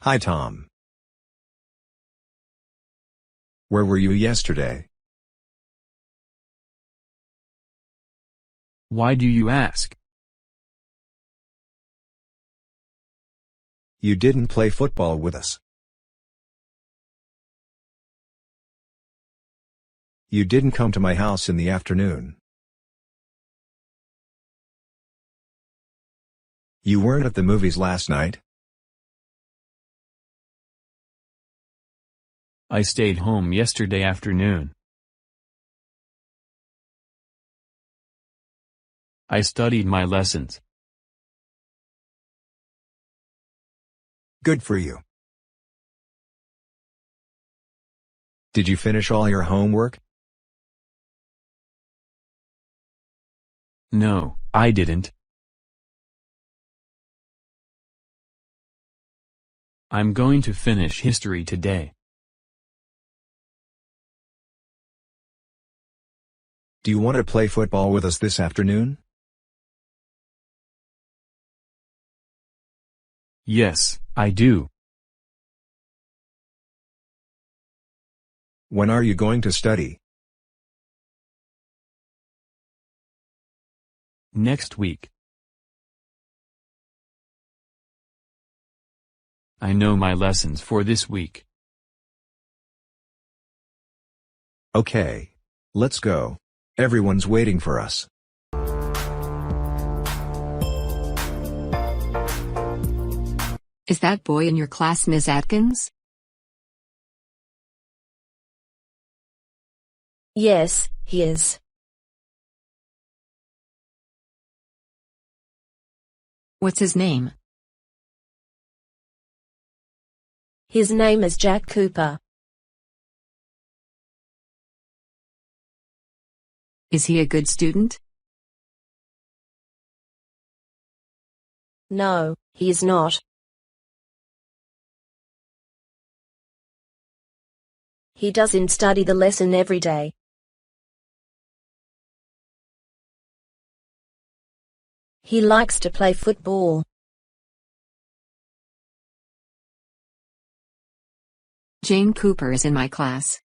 Hi Tom. Where were you yesterday? Why do you ask? You didn't play football with us. You didn't come to my house in the afternoon. You weren't at the movies last night? I stayed home yesterday afternoon. I studied my lessons. Good for you. Did you finish all your homework? No, I didn't. I'm going to finish history today. Do you want to play football with us this afternoon? Yes, I do. When are you going to study? Next week. I know my lessons for this week. Okay. Let's go. Everyone's waiting for us. Is that boy in your class Miss Atkins? Yes, he is. What's his name? His name is Jack Cooper. Is he a good student? No, he is not. He doesn't study the lesson every day. He likes to play football. Jane Cooper is in my class.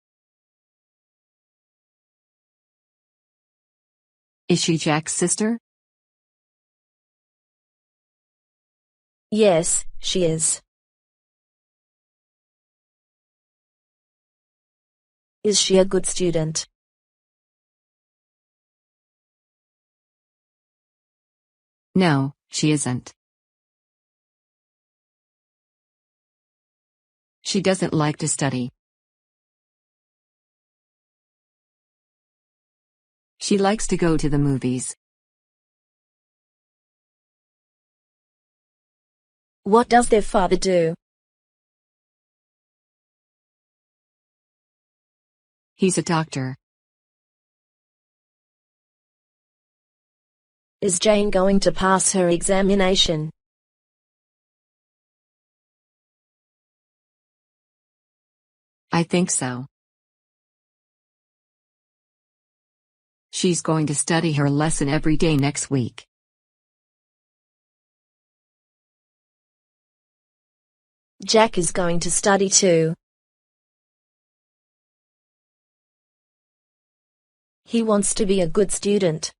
Is she Jack's sister? Yes, she is. Is she a good student? No, she isn't. She doesn't like to study. She likes to go to the movies. What does their father do? He's a doctor. Is Jane going to pass her examination? I think so. She's going to study her lesson every day next week. Jack is going to study too. He wants to be a good student.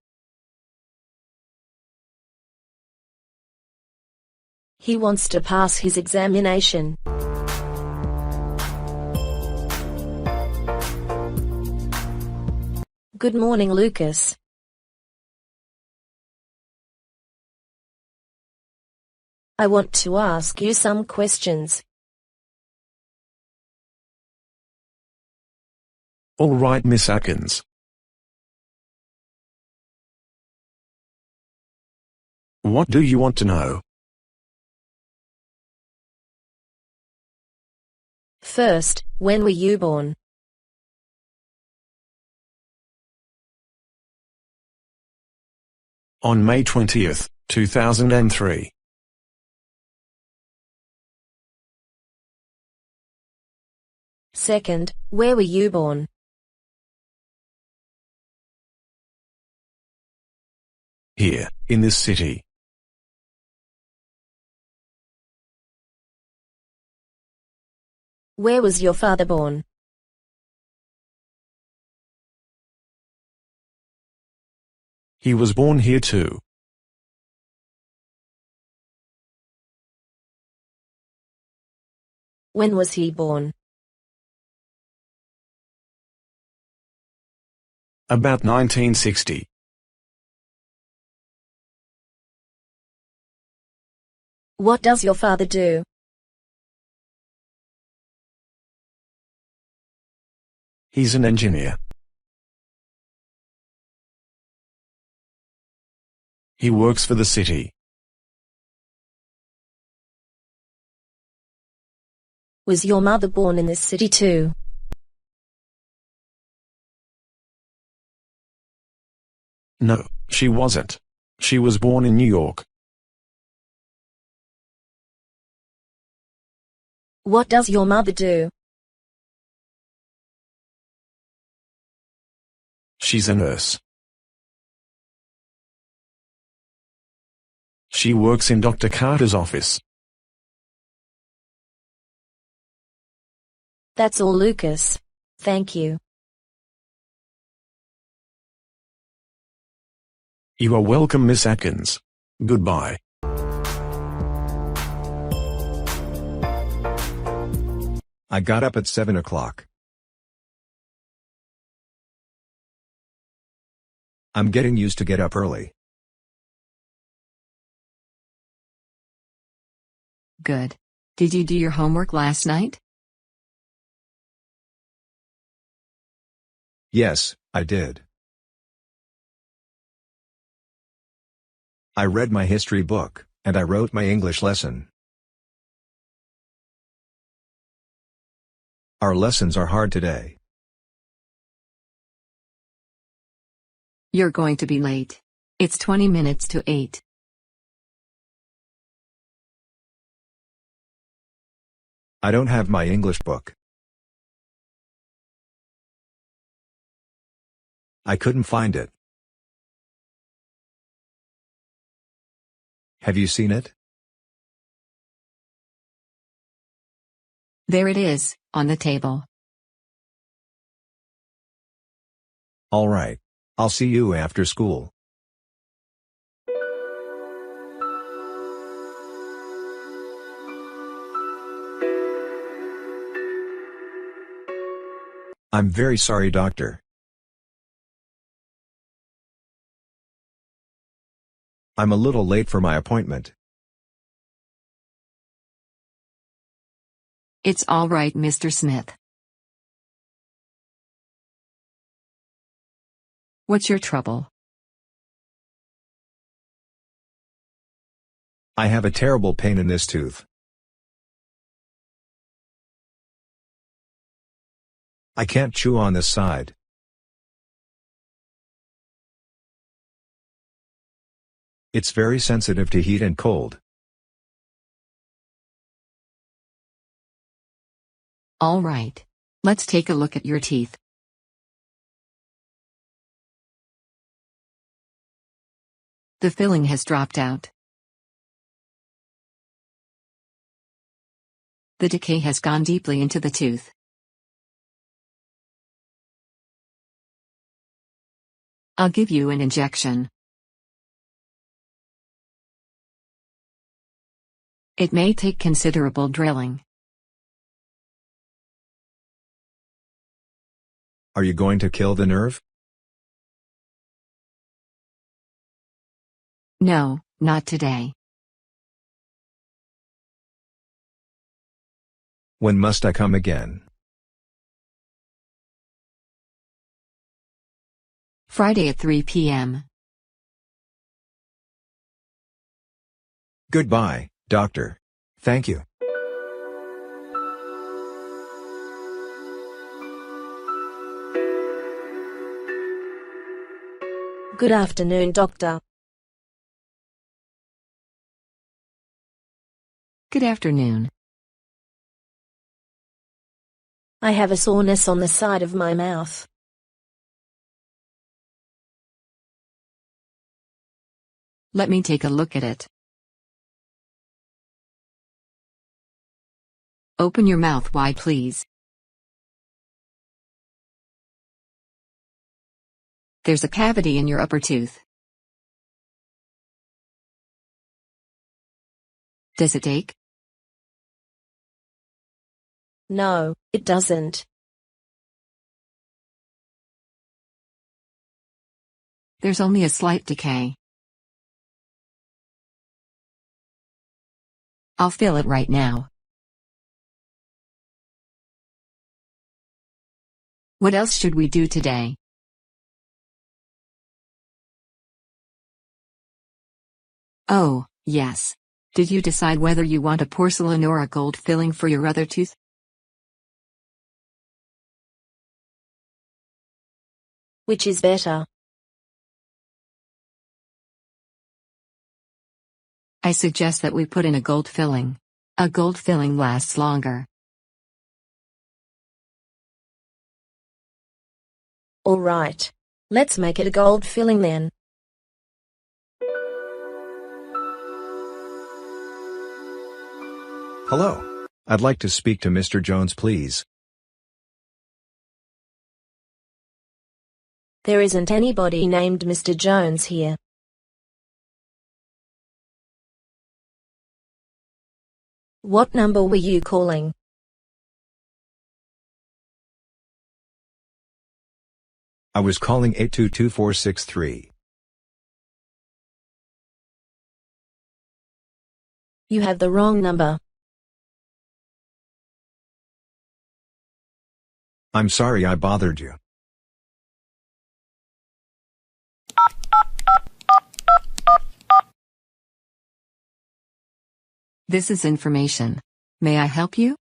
He wants to pass his examination. Good morning, Lucas. I want to ask you some questions. All right, Miss Atkins. What do you want to know? First, when were you born? On May 20th, 2003. Second, where were you born? Here, in this city. Where was your father born? He was born here too. When was he born? About 1960. What does your father do? He's an engineer. He works for the city. Was your mother born in this city too? No, she wasn't. She was born in New York. What does your mother do? She's a nurse. She works in Dr. Carter's office. That's all, Lucas. Thank you. You are welcome, Miss Atkins. Goodbye. I got up at 7 o'clock. I'm getting used to get up early. Good. Did you do your homework last night? Yes, I did. I read my history book, and I wrote my English lesson. Our lessons are hard today. You're going to be late. It's 20 minutes to 8. I don't have my English book. I couldn't find it. Have you seen it? There it is, on the table. All right. I'll see you after school. I'm very sorry, doctor. I'm a little late for my appointment. It's all right, Mr. Smith. What's your trouble? I have a terrible pain in this tooth. I can't chew on this side. It's very sensitive to heat and cold. All right. Let's take a look at your teeth. The filling has dropped out. The decay has gone deeply into the tooth. I'll give you an injection. It may take considerable drilling. Are you going to kill the nerve? No, not today. When must I come again? Friday at 3 p.m. Goodbye, doctor. Thank you. Good afternoon, doctor. Good afternoon. I have a soreness on the side of my mouth. Let me take a look at it. Open your mouth wide, please. There's a cavity in your upper tooth. Does it ache? No, it doesn't. There's only a slight decay. I'll fill it right now. What else should we do today? Oh, yes. Did you decide whether you want a porcelain or a gold filling for your other tooth? Which is better? I suggest that we put in a gold filling. A gold filling lasts longer. All right. Let's make it a gold filling then. Hello. I'd like to speak to Mr. Jones, please. There isn't anybody named Mr. Jones here. What number were you calling? I was calling 822-463. You have the wrong number. I'm sorry I bothered you. This is information. May I help you?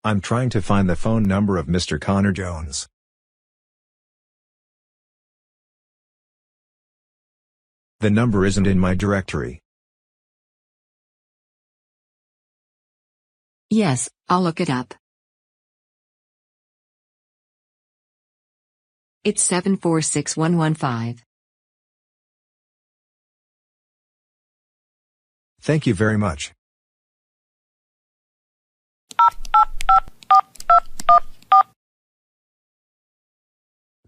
I'm trying to find the phone number of Mr. Connor Jones. The number isn't in my directory. Yes, I'll look it up. It's 746115. Thank you very much.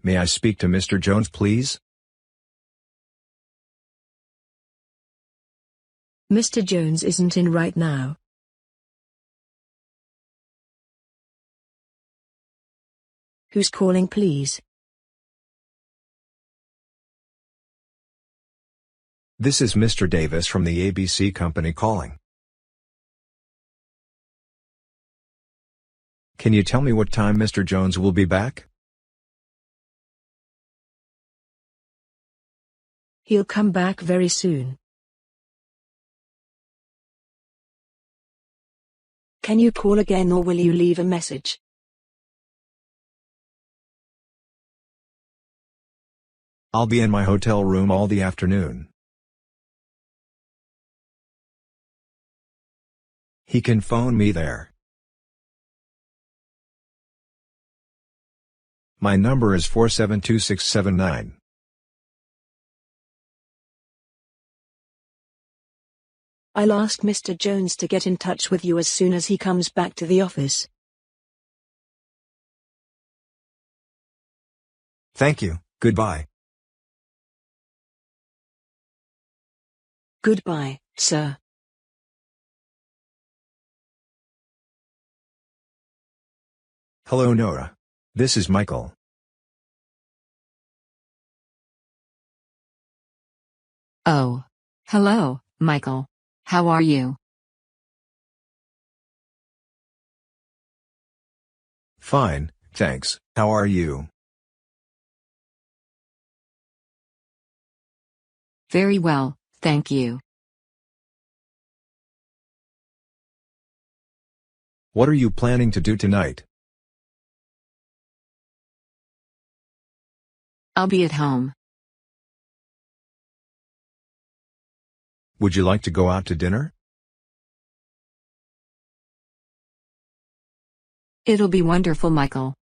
May I speak to Mr. Jones, please? Mr. Jones isn't in right now. Who's calling, please? This is Mr. Davis from the ABC company calling. Can you tell me what time Mr. Jones will be back? He'll come back very soon. Can you call again or will you leave a message? I'll be in my hotel room all the afternoon. He can phone me there. My number is 472679. I'll ask Mr. Jones to get in touch with you as soon as he comes back to the office. Thank you, goodbye. Goodbye, sir. Hello, Nora. This is Michael. Oh. Hello, Michael. How are you? Fine, thanks. How are you? Very well, thank you. What are you planning to do tonight? I'll be at home. Would you like to go out to dinner? It'll be wonderful, Michael.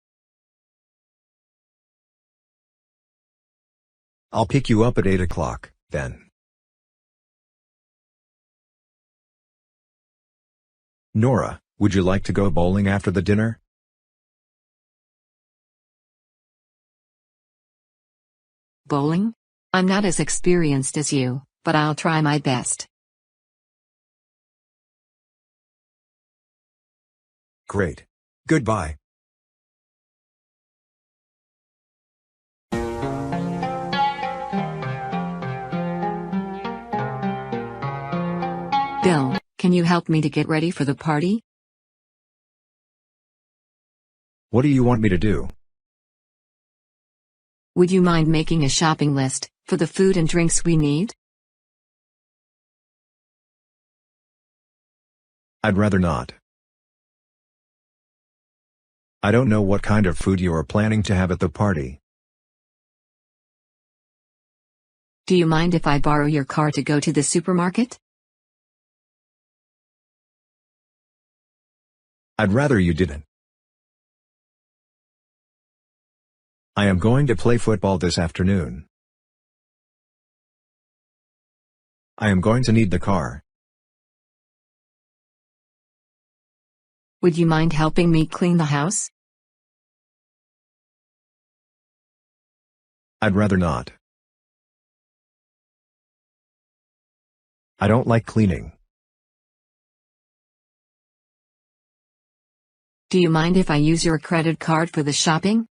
I'll pick you up at 8 o'clock, then. Nora, would you like to go bowling after the dinner? Bowling? I'm not as experienced as you, but I'll try my best. Great. Goodbye. Bill, can you help me to get ready for the party? What do you want me to do? Would you mind making a shopping list for the food and drinks we need? I'd rather not. I don't know what kind of food you are planning to have at the party. Do you mind if I borrow your car to go to the supermarket? I'd rather you didn't. I am going to play football this afternoon. I am going to need the car. Would you mind helping me clean the house? I'd rather not. I don't like cleaning. Do you mind if I use your credit card for the shopping?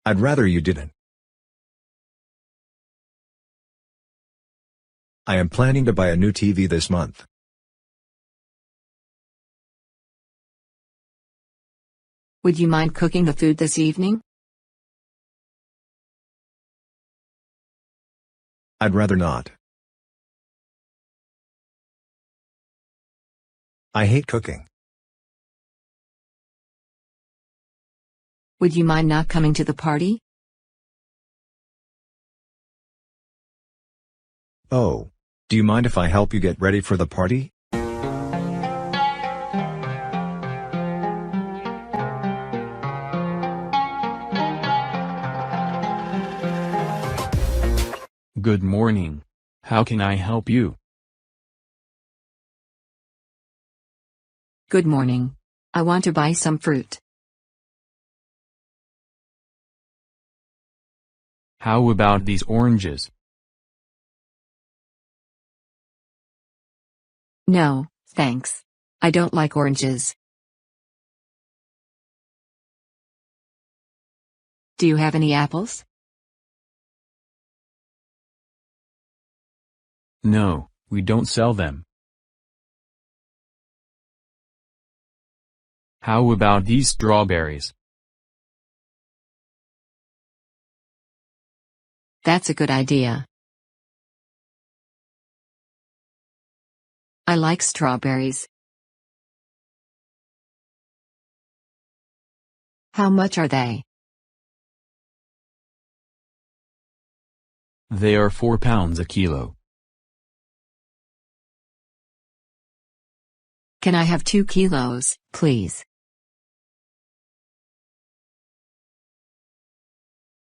I'd rather you didn't. I am planning to buy a new TV this month. Would you mind cooking the food this evening? I'd rather not. I hate cooking. Would you mind not coming to the party? Oh, do you mind if I help you get ready for the party? Good morning. How can I help you? Good morning. I want to buy some fruit. How about these oranges? No, thanks. I don't like oranges. Do you have any apples? No, we don't sell them. How about these strawberries? That's a good idea. I like strawberries. How much are they? They are £4 a kilo. Can I have 2 kilos, please?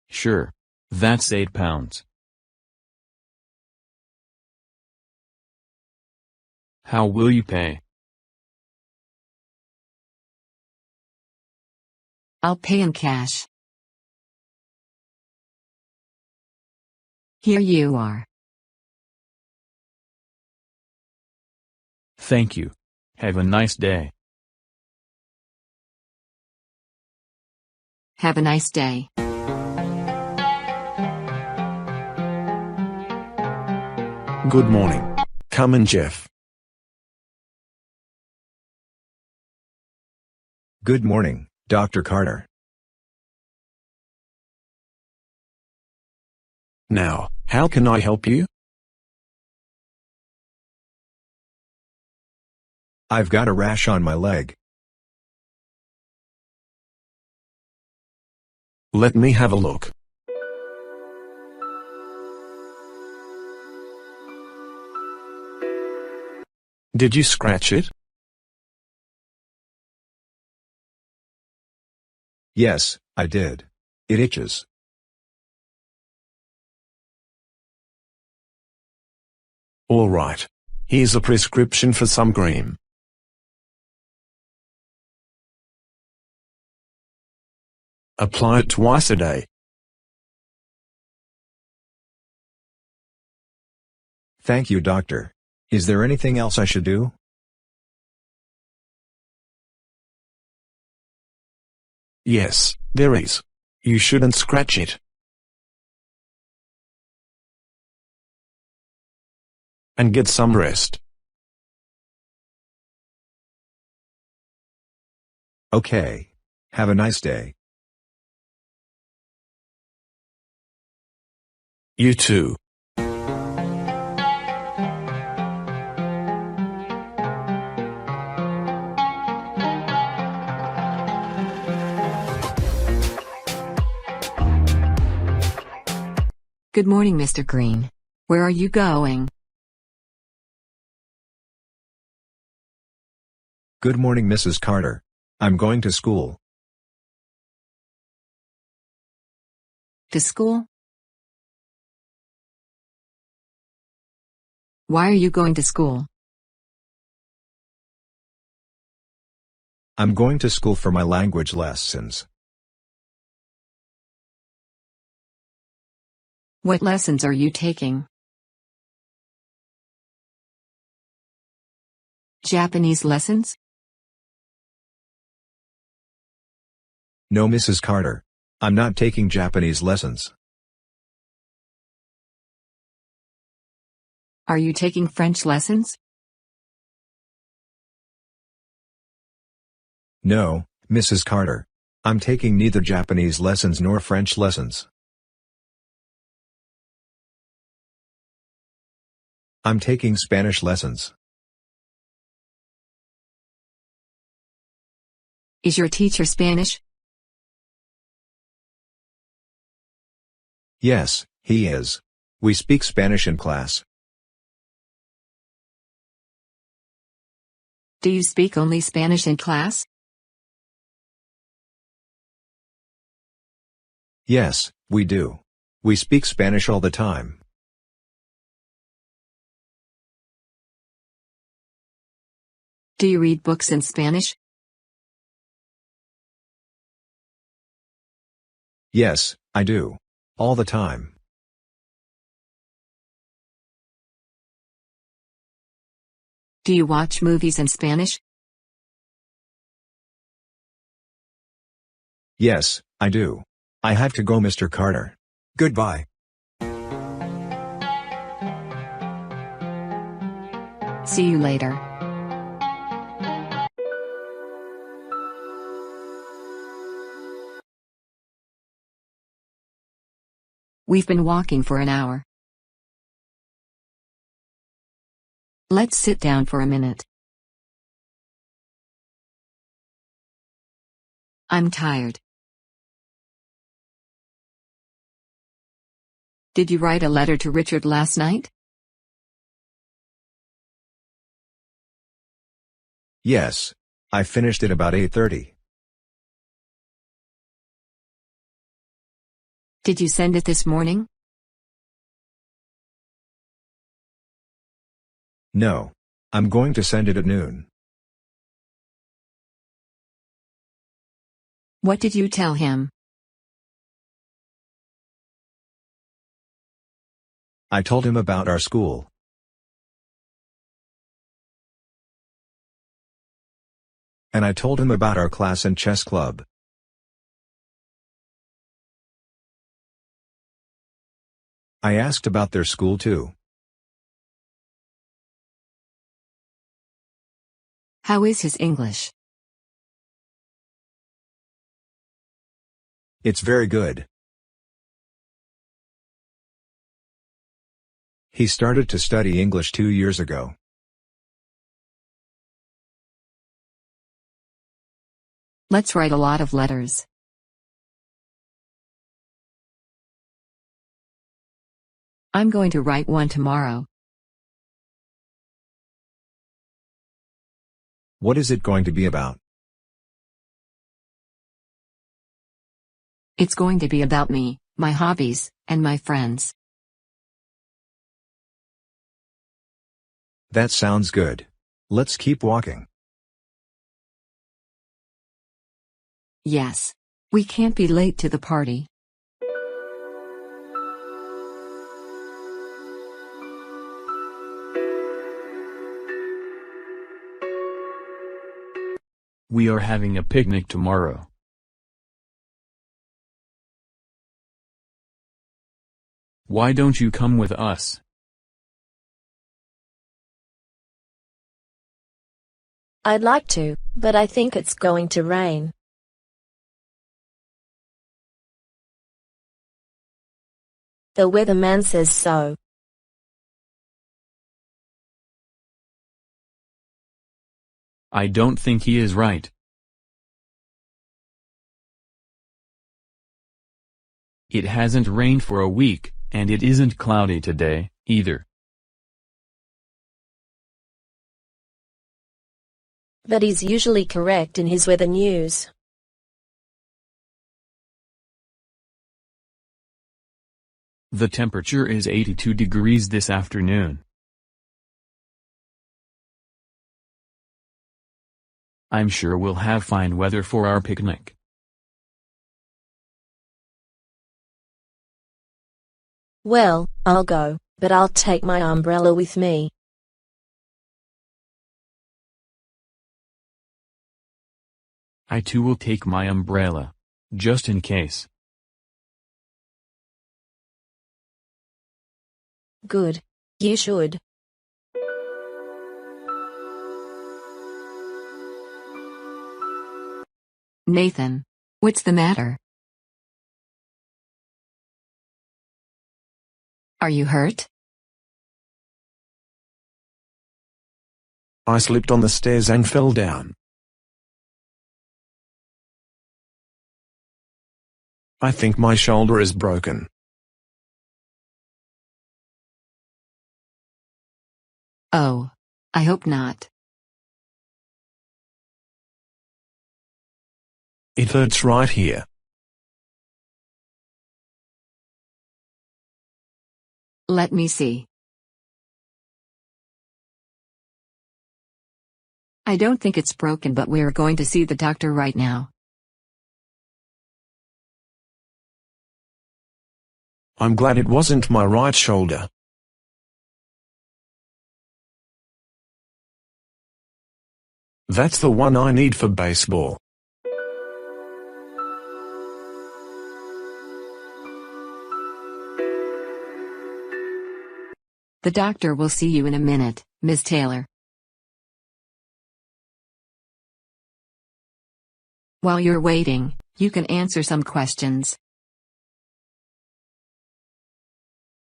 Sure. That's £8. How will you pay? I'll pay in cash. Here you are. Thank you. Have a nice day. Have a nice day. Good morning. Come in, Jeff. Good morning, Dr. Carter. Now, how can I help you? I've got a rash on my leg. Let me have a look. Did you scratch it? Yes, I did. It itches. All right. Here's a prescription for some cream. Apply it twice a day. Thank you, doctor. Is there anything else I should do? Yes, there is. You shouldn't scratch it. And get some rest. Okay. Have a nice day. You too. Good morning, Mr. Green. Where are you going? Good morning, Mrs. Carter. I'm going to school. To school? Why are you going to school? I'm going to school for my language lessons. What lessons are you taking? Japanese lessons? No, Mrs. Carter. I'm not taking Japanese lessons. Are you taking French lessons? No, Mrs. Carter. I'm taking neither Japanese lessons nor French lessons. I'm taking Spanish lessons. Is your teacher Spanish? Yes, he is. We speak Spanish in class. Do you speak only Spanish in class? Yes, we do. We speak Spanish all the time. Do you read books in Spanish? Yes, I do. All the time. Do you watch movies in Spanish? Yes, I do. I have to go, Mr. Carter. Goodbye. See you later. We've been walking for an hour. Let's sit down for a minute. I'm tired. Did you write a letter to Richard last night? Yes. I finished it about 8:30. Did you send it this morning? No. I'm going to send it at noon. What did you tell him? I told him about our school. And I told him about our class and chess club. I asked about their school too. How is his English? It's very good. He started to study English 2 years ago. Let's write a lot of letters. I'm going to write one tomorrow. What is it going to be about? It's going to be about me, my hobbies, and my friends. That sounds good. Let's keep walking. Yes. We can't be late to the party. We are having a picnic tomorrow. Why don't you come with us? I'd like to, but I think it's going to rain. The weatherman says so. I don't think he is right. It hasn't rained for a week, and it isn't cloudy today, either. But he's usually correct in his weather news. The temperature is 82 degrees this afternoon. I'm sure we'll have fine weather for our picnic. Well, I'll go, but I'll take my umbrella with me. I too will take my umbrella. Just in case. Good. You should. Nathan. What's the matter? Are you hurt? I slipped on the stairs and fell down. I think my shoulder is broken. Oh. I hope not. It hurts right here. Let me see. I don't think it's broken, but we're going to see the doctor right now. I'm glad it wasn't my right shoulder. That's the one I need for baseball. The doctor will see you in a minute, Miss Taylor. While you're waiting, you can answer some questions.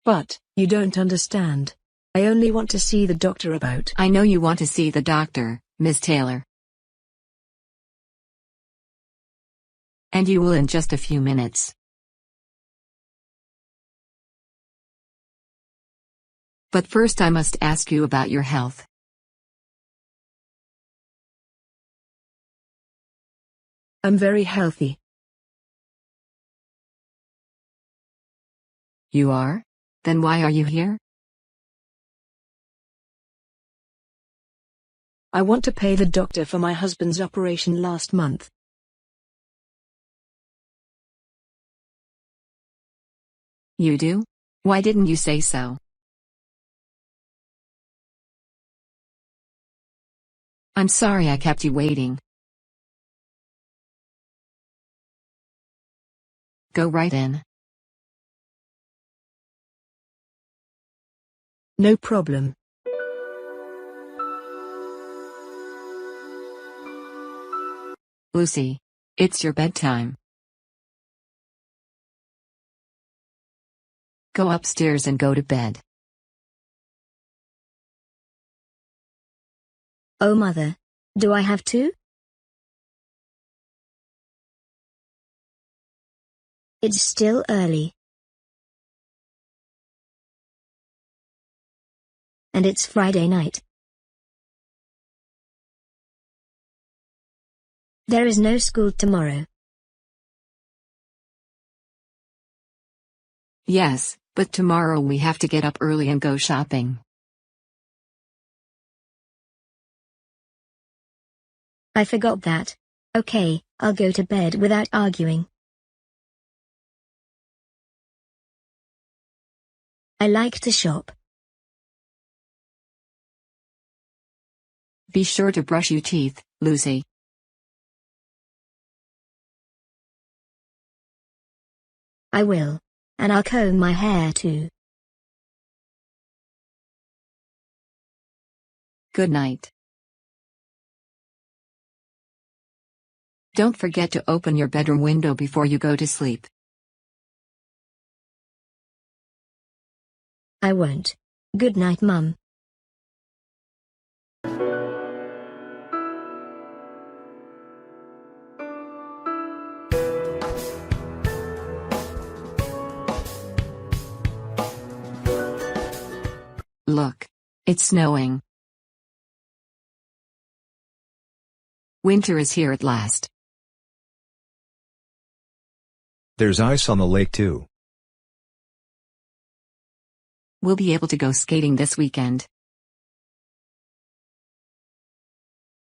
But, you don't understand. I only want to see the doctor about. I know you want to see the doctor, Miss Taylor. And you will in just a few minutes. But first I must ask you about your health. I'm very healthy. You are? Then why are you here? I want to pay the doctor for my husband's operation last month. You do? Why didn't you say so? I'm sorry I kept you waiting. Go right in. No problem. Lucy. It's your bedtime. Go upstairs and go to bed. Oh, Mother. Do I have to? It's still early. And it's Friday night. There is no school tomorrow. Yes, but tomorrow we have to get up early and go shopping. I forgot that. Okay, I'll go to bed without arguing. I like to shop. Be sure to brush your teeth, Lucy. I will. And I'll comb my hair too. Good night. Don't forget to open your bedroom window before you go to sleep. I won't. Good night, Mum. Look. It's snowing. Winter is here at last. There's ice on the lake too. We'll be able to go skating this weekend.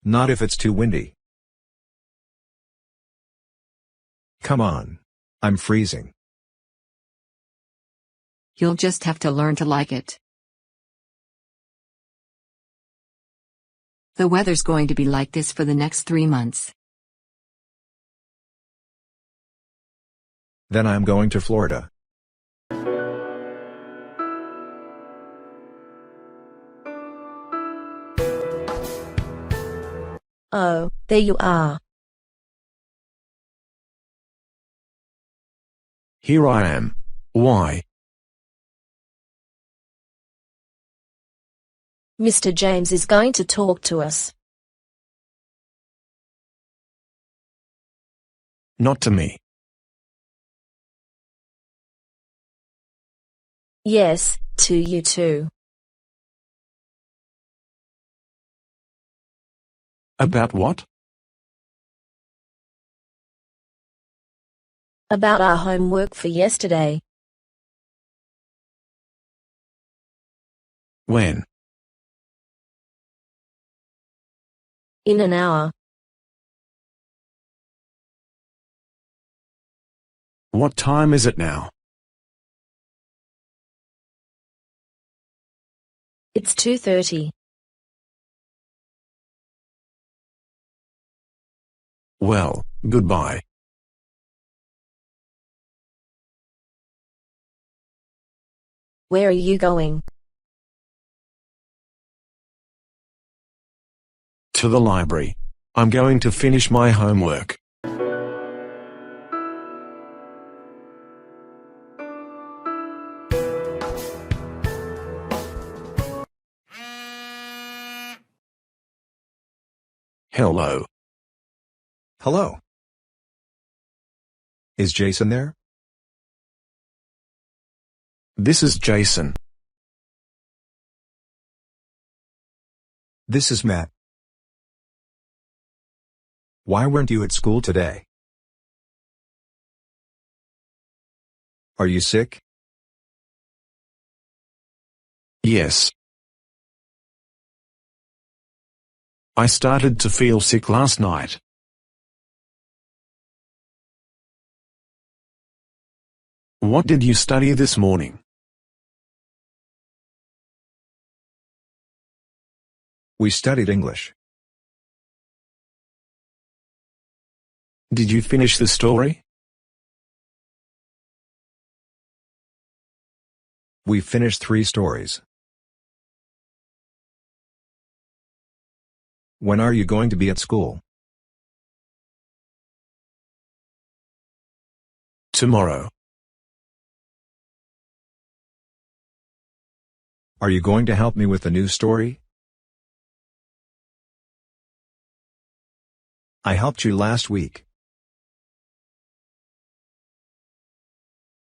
Not if it's too windy. Come on. I'm freezing. You'll just have to learn to like it. The weather's going to be like this for the next 3 months. Then I'm going to Florida. Oh, there you are. Here I am. Why? Mr. James is going to talk to us. Not to me. Yes, to you too. About what? About our homework for yesterday. When? In an hour. What time is it now? It's 2:30. Well, goodbye. Where are you going? To the library. I'm going to finish my homework. Hello. Hello. Is Jason there? This is Jason. This is Matt. Why weren't you at school today? Are you sick? Yes. I started to feel sick last night. What did you study this morning? We studied English. Did you finish the story? We finished 3 stories. When are you going to be at school? Tomorrow. Are you going to help me with the new story? I helped you last week.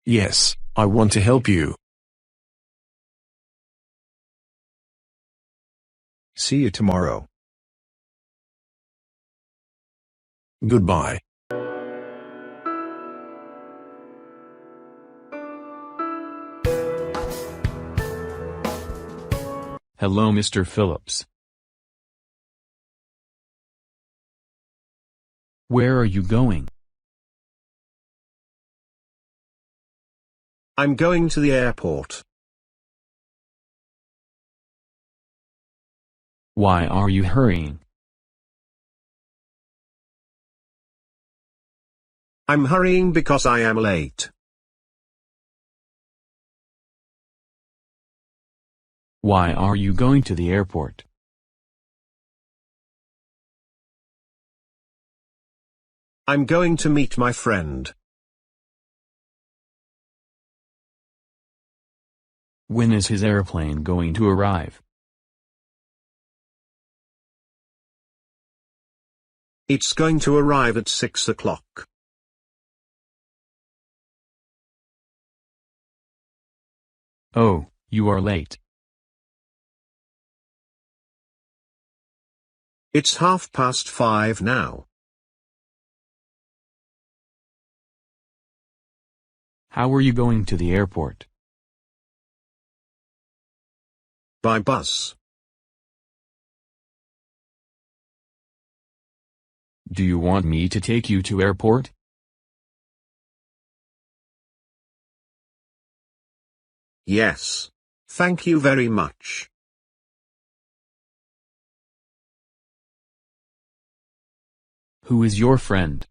Yes, I want to help you. See you tomorrow. Goodbye. Hello, Mr. Phillips. Where are you going? I'm going to the airport. Why are you hurrying? I'm hurrying because I am late. Why are you going to the airport? I'm going to meet my friend. When is his airplane going to arrive? It's going to arrive at 6 o'clock. Oh, you are late. It's 5:30 now. How are you going to the airport? By bus. Do you want me to take you to airport? Yes. Thank you very much. Who is your friend?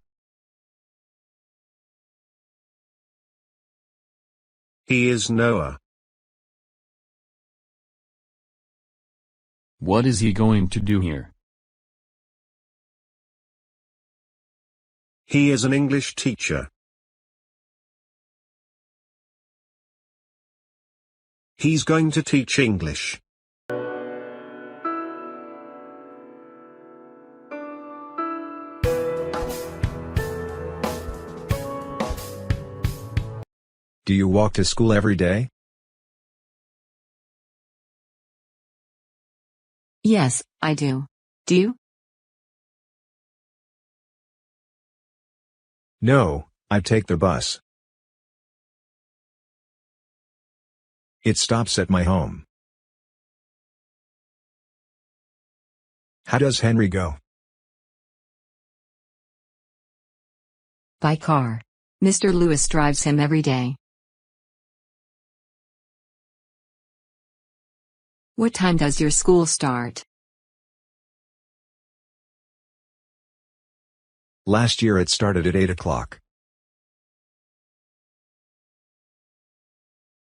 He is Noah. What is he going to do here? He is an English teacher. He's going to teach English. Do you walk to school every day? Yes, I do. Do you? No, I take the bus. It stops at my home. How does Henry go? By car. Mr. Lewis drives him every day. What time does your school start? Last year it started at 8 o'clock.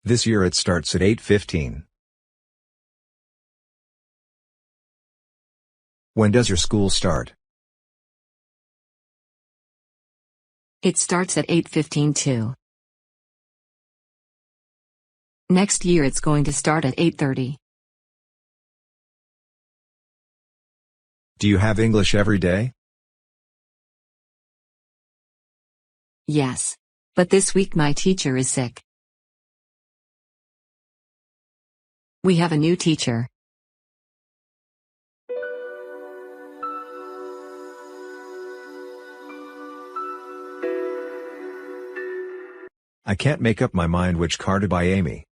This year it starts at 8:15. When does your school start? It starts at 8:15 too. Next year it's going to start at 8:30. Do you have English every day? Yes. But this week my teacher is sick. We have a new teacher. I can't make up my mind which car to buy Amy.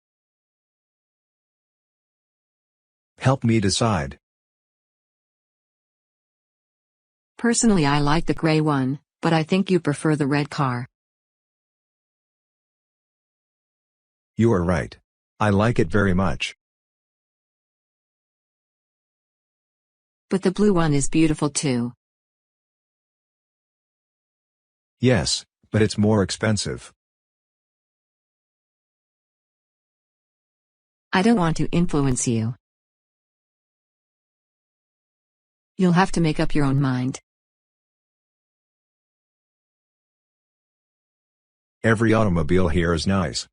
Help me decide. Personally, I like the gray one, but I think you prefer the red car. You are right. I like it very much. But the blue one is beautiful too. Yes, but it's more expensive. I don't want to influence you. You'll have to make up your own mind. Every automobile here is nice.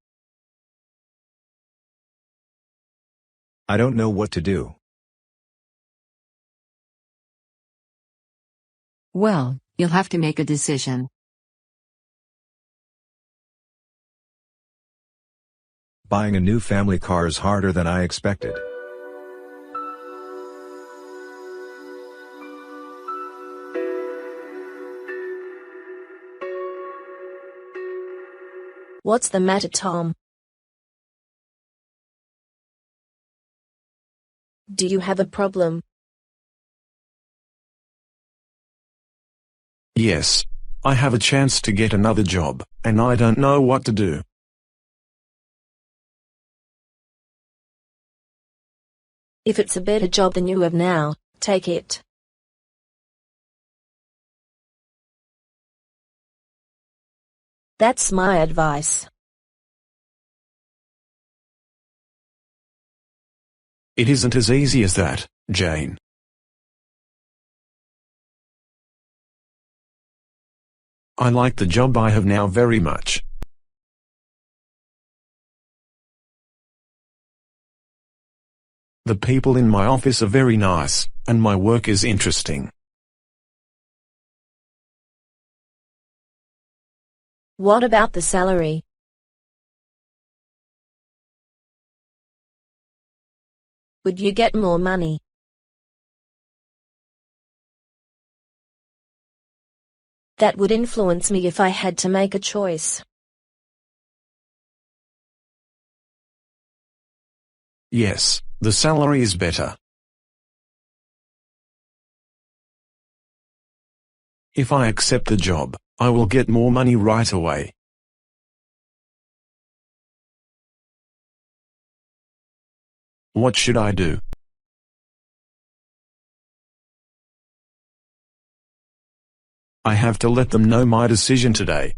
I don't know what to do. Well, you'll have to make a decision. Buying a new family car is harder than I expected. What's the matter, Tom? Do you have a problem? Yes. I have a chance to get another job, and I don't know what to do. If it's a better job than you have now, take it. That's my advice. It isn't as easy as that, Jane. I like the job I have now very much. The people in my office are very nice, and my work is interesting. What about the salary? Would you get more money? That would influence me if I had to make a choice. Yes, the salary is better. If I accept the job, I will get more money right away. What should I do? I have to let them know my decision today.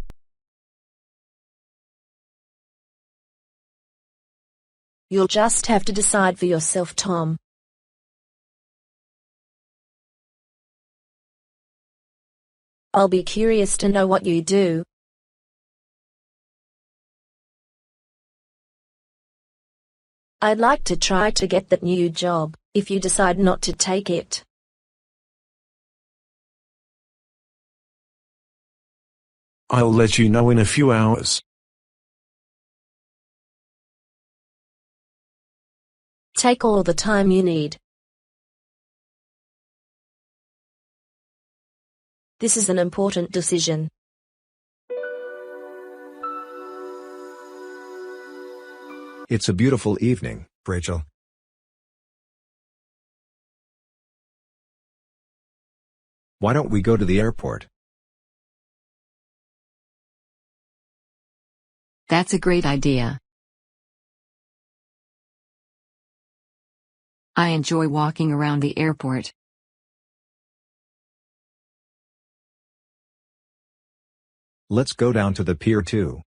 You'll just have to decide for yourself, Tom. I'll be curious to know what you do. I'd like to try to get that new job, if you decide not to take it. I'll let you know in a few hours. Take all the time you need. This is an important decision. It's a beautiful evening, Rachel. Why don't we go to the airport? That's a great idea. I enjoy walking around the airport. Let's go down to the pier too.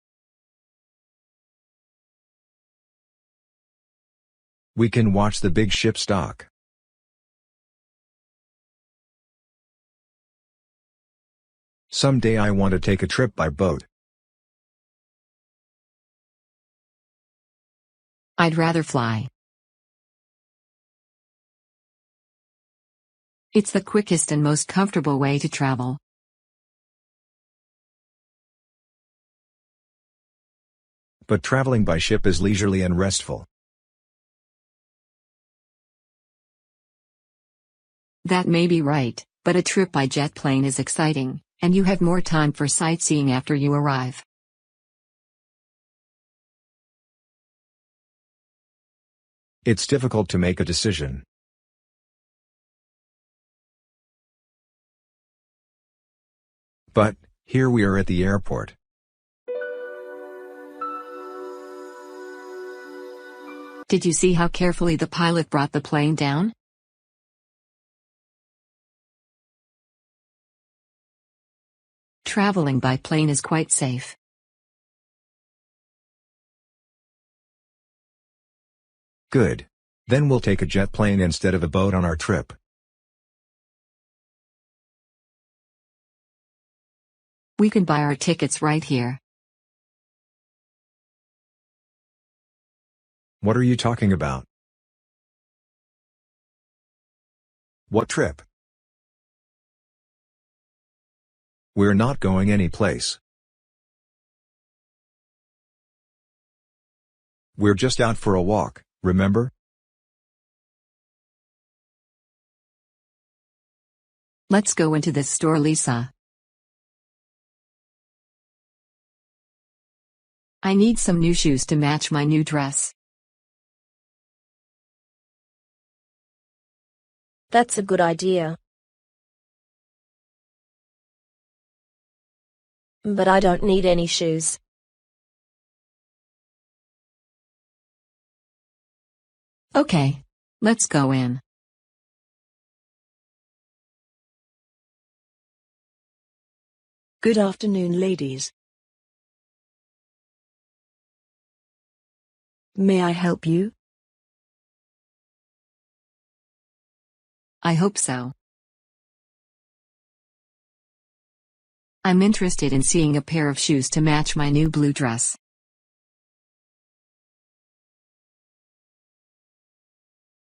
We can watch the big ships dock. Someday I want to take a trip by boat. I'd rather fly. It's the quickest and most comfortable way to travel. But traveling by ship is leisurely and restful. That may be right, but a trip by jet plane is exciting, and you have more time for sightseeing after you arrive. It's difficult to make a decision. But, here we are at the airport. Did you see how carefully the pilot brought the plane down? Traveling by plane is quite safe. Good. Then we'll take a jet plane instead of a boat on our trip. We can buy our tickets right here. What are you talking about? What trip? We're not going anyplace. We're just out for a walk, remember? Let's go into this store, Lisa. I need some new shoes to match my new dress. That's a good idea. but I don't need any shoes. Okay. Let's go in. Good afternoon, ladies. May I help you? I hope so. I'm interested in seeing a pair of shoes to match my new blue dress.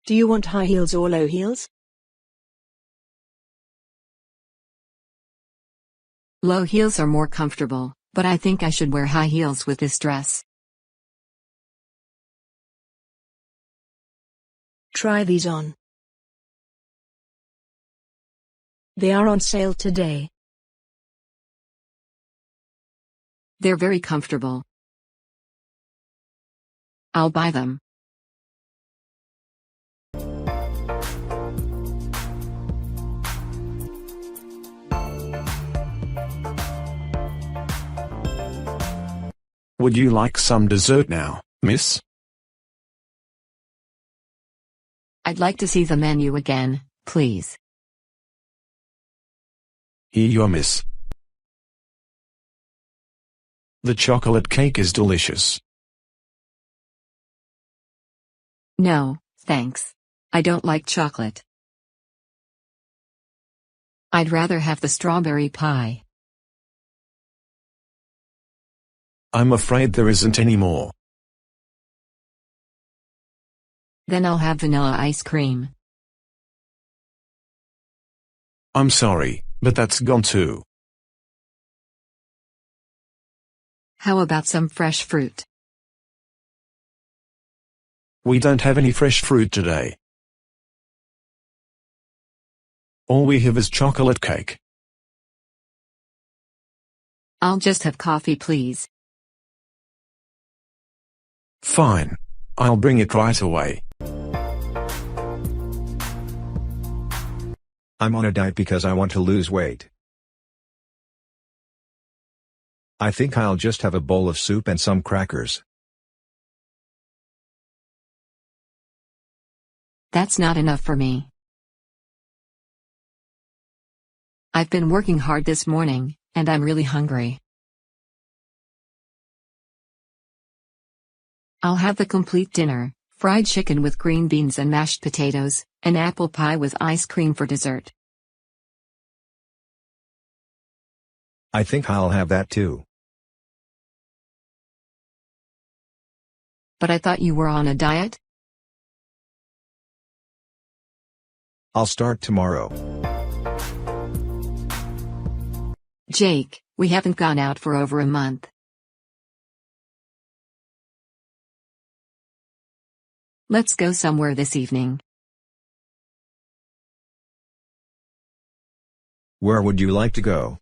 Do you want high heels or low heels? Low heels are more comfortable, but I think I should wear high heels with this dress. Try these on. They are on sale today. They're very comfortable. I'll buy them. Would you like some dessert now, miss? I'd like to see the menu again, please. Here you are, miss. The chocolate cake is delicious. No, thanks. I don't like chocolate. I'd rather have the strawberry pie. I'm afraid there isn't any more. Then I'll have vanilla ice cream. I'm sorry, but that's gone too. How about some fresh fruit? We don't have any fresh fruit today. All we have is chocolate cake. I'll just have coffee, please. Fine. I'll bring it right away. I'm on a diet because I want to lose weight. I think I'll just have a bowl of soup and some crackers. That's not enough for me. I've been working hard this morning, and I'm really hungry. I'll have the complete dinner, fried chicken with green beans and mashed potatoes, and apple pie with ice cream for dessert. I think I'll have that too. But I thought you were on a diet? I'll start tomorrow. Jake, we haven't gone out for over a month. Let's go somewhere this evening. Where would you like to go?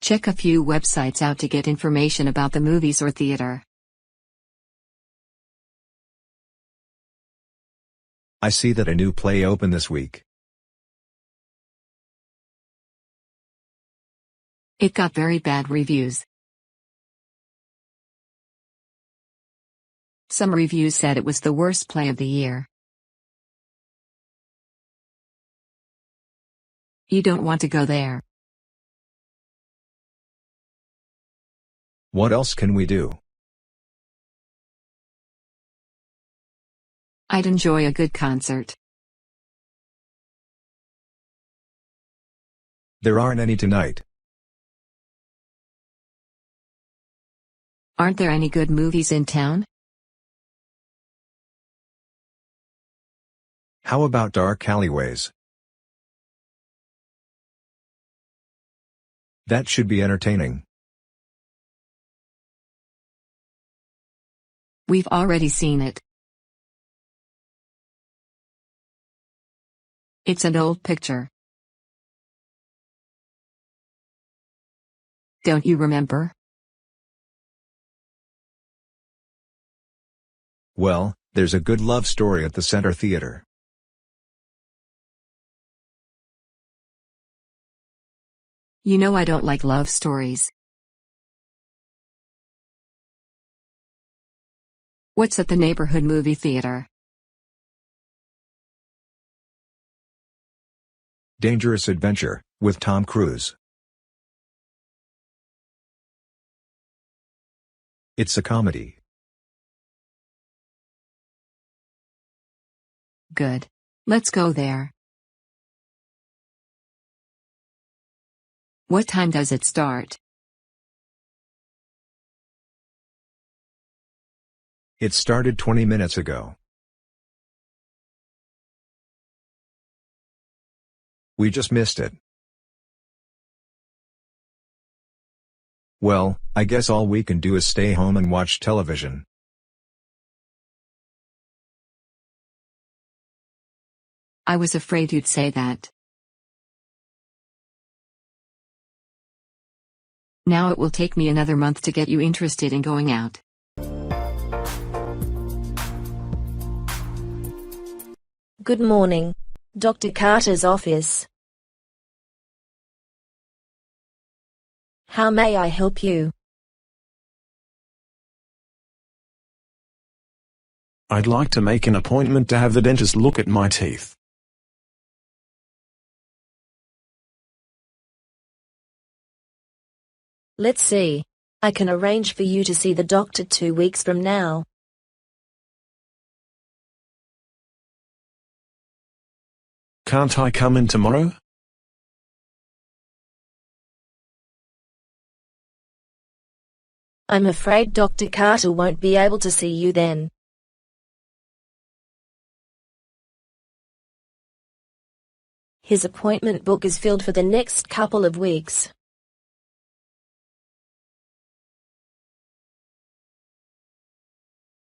Check a few websites out to get information about the movies or theater. I see that a new play opened this week. It got very bad reviews. Some reviews said it was the worst play of the year. You don't want to go there. What else can we do? I'd enjoy a good concert. There aren't any tonight. Aren't there any good movies in town? How about dark alleyways? That should be entertaining. We've already seen it. It's an old picture. Don't you remember? Well, there's a good love story at the Center Theater. You know I don't like love stories. What's at the neighborhood movie theater? Dangerous Adventure, with Tom Cruise. It's a comedy. Good. Let's go there. What time does it start? It started 20 minutes ago. We just missed it. Well, I guess all we can do is stay home and watch television. I was afraid you'd say that. Now it will take me another month to get you interested in going out. Good morning. Dr. Carter's office. How may I help you? I'd like to make an appointment to have the dentist look at my teeth. Let's see. I can arrange for you to see the doctor 2 weeks from now. Can't I come in tomorrow? I'm afraid Dr. Carter won't be able to see you then. His appointment book is filled for the next couple of weeks.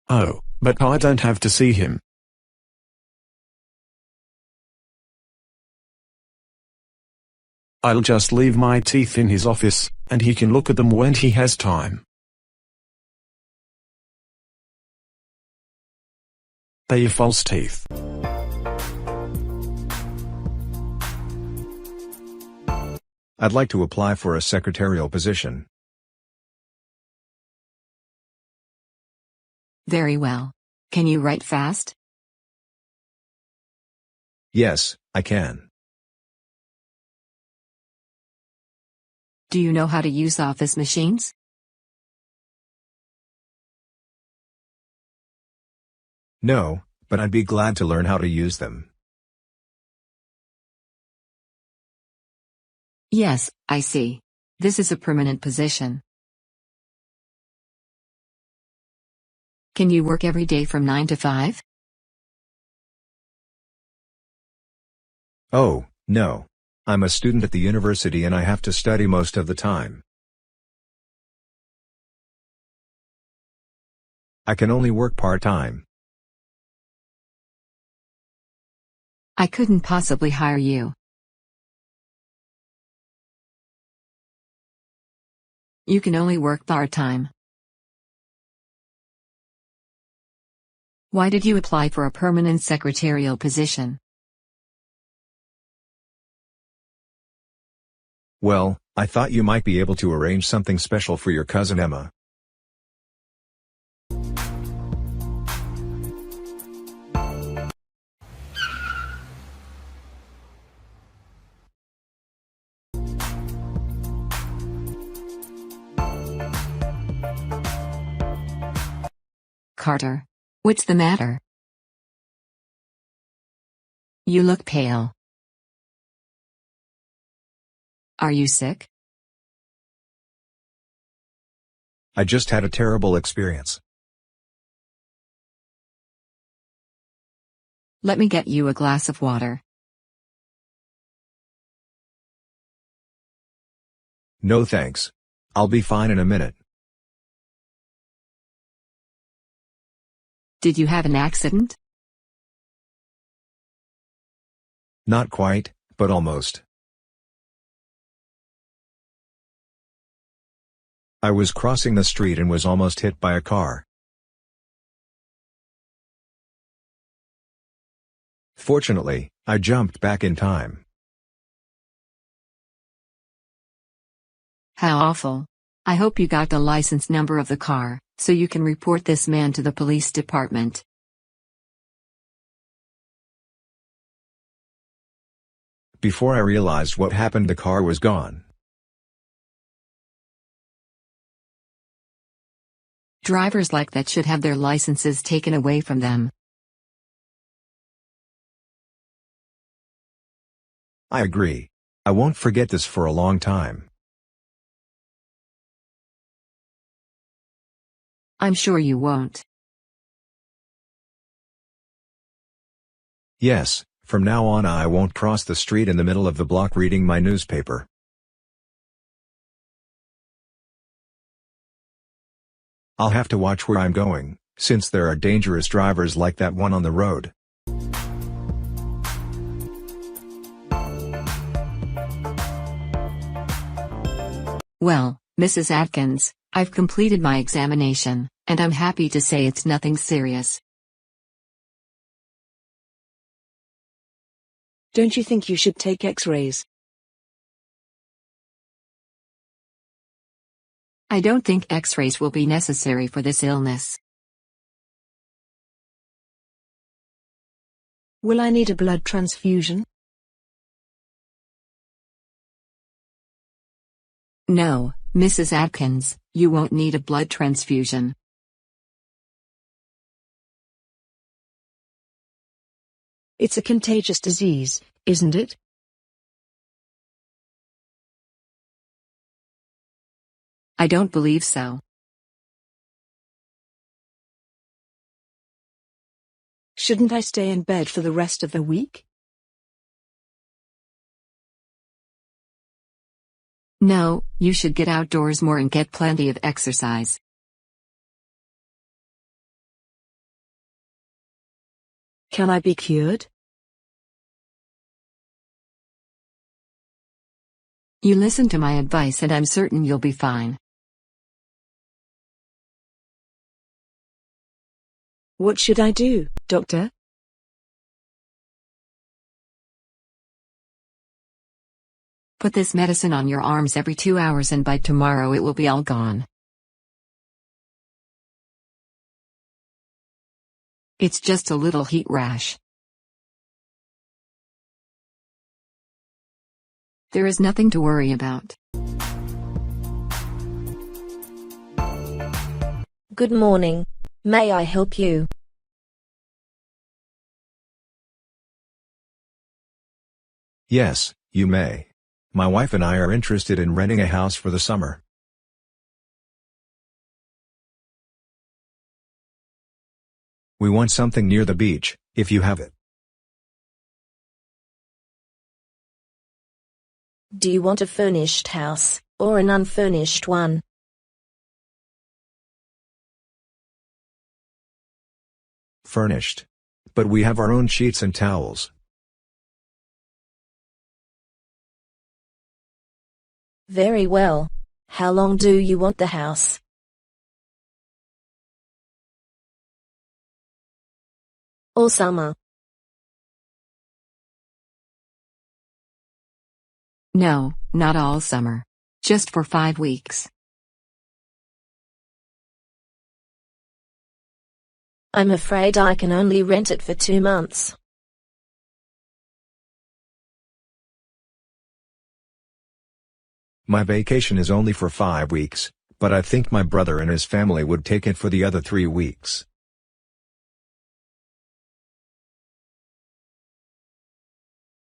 Oh, but I don't have to see him. I'll just leave my teeth in his office, and he can look at them when he has time. They're false teeth. I'd like to apply for a secretarial position. Very well. Can you write fast? Yes, I can. Do you know how to use office machines? No, but I'd be glad to learn how to use them. Yes, I see. This is a permanent position. Can you work every day from 9 to 5? Oh, no. I'm a student at the university and I have to study most of the time. I can only work part-time. I couldn't possibly hire you. You can only work part-time. Why did you apply for a permanent secretarial position? Well, I thought you might be able to arrange something special for your cousin Emma. Carter. What's the matter? You look pale. Are you sick? I just had a terrible experience. Let me get you a glass of water. No thanks. I'll be fine in a minute. Did you have an accident? Not quite, but almost. I was crossing the street and was almost hit by a car. Fortunately, I jumped back in time. How awful. I hope you got the license number of the car, so you can report this man to the police department. Before I realized what happened, the car was gone. Drivers like that should have their licenses taken away from them. I agree. I won't forget this for a long time. I'm sure you won't. Yes, from now on I won't cross the street in the middle of the block reading my newspaper. I'll have to watch where I'm going, since there are dangerous drivers like that one on the road. Well, Mrs. Atkins, I've completed my examination, and I'm happy to say it's nothing serious. Don't you think you should take X-rays? I don't think X-rays will be necessary for this illness. Will I need a blood transfusion? No, Mrs. Atkins, you won't need a blood transfusion. It's a contagious disease, isn't it? I don't believe so. Shouldn't I stay in bed for the rest of the week? No, you should get outdoors more and get plenty of exercise. Can I be cured? You listen to my advice and I'm certain you'll be fine. What should I do, doctor? Put this medicine on your arms every 2 hours and by tomorrow it will be all gone. It's just a little heat rash. There is nothing to worry about. Good morning. May I help you? Yes, you may. My wife and I are interested in renting a house for the summer. We want something near the beach, if you have it. Do you want a furnished house, or an unfurnished one? Furnished. But we have our own sheets and towels. Very well. How long do you want the house? All summer. No, not all summer. Just for 5 weeks. I'm afraid I can only rent it for 2 months. My vacation is only for 5 weeks, but I think my brother and his family would take it for the other 3 weeks.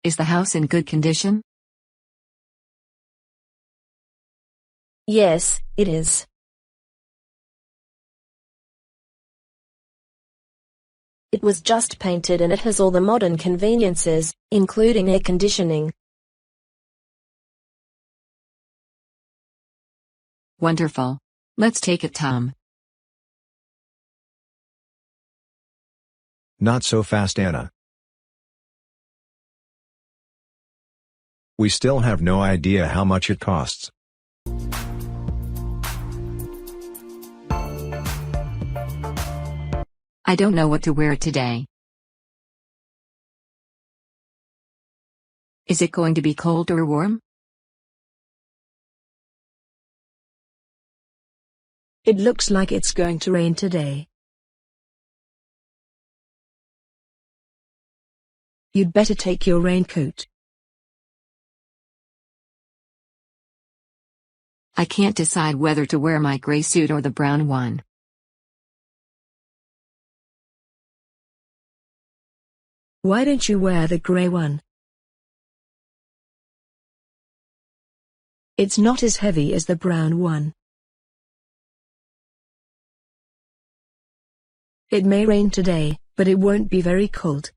Is the house in good condition? Yes, it is. It was just painted and it has all the modern conveniences, including air conditioning. Wonderful. Let's take it, Tom. Not so fast, Anna. We still have no idea how much it costs. I don't know what to wear today. Is it going to be cold or warm? It looks like it's going to rain today. You'd better take your raincoat. I can't decide whether to wear my gray suit or the brown one. Why don't you wear the gray one? It's not as heavy as the brown one. It may rain today, but it won't be very cold.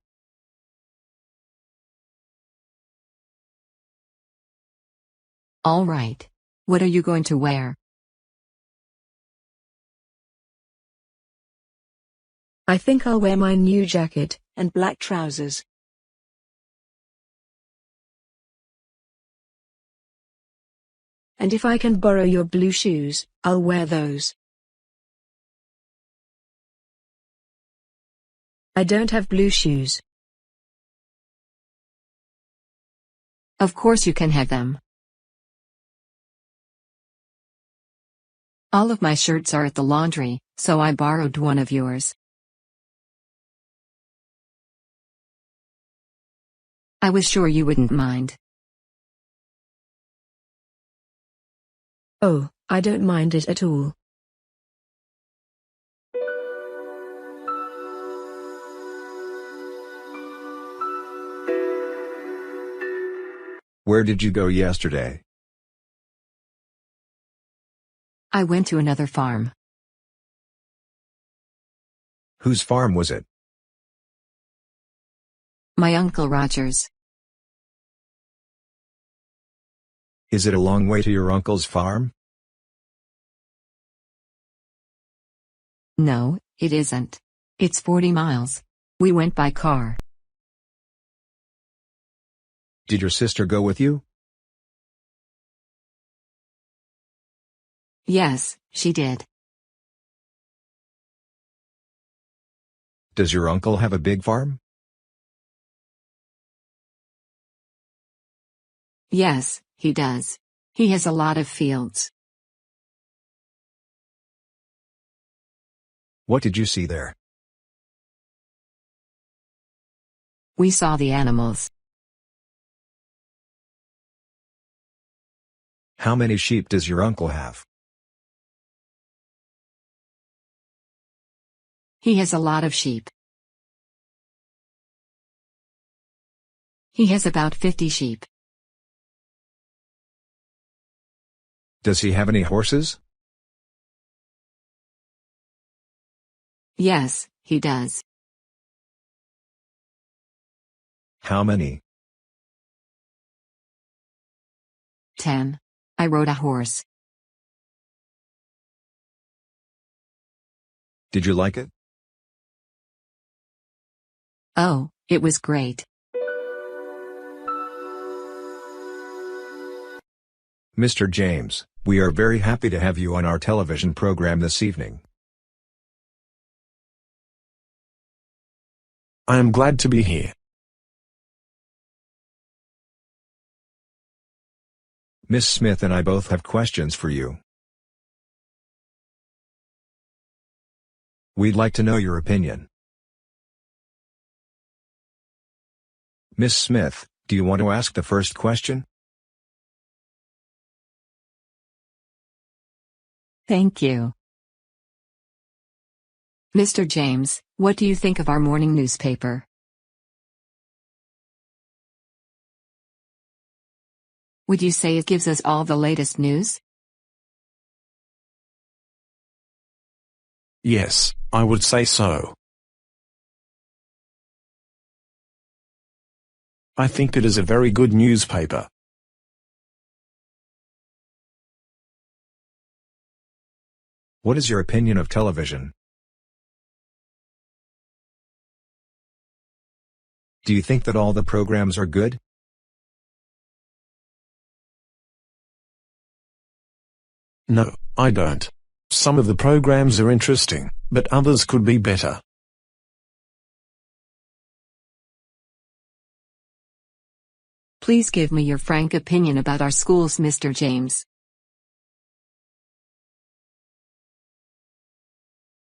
All right. What are you going to wear? I think I'll wear my new jacket and black trousers. And if I can borrow your blue shoes, I'll wear those. I don't have blue shoes. Of course you can have them. All of my shirts are at the laundry, so I borrowed one of yours. I was sure you wouldn't mind. Oh, I don't mind it at all. Where did you go yesterday? I went to another farm. Whose farm was it? My Uncle Roger's. Is it a long way to your uncle's farm? No, it isn't. It's 40 miles. We went by car. Did your sister go with you? Yes, she did. Does your uncle have a big farm? Yes, he does. He has a lot of fields. What did you see there? We saw the animals. How many sheep does your uncle have? He has a lot of sheep. He has about 50 sheep. Does he have any horses? Yes, he does. How many? 10. I rode a horse. Did you like it? Oh, it was great. Mr. James, we are very happy to have you on our television program this evening. I am glad to be here. Miss Smith and I both have questions for you. We'd like to know your opinion. Miss Smith, do you want to ask the first question? Thank you. Mr. James, what do you think of our morning newspaper? Would you say it gives us all the latest news? Yes, I would say so. I think it is a very good newspaper. What is your opinion of television? Do you think that all the programs are good? No, I don't. Some of the programs are interesting, but others could be better. Please give me your frank opinion about our schools, Mr. James.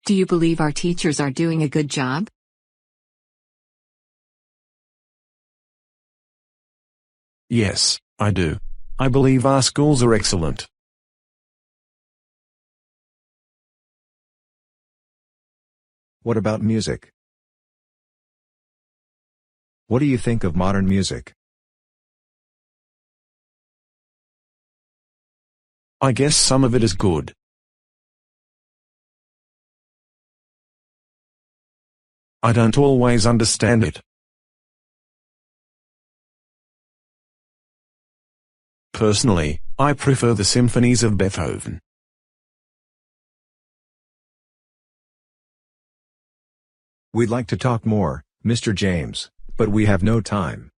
Do you believe our teachers are doing a good job? Yes, I do. I believe our schools are excellent. What about music? What do you think of modern music? I guess some of it is good. I don't always understand it. Personally, I prefer the symphonies of Beethoven. We'd like to talk more, Mr. James, but we have no time.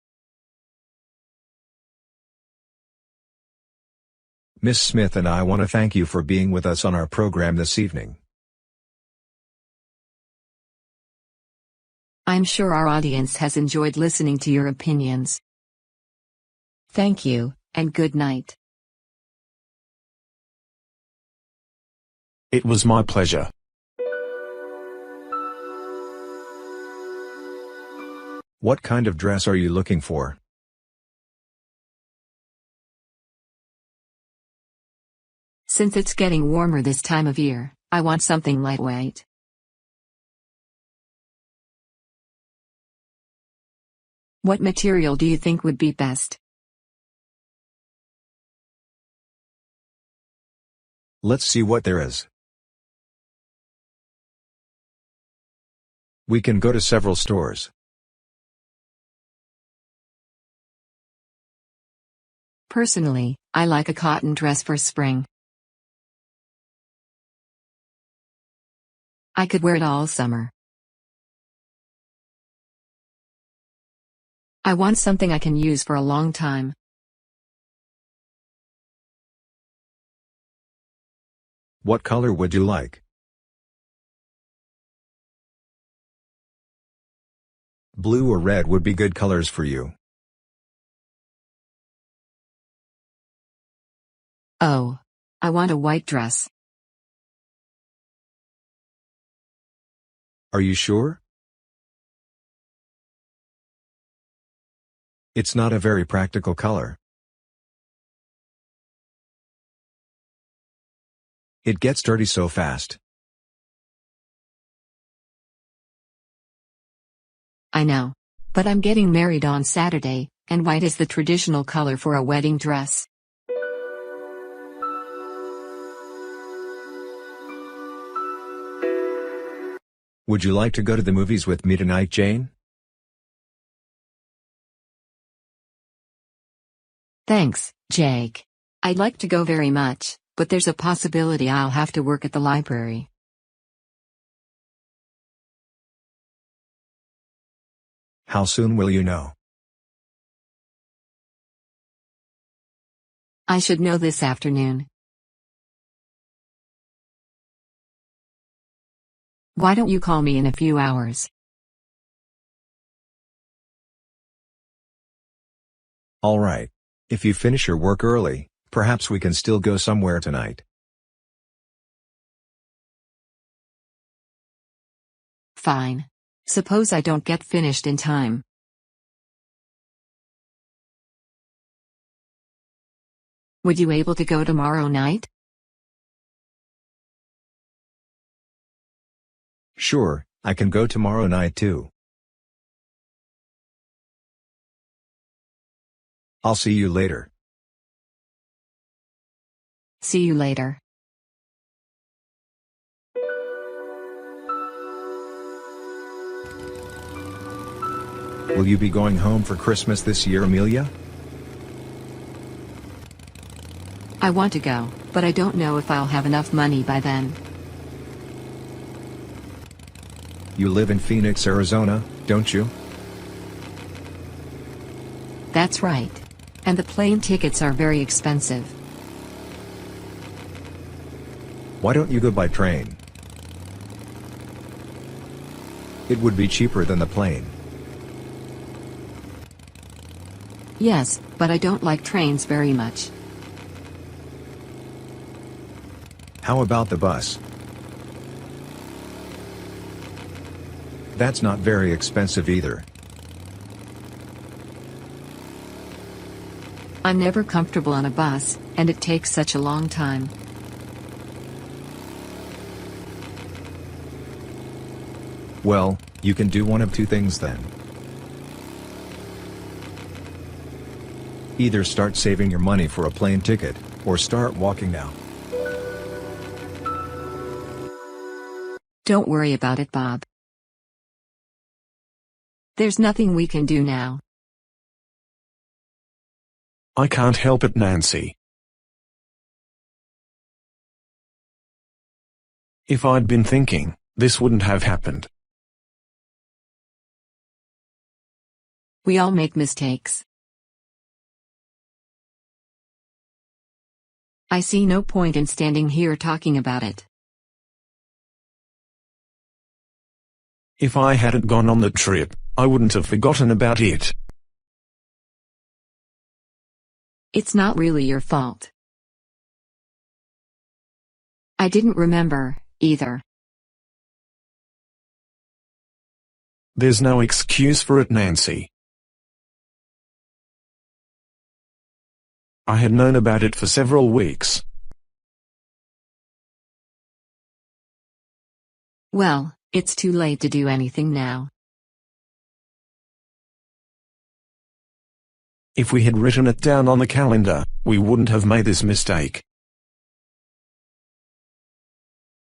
Miss Smith and I want to thank you for being with us on our program this evening. I'm sure our audience has enjoyed listening to your opinions. Thank you, and good night. It was my pleasure. What kind of dress are you looking for? Since it's getting warmer this time of year, I want something lightweight. What material do you think would be best? Let's see what there is. We can go to several stores. Personally, I like a cotton dress for spring. I could wear it all summer. I want something I can use for a long time. What color would you like? Blue or red would be good colors for you. Oh, I want a white dress. Are you sure? It's not a very practical color. It gets dirty so fast. I know. But I'm getting married on Saturday, and white is the traditional color for a wedding dress. Would you like to go to the movies with me tonight, Jane? Thanks, Jake. I'd like to go very much, but there's a possibility I'll have to work at the library. How soon will you know? I should know this afternoon. Why don't you call me in a few hours? All right. If you finish your work early, perhaps we can still go somewhere tonight. Fine. Suppose I don't get finished in time. Would you able to go tomorrow night? Sure, I can go tomorrow night too. I'll see you later. See you later. Will you be going home for Christmas this year, Amelia? I want to go, but I don't know if I'll have enough money by then. You live in Phoenix, Arizona, don't you? That's right. And the plane tickets are very expensive. Why don't you go by train? It would be cheaper than the plane. Yes, but I don't like trains very much. How about the bus? That's not very expensive either. I'm never comfortable on a bus, and it takes such a long time. Well, you can do one of two things then. Either start saving your money for a plane ticket, or start walking now. Don't worry about it, Bob. There's nothing we can do now. I can't help it, Nancy. If I'd been thinking, this wouldn't have happened. We all make mistakes. I see no point in standing here talking about it. If I hadn't gone on the trip, I wouldn't have forgotten about it. It's not really your fault. I didn't remember, either. There's no excuse for it, Nancy. I had known about it for several weeks. Well, it's too late to do anything now. If we had written it down on the calendar, we wouldn't have made this mistake.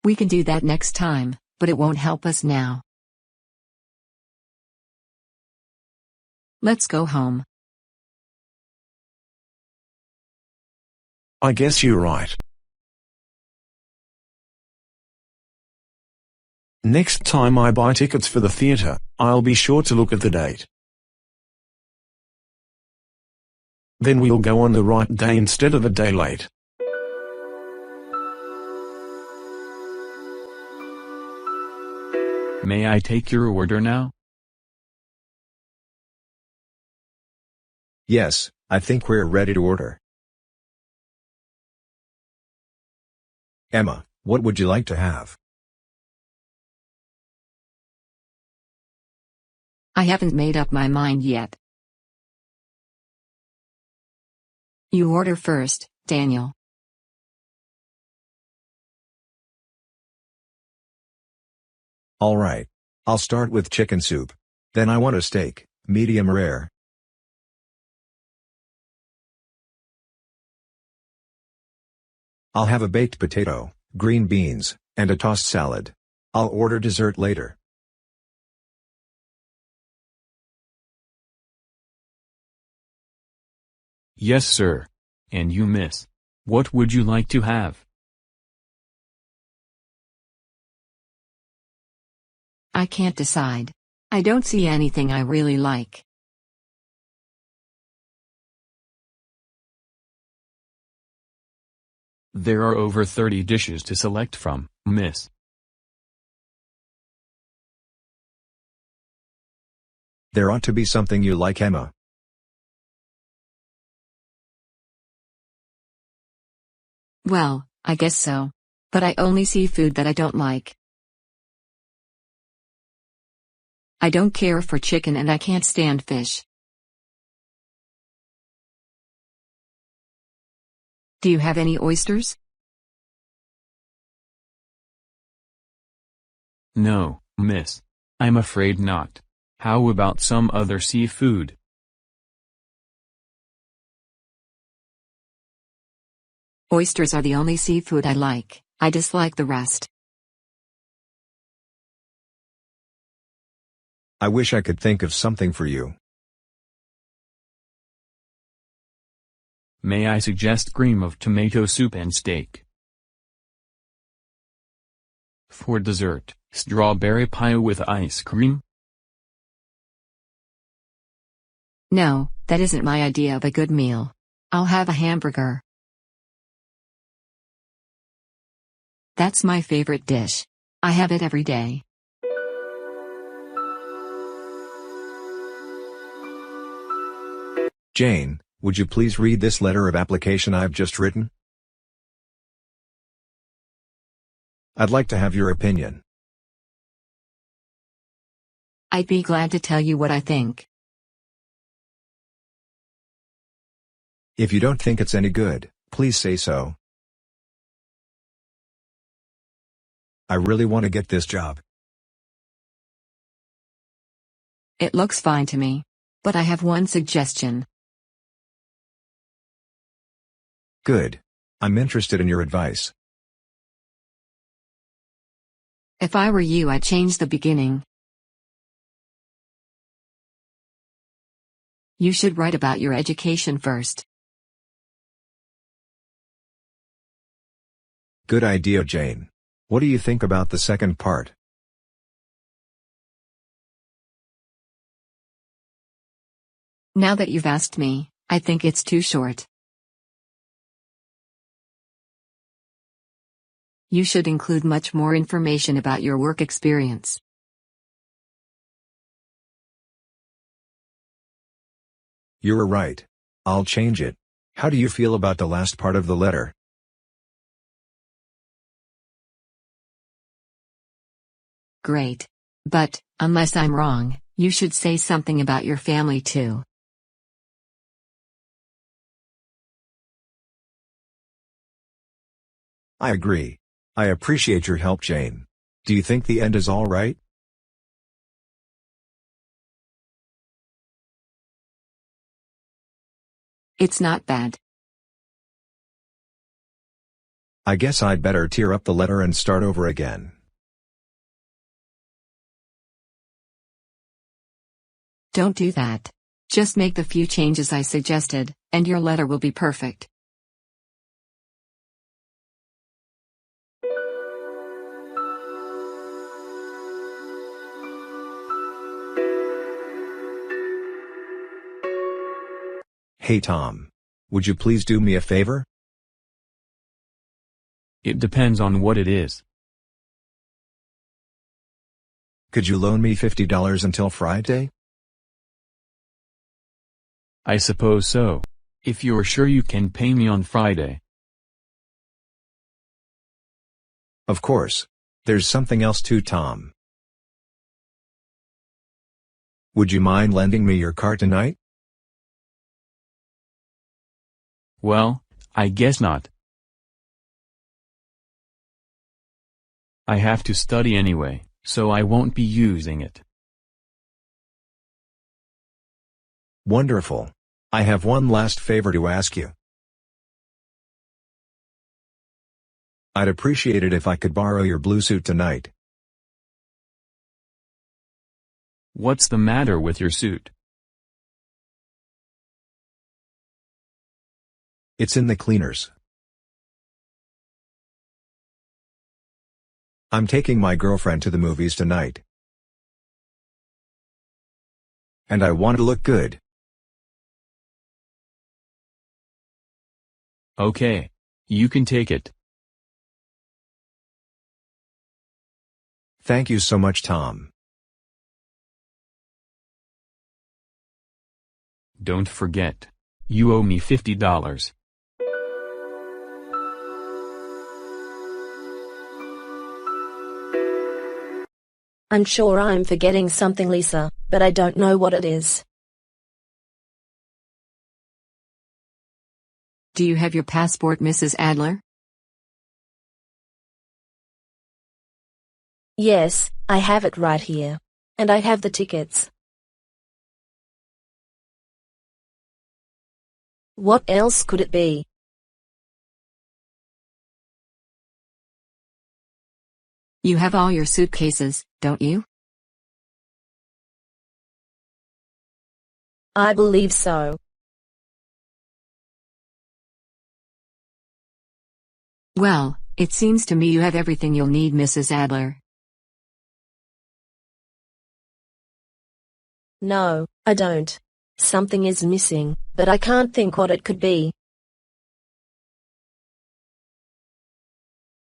We can do that next time, but it won't help us now. Let's go home. I guess you're right. Next time I buy tickets for the theater, I'll be sure to look at the date. Then we'll go on the right day instead of a day late. May I take your order now? Yes, I think we're ready to order. Emma, what would you like to have? I haven't made up my mind yet. You order first, Daniel. All right. I'll start with chicken soup. Then I want a steak, medium rare. I'll have a baked potato, green beans, and a tossed salad. I'll order dessert later. Yes, sir. And you, miss? What would you like to have? I can't decide. I don't see anything I really like. There are over 30 dishes to select from, miss. There ought to be something you like, Emma. Well, I guess so. But I only see food that I don't like. I don't care for chicken and I can't stand fish. Do you have any oysters? No, miss. I'm afraid not. How about some other seafood? Oysters are the only seafood I like. I dislike the rest. I wish I could think of something for you. May I suggest cream of tomato soup and steak? For dessert, strawberry pie with ice cream? No, that isn't my idea of a good meal. I'll have a hamburger. That's my favorite dish. I have it every day. Jane, would you please read this letter of application I've just written? I'd like to have your opinion. I'd be glad to tell you what I think. If you don't think it's any good, please say so. I really want to get this job. It looks fine to me. But I have one suggestion. Good. I'm interested in your advice. If I were you, I'd change the beginning. You should write about your education first. Good idea, Jane. What do you think about the second part? Now that you've asked me, I think it's too short. You should include much more information about your work experience. You're right. I'll change it. How do you feel about the last part of the letter? Great. But, unless I'm wrong, you should say something about your family too. I agree. I appreciate your help, Jane. Do you think the end is all right? It's not bad. I guess I'd better tear up the letter and start over again. Don't do that. Just make the few changes I suggested, and your letter will be perfect. Hey Tom. Would you please do me a favor? It depends on what it is. Could you loan me $50 until Friday? I suppose so. If you're sure you can pay me on Friday. Of course. There's something else too, Tom. Would you mind lending me your car tonight? Well, I guess not. I have to study anyway, so I won't be using it. Wonderful. I have one last favor to ask you. I'd appreciate it if I could borrow your blue suit tonight. What's the matter with your suit? It's in the cleaners. I'm taking my girlfriend to the movies tonight. And I want to look good. Okay. You can take it. Thank you so much, Tom. Don't forget. You owe me $50. I'm sure I'm forgetting something, Lisa, but I don't know what it is. Do you have your passport, Mrs. Adler? Yes, I have it right here. And I have the tickets. What else could it be? You have all your suitcases, don't you? I believe so. Well, it seems to me you have everything you'll need, Mrs. Adler. No, I don't. Something is missing, but I can't think what it could be.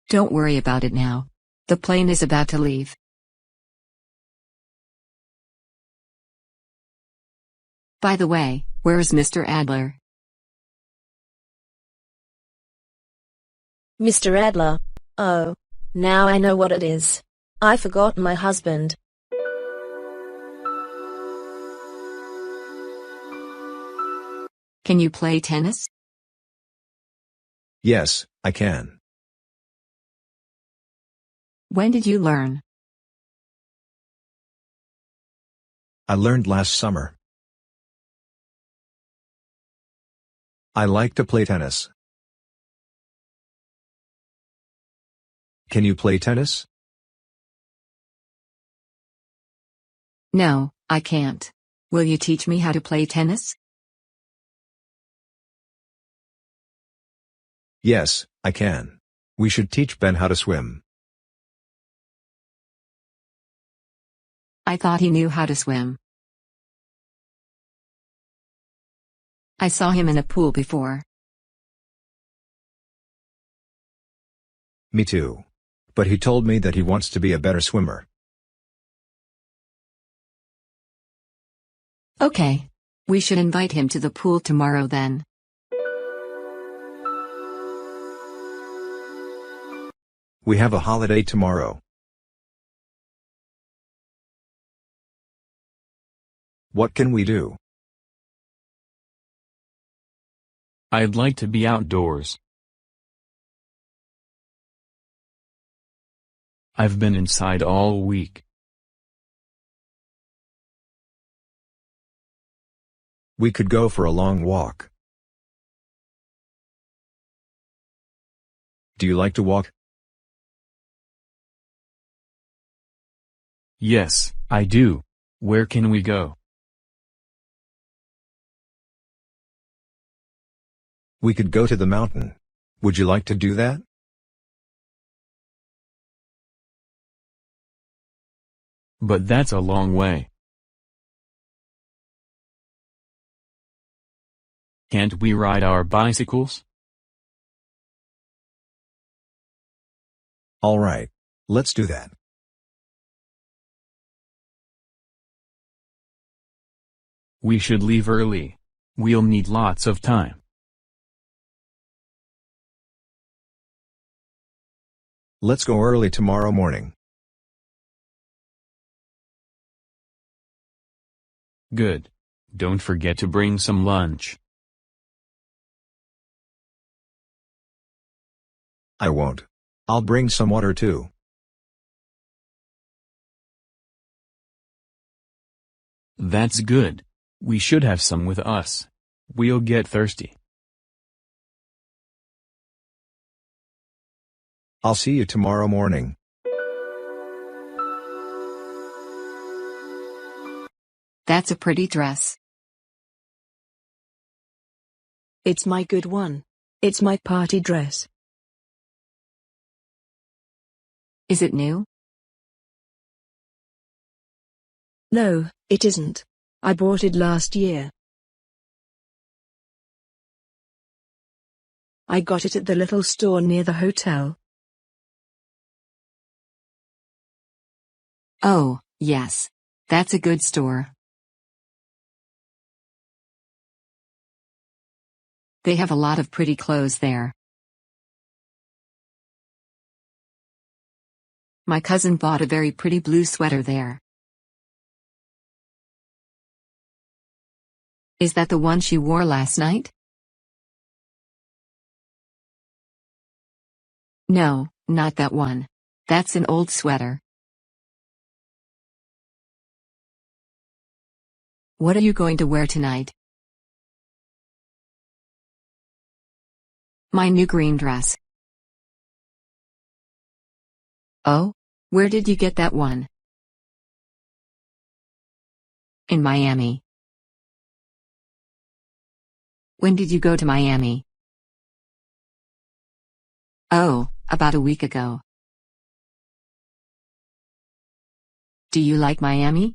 Don't worry about it now. The plane is about to leave. By the way, where is Mr. Adler? Mr. Adler. Oh, now I know what it is. I forgot my husband. Can you play tennis? Yes, I can. When did you learn? I learned last summer. I like to play tennis. Can you play tennis? No, I can't. Will you teach me how to play tennis? Yes, I can. We should teach Ben how to swim. I thought he knew how to swim. I saw him in a pool before. Me too. But he told me that he wants to be a better swimmer. Okay. We should invite him to the pool tomorrow then. We have a holiday tomorrow. What can we do? I'd like to be outdoors. I've been inside all week. We could go for a long walk. Do you like to walk? Yes, I do. Where can we go? We could go to the mountain. Would you like to do that? But that's a long way. Can't we ride our bicycles? All right. Let's do that. We should leave early. We'll need lots of time. Let's go early tomorrow morning. Good. Don't forget to bring some lunch. I won't. I'll bring some water too. That's good. We should have some with us. We'll get thirsty. I'll see you tomorrow morning. That's a pretty dress. It's my good one. It's my party dress. Is it new? No, it isn't. I bought it last year. I got it at the little store near the hotel. Oh, yes. That's a good store. They have a lot of pretty clothes there. My cousin bought a very pretty blue sweater there. Is that the one she wore last night? No, not that one. That's an old sweater. What are you going to wear tonight? My new green dress. Oh? Where did you get that one? In Miami. When did you go to Miami? Oh, about a week ago. Do you like Miami?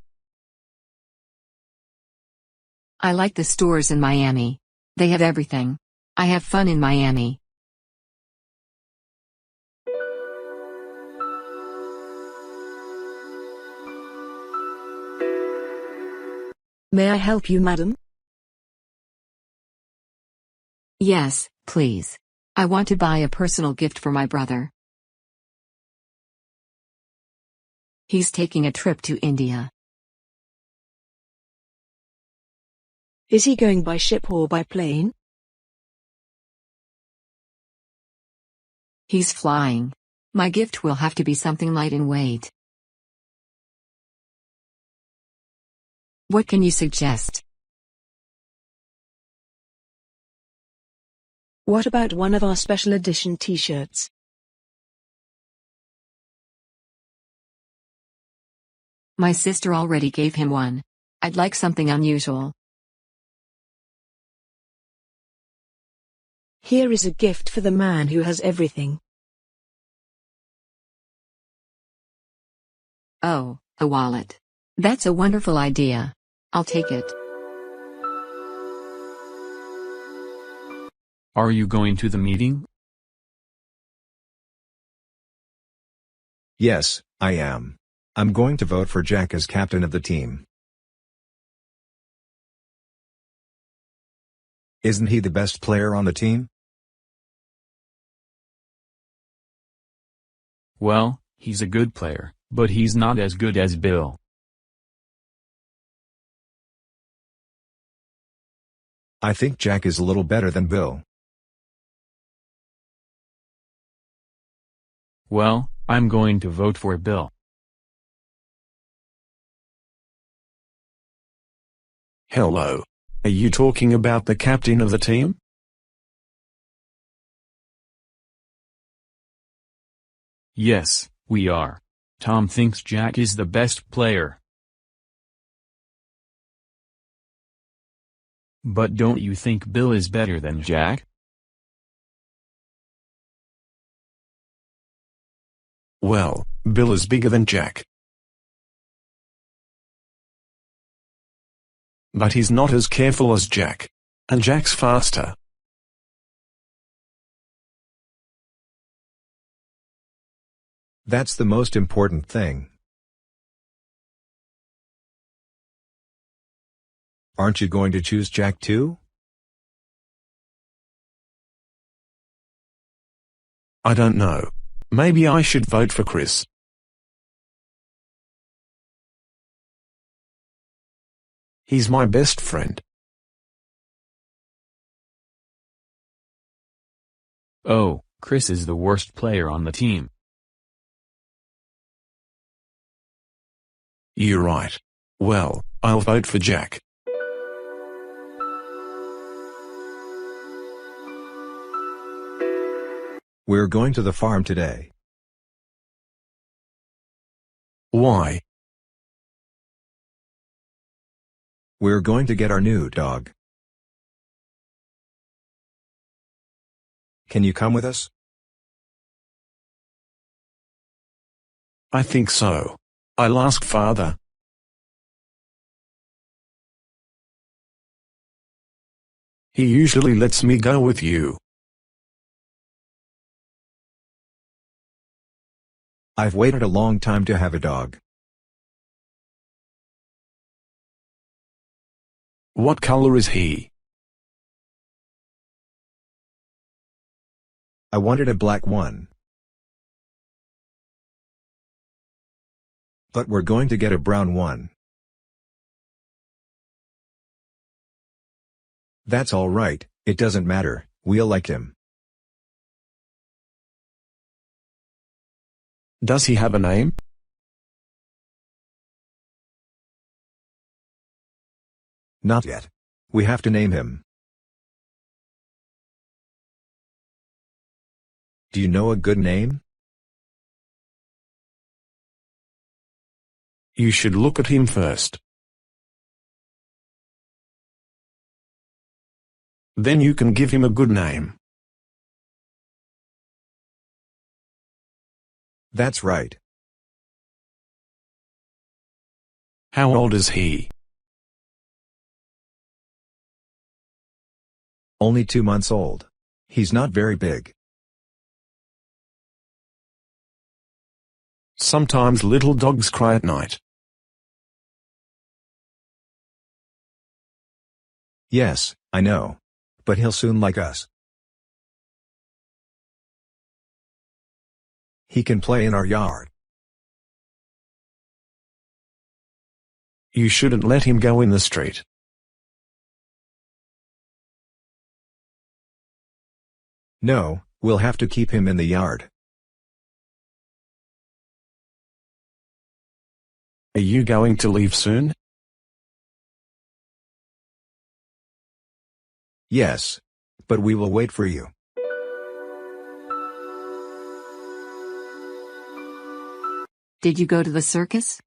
I like the stores in Miami. They have everything. I have fun in Miami. May I help you, madam? Yes, please. I want to buy a personal gift for my brother. He's taking a trip to India. Is he going by ship or by plane? He's flying. My gift will have to be something light in weight. What can you suggest? What about one of our special edition t-shirts? My sister already gave him one. I'd like something unusual. Here is a gift for the man who has everything. Oh, a wallet. That's a wonderful idea. I'll take it. Are you going to the meeting? Yes, I am. I'm going to vote for Jack as captain of the team. Isn't he the best player on the team? Well, he's a good player, but he's not as good as Bill. I think Jack is a little better than Bill. Well, I'm going to vote for Bill. Hello. Are you talking about the captain of the team? Yes, we are. Tom thinks Jack is the best player. But don't you think Bill is better than Jack? Well, Bill is bigger than Jack. But he's not as careful as Jack. And Jack's faster. That's the most important thing. Aren't you going to choose Jack too? I don't know. Maybe I should vote for Chris. He's my best friend. Oh, Chris is the worst player on the team. You're right. Well, I'll vote for Jack. We're going to the farm today. Why? We're going to get our new dog. Can you come with us? I think so. I'll ask Father. He usually lets me go with you. I've waited a long time to have a dog. What color is he? I wanted a black one. But we're going to get a brown one. That's all right, it doesn't matter, we'll like him. Does he have a name? Not yet. We have to name him. Do you know a good name? You should look at him first. Then you can give him a good name. That's right. How old is he? Only 2 months old. He's not very big. Sometimes little dogs cry at night. Yes, I know. But he'll soon like us. He can play in our yard. You shouldn't let him go in the street. No, we'll have to keep him in the yard. Are you going to leave soon? Yes. But we will wait for you. Did you go to the circus?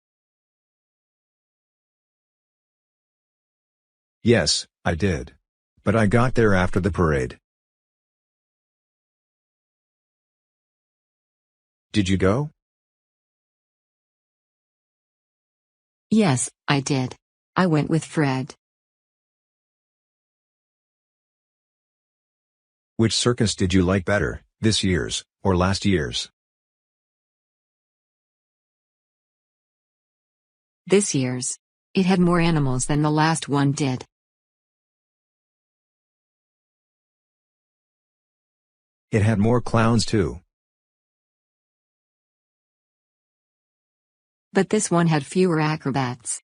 Yes, I did. But I got there after the parade. Did you go? Yes, I did. I went with Fred. Which circus did you like better, this year's, or last year's? This year's. It had more animals than the last one did. It had more clowns too. But this one had fewer acrobats.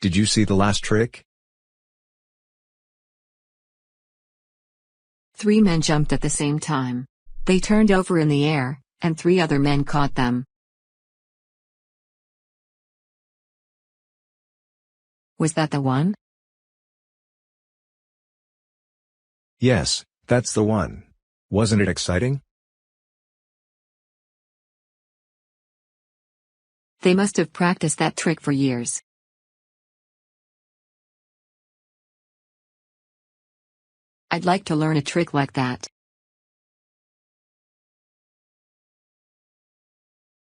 Did you see the last trick? 3 men jumped at the same time. They turned over in the air, and 3 other men caught them. Was that the one? Yes, that's the one. Wasn't it exciting? They must have practiced that trick for years. I'd like to learn a trick like that.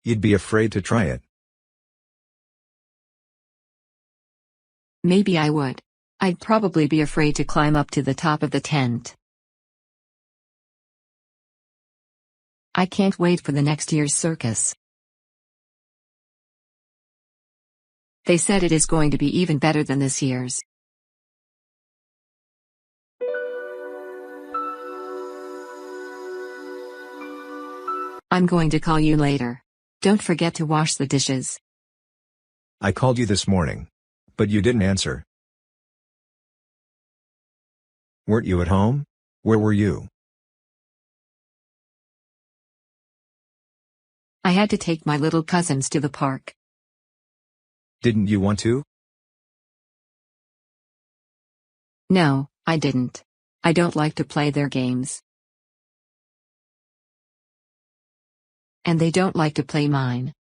You'd be afraid to try it. Maybe I would. I'd probably be afraid to climb up to the top of the tent. I can't wait for the next year's circus. They said it is going to be even better than this year's. I'm going to call you later. Don't forget to wash the dishes. I called you this morning. But you didn't answer. Weren't you at home? Where were you? I had to take my little cousins to the park. Didn't you want to? No, I didn't. I don't like to play their games. And they don't like to play mine.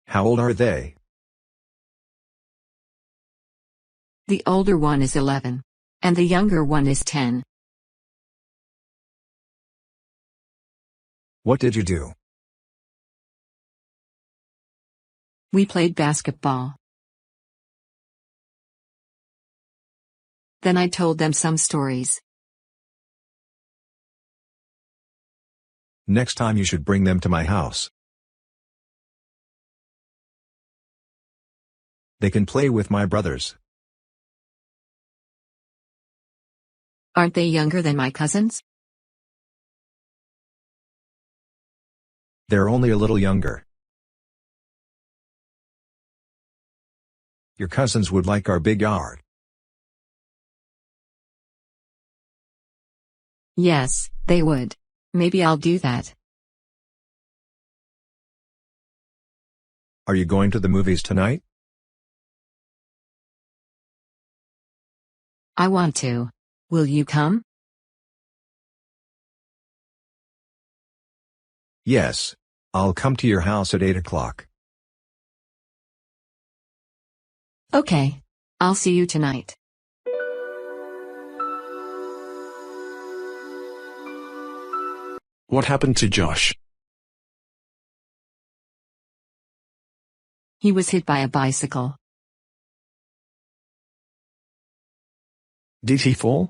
How old are they? The older one is 11. And the younger one is 10. What did you do? We played basketball. Then I told them some stories. Next time you should bring them to my house. They can play with my brothers. Aren't they younger than my cousins? They're only a little younger. Your cousins would like our big yard. Yes, they would. Maybe I'll do that. Are you going to the movies tonight? I want to. Will you come? Yes. I'll come to your house at 8 o'clock. Okay. I'll see you tonight. What happened to Josh? He was hit by a bicycle. Did he fall?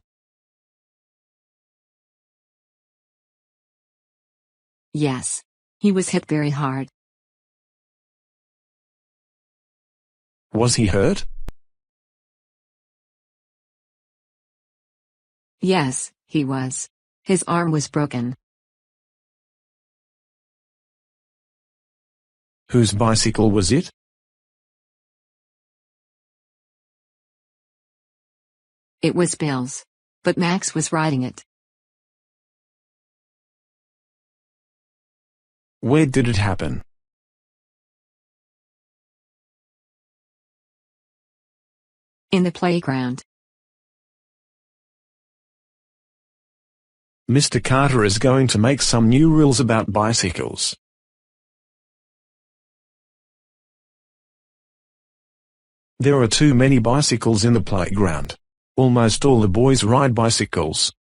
Yes. He was hit very hard. Was he hurt? Yes, he was. His arm was broken. Whose bicycle was it? It was Bill's. But Max was riding it. Where did it happen? In the playground. Mr. Carter is going to make some new rules about bicycles. There are too many bicycles in the playground. Almost all the boys ride bicycles.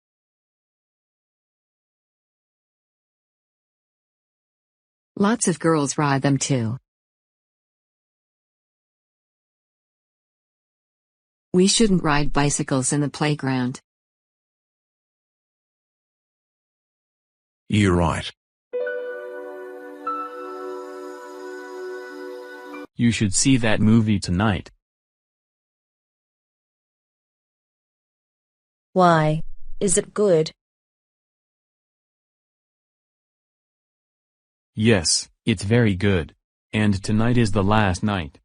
Lots of girls ride them too. We shouldn't ride bicycles in the playground. You're right. You should see that movie tonight. Why? Is it good? Yes, it's very good. And tonight is the last night.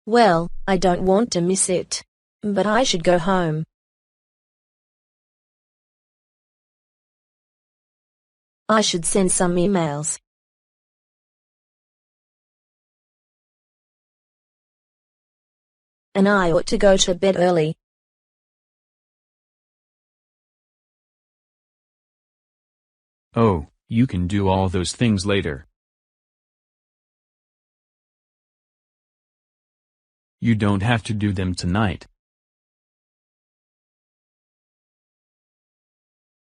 Well, I don't want to miss it. But I should go home. I should send some emails. And I ought to go to bed early. Oh, you can do all those things later. You don't have to do them tonight.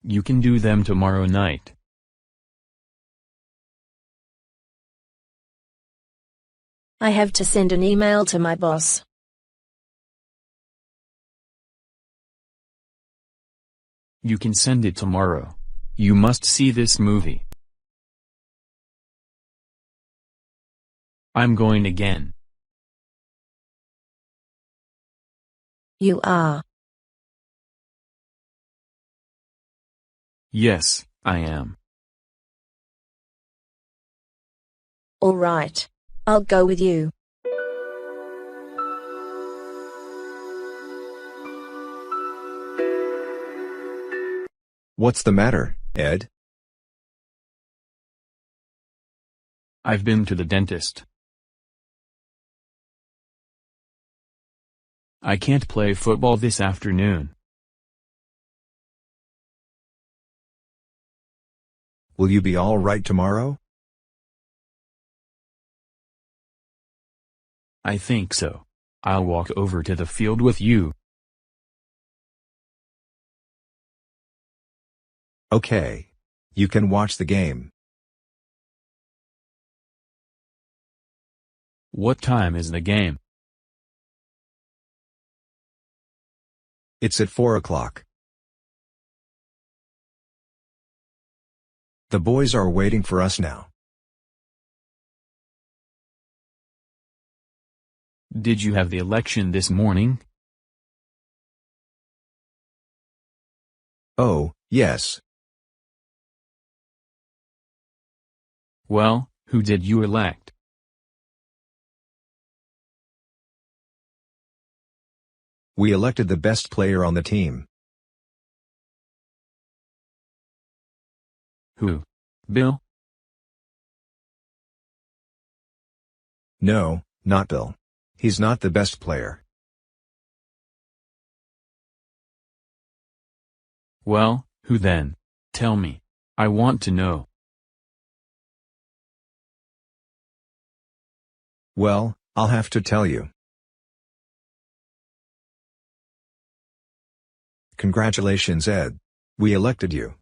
You can do them tomorrow night. I have to send an email to my boss. You can send it tomorrow. You must see this movie. I'm going again. You are. Yes, I am. All right. I'll go with you. What's the matter, Ed? I've been to the dentist. I can't play football this afternoon. Will you be all right tomorrow? I think so. I'll walk over to the field with you. Okay. You can watch the game. What time is the game? It's at 4 o'clock. The boys are waiting for us now. Did you have the election this morning? Oh, yes. Well, who did you elect? We elected the best player on the team. Who? Bill? No, not Bill. He's not the best player. Well, who then? Tell me. I want to know. Well, I'll have to tell you. Congratulations, Ed. We elected you.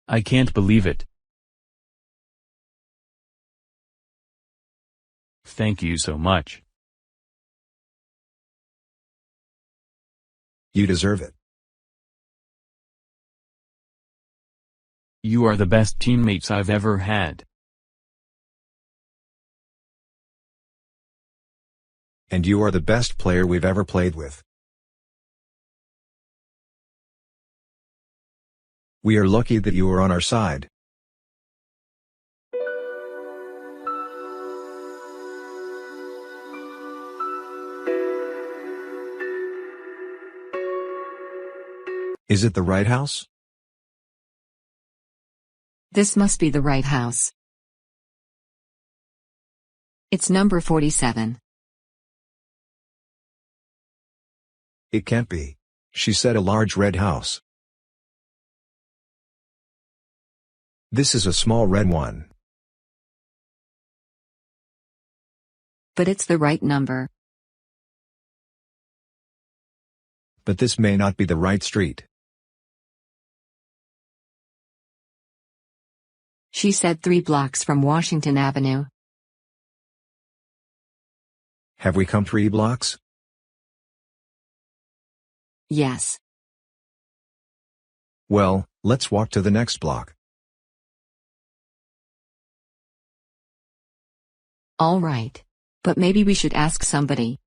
I can't believe it. Thank you so much. You deserve it. You are the best teammates I've ever had. And you are the best player we've ever played with. We are lucky that you are on our side. Is it the right house? This must be the right house. It's number 47. It can't be. She said a large red house. This is a small red one. But it's the right number. But this may not be the right street. She said 3 blocks from Washington Avenue. Have we come 3 blocks? Yes. Well, let's walk to the next block. All right. But maybe we should ask somebody.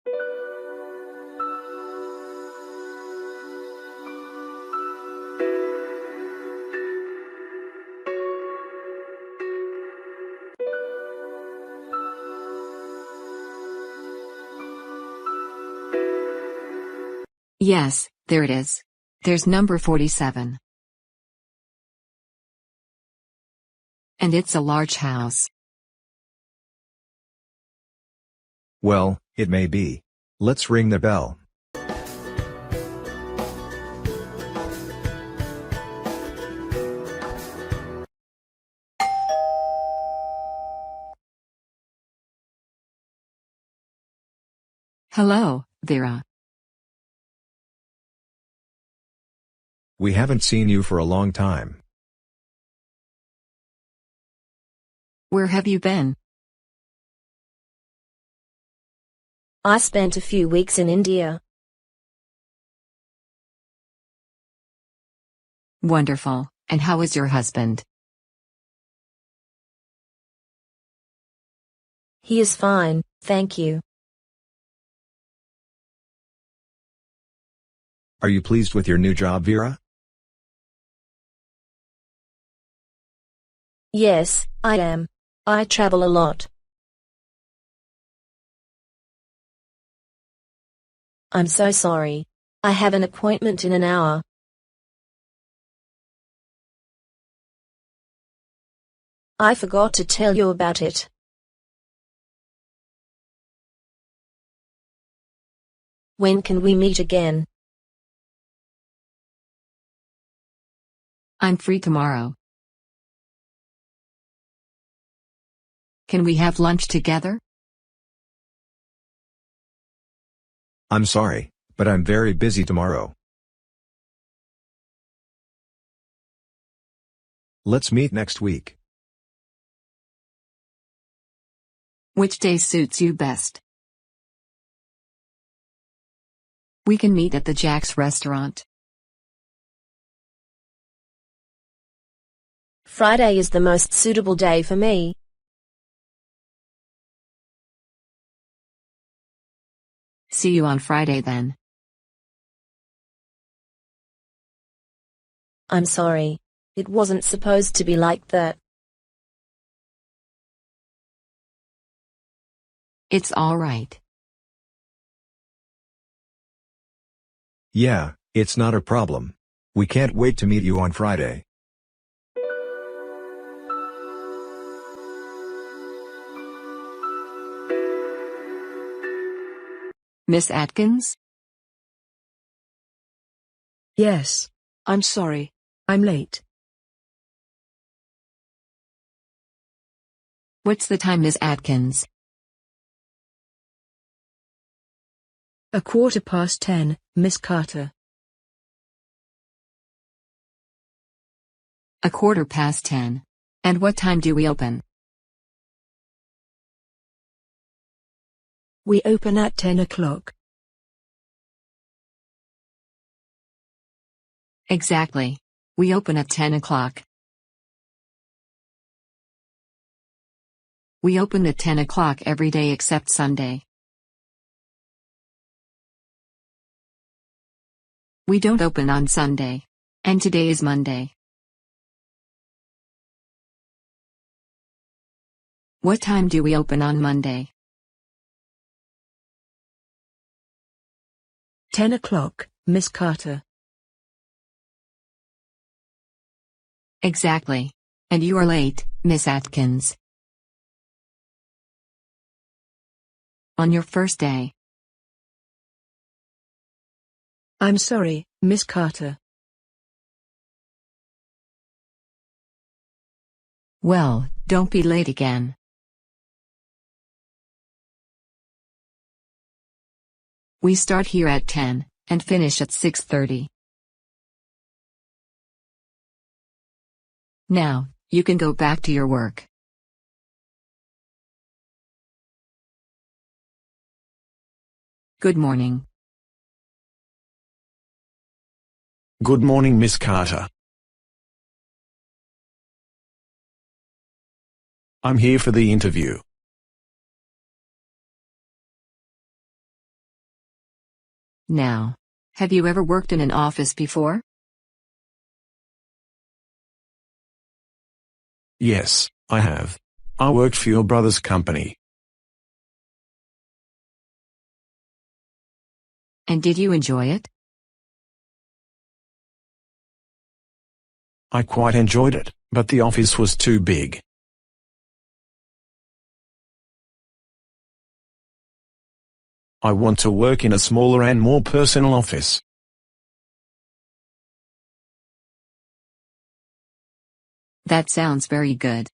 Yes, there it is. There's number 47. And it's a large house. Well, it may be. Let's ring the bell. Hello, Vera. We haven't seen you for a long time. Where have you been? I spent a few weeks in India. Wonderful. And how is your husband? He is fine, thank you. Are you pleased with your new job, Vera? Yes, I am. I travel a lot. I'm so sorry. I have an appointment in an hour. I forgot to tell you about it. When can we meet again? I'm free tomorrow. Can we have lunch together? I'm sorry, but I'm very busy tomorrow. Let's meet next week. Which day suits you best? We can meet at the Jack's restaurant. Friday is the most suitable day for me. See you on Friday then. I'm sorry. It wasn't supposed to be like that. It's all right. Yeah, it's not a problem. We can't wait to meet you on Friday. Miss Atkins? Yes. I'm sorry. I'm late. What's the time, Miss Atkins? 10:15, Miss Carter. 10:15. And what time do we open? We open at 10 o'clock. Exactly. We open at 10 o'clock. We open at 10 o'clock every day except Sunday. We don't open on Sunday. And today is Monday. What time do we open on Monday? 10 o'clock, Miss Carter. Exactly. And you are late, Miss Atkins. On your first day. I'm sorry, Miss Carter. Well, don't be late again. We start here at 10, and finish at 6:30. Now, you can go back to your work. Good morning. Good morning, Miss Carter. I'm here for the interview. Now, have you ever worked in an office before? Yes, I have. I worked for your brother's company. And did you enjoy it? I quite enjoyed it, but the office was too big. I want to work in a smaller and more personal office. That sounds very good.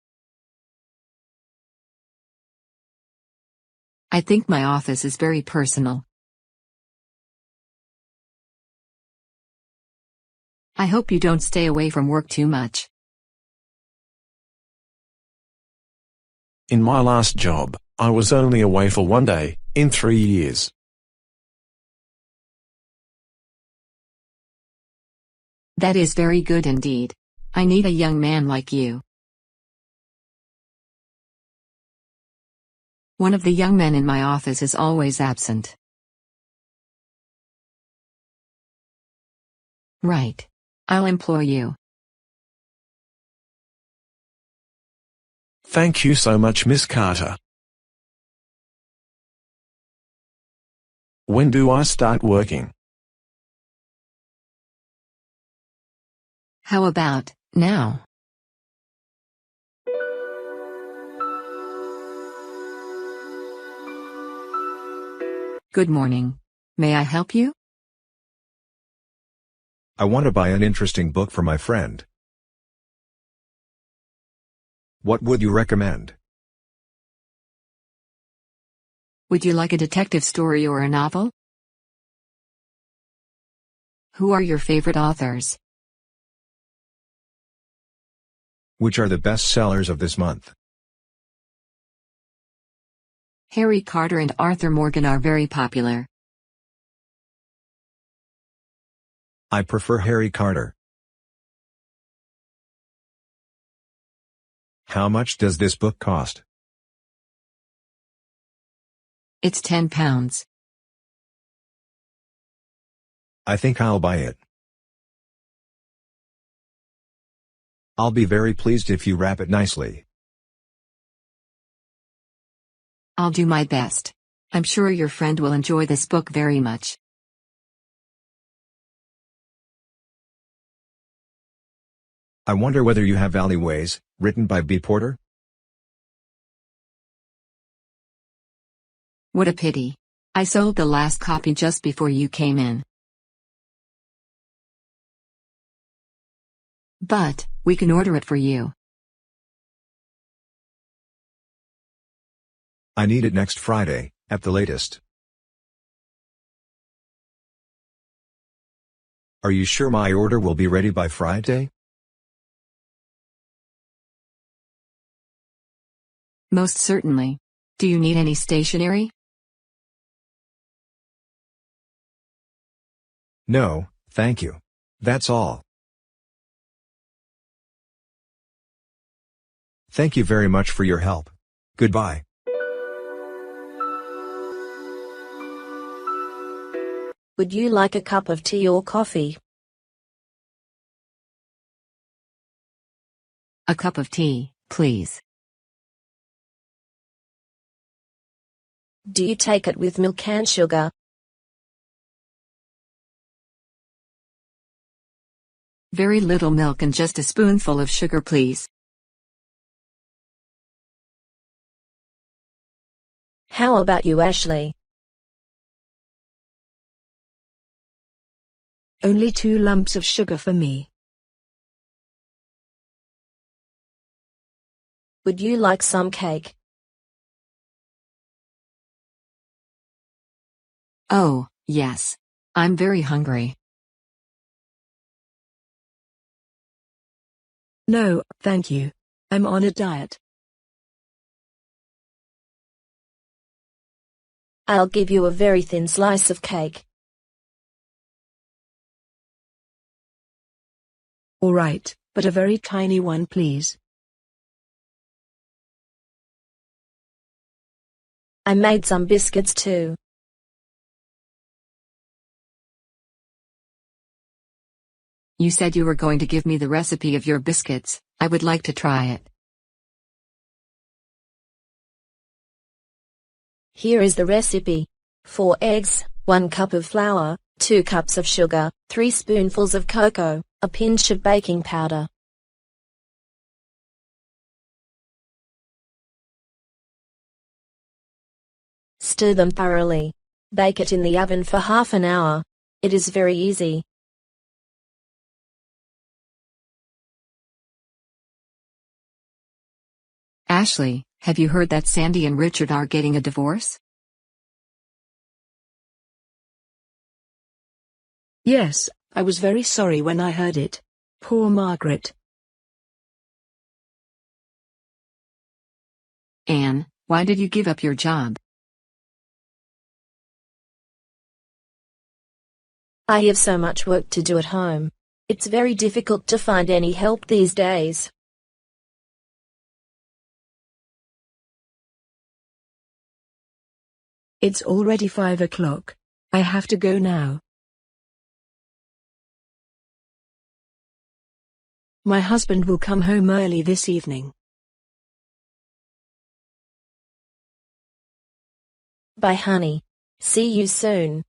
I think my office is very personal. I hope you don't stay away from work too much. In my last job, I was only away for 1 day, in 3 years. That is very good indeed. I need a young man like you. One of the young men in my office is always absent. Right. I'll employ you. Thank you so much, Miss Carter. When do I start working? How about now? Good morning. May I help you? I want to buy an interesting book for my friend. What would you recommend? Would you like a detective story or a novel? Who are your favorite authors? Which are the best sellers of this month? Harry Carter and Arthur Morgan are very popular. I prefer Harry Carter. How much does this book cost? It's £10. I think I'll buy it. I'll be very pleased if you wrap it nicely. I'll do my best. I'm sure your friend will enjoy this book very much. I wonder whether you have Alleyways, written by B. Porter? What a pity. I sold the last copy just before you came in. But, we can order it for you. I need it next Friday, at the latest. Are you sure my order will be ready by Friday? Most certainly. Do you need any stationery? No, thank you. That's all. Thank you very much for your help. Goodbye. Would you like a cup of tea or coffee? A cup of tea, please. Do you take it with milk and sugar? Very little milk and just a spoonful of sugar, please. How about you, Ashley? Only 2 lumps of sugar for me. Would you like some cake? Oh, yes. I'm very hungry. No, thank you. I'm on a diet. I'll give you a very thin slice of cake. All right, but a very tiny one, please. I made some biscuits too. You said you were going to give me the recipe of your biscuits. I would like to try it. Here is the recipe. 4 eggs, 1 cup of flour, 2 cups of sugar, 3 spoonfuls of cocoa, a pinch of baking powder. Stir them thoroughly. Bake it in the oven for half an hour. It is very easy. Ashley, have you heard that Sandy and Richard are getting a divorce? Yes, I was very sorry when I heard it. Poor Margaret. Anne, why did you give up your job? I have so much work to do at home. It's very difficult to find any help these days. It's already 5 o'clock. I have to go now. My husband will come home early this evening. Bye, honey. See you soon.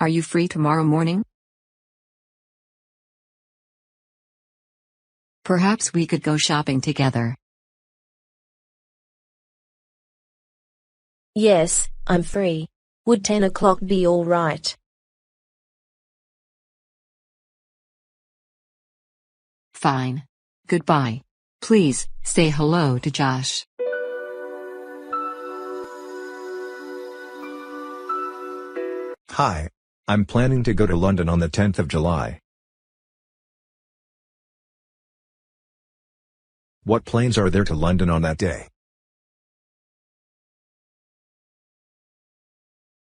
Are you free tomorrow morning? Perhaps we could go shopping together. Yes, I'm free. Would 10 o'clock be all right? Fine. Goodbye. Please, say hello to Josh. Hi. I'm planning to go to London on the 10th of July. What planes are there to London on that day?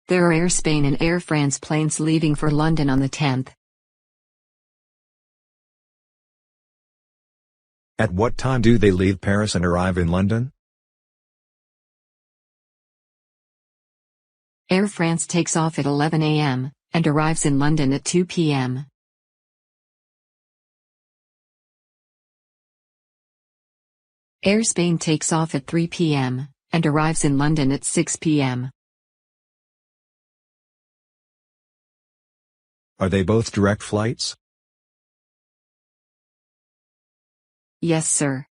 There are Air Spain and Air France planes leaving for London on the 10th. At what time do they leave Paris and arrive in London? Air France takes off at 11 a.m. and arrives in London at 2 p.m. Air Spain takes off at 3 p.m. and arrives in London at 6 p.m. Are they both direct flights? Yes, sir.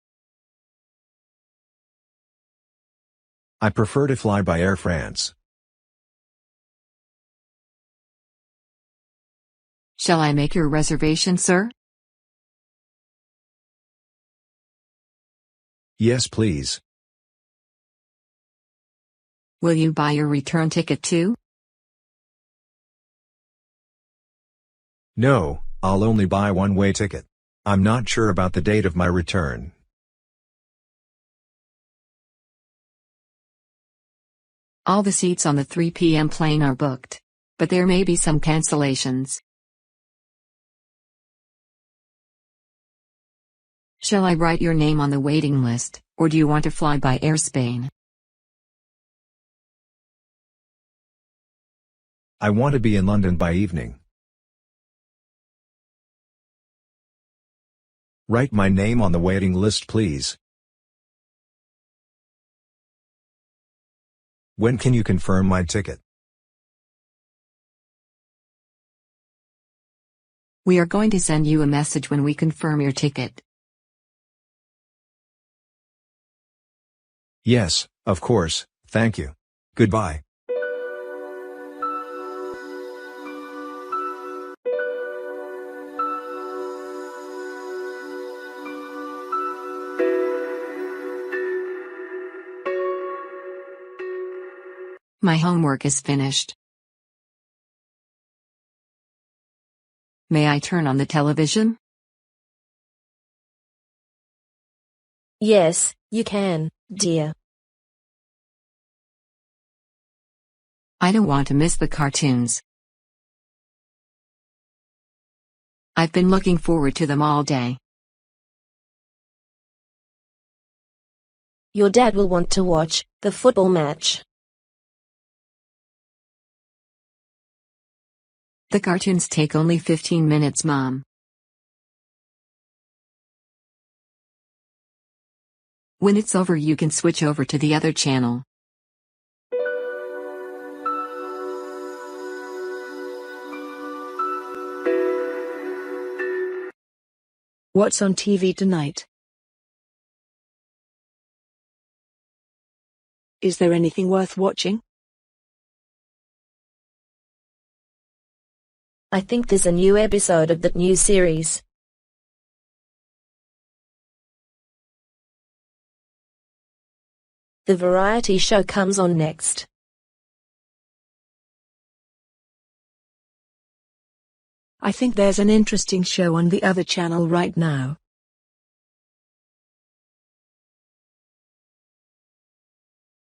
I prefer to fly by Air France. Shall I make your reservation, sir? Yes, please. Will you buy your return ticket too? No, I'll only buy one-way ticket. I'm not sure about the date of my return. All the seats on the 3 p.m. plane are booked. But there may be some cancellations. Shall I write your name on the waiting list, or do you want to fly by Air Spain? I want to be in London by evening. Write my name on the waiting list, please. When can you confirm my ticket? We are going to send you a message when we confirm your ticket. Yes, of course, thank you. Goodbye. My homework is finished. May I turn on the television? Yes, you can, dear. I don't want to miss the cartoons. I've been looking forward to them all day. Your dad will want to watch the football match. The cartoons take only 15 minutes, Mom. When it's over, you can switch over to the other channel. What's on TV tonight? Is there anything worth watching? I think there's a new episode of that new series. The variety show comes on next. I think there's an interesting show on the other channel right now.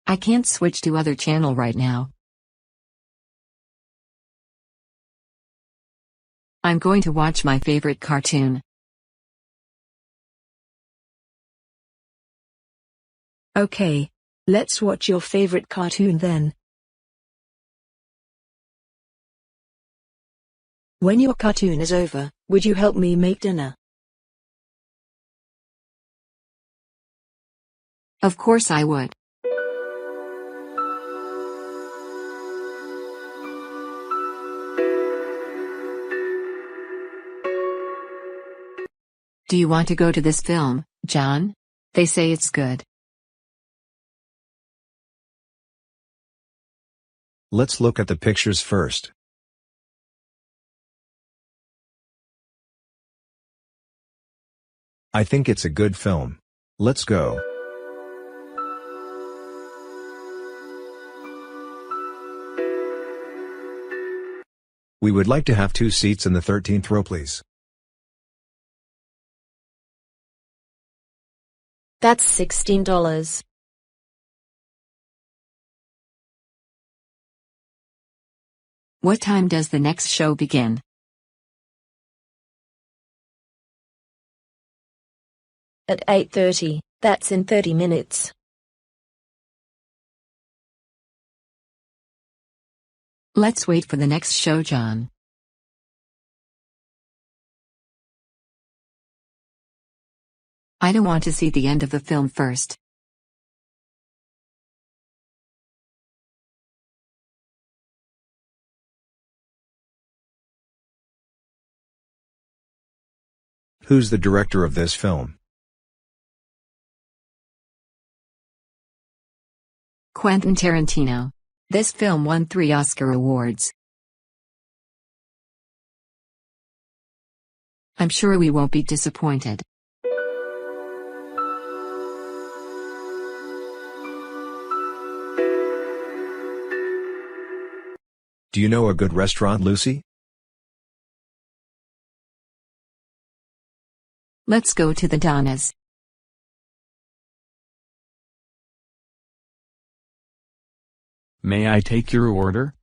I can't switch to other channel right now. I'm going to watch my favorite cartoon. Okay, let's watch your favorite cartoon then. When your cartoon is over, would you help me make dinner? Of course I would. Do you want to go to this film, John? They say it's good. Let's look at the pictures first. I think it's a good film. Let's go. We would like to have 2 seats in the 13th row, please. That's $16. What time does the next show begin? At 8:30, that's in 30 minutes. Let's wait for the next show, John. I don't want to see the end of the film first. Who's the director of this film? Quentin Tarantino. This film won 3 Oscar awards. I'm sure we won't be disappointed. Do you know a good restaurant, Lucy? Let's go to the Donnas. May I take your order?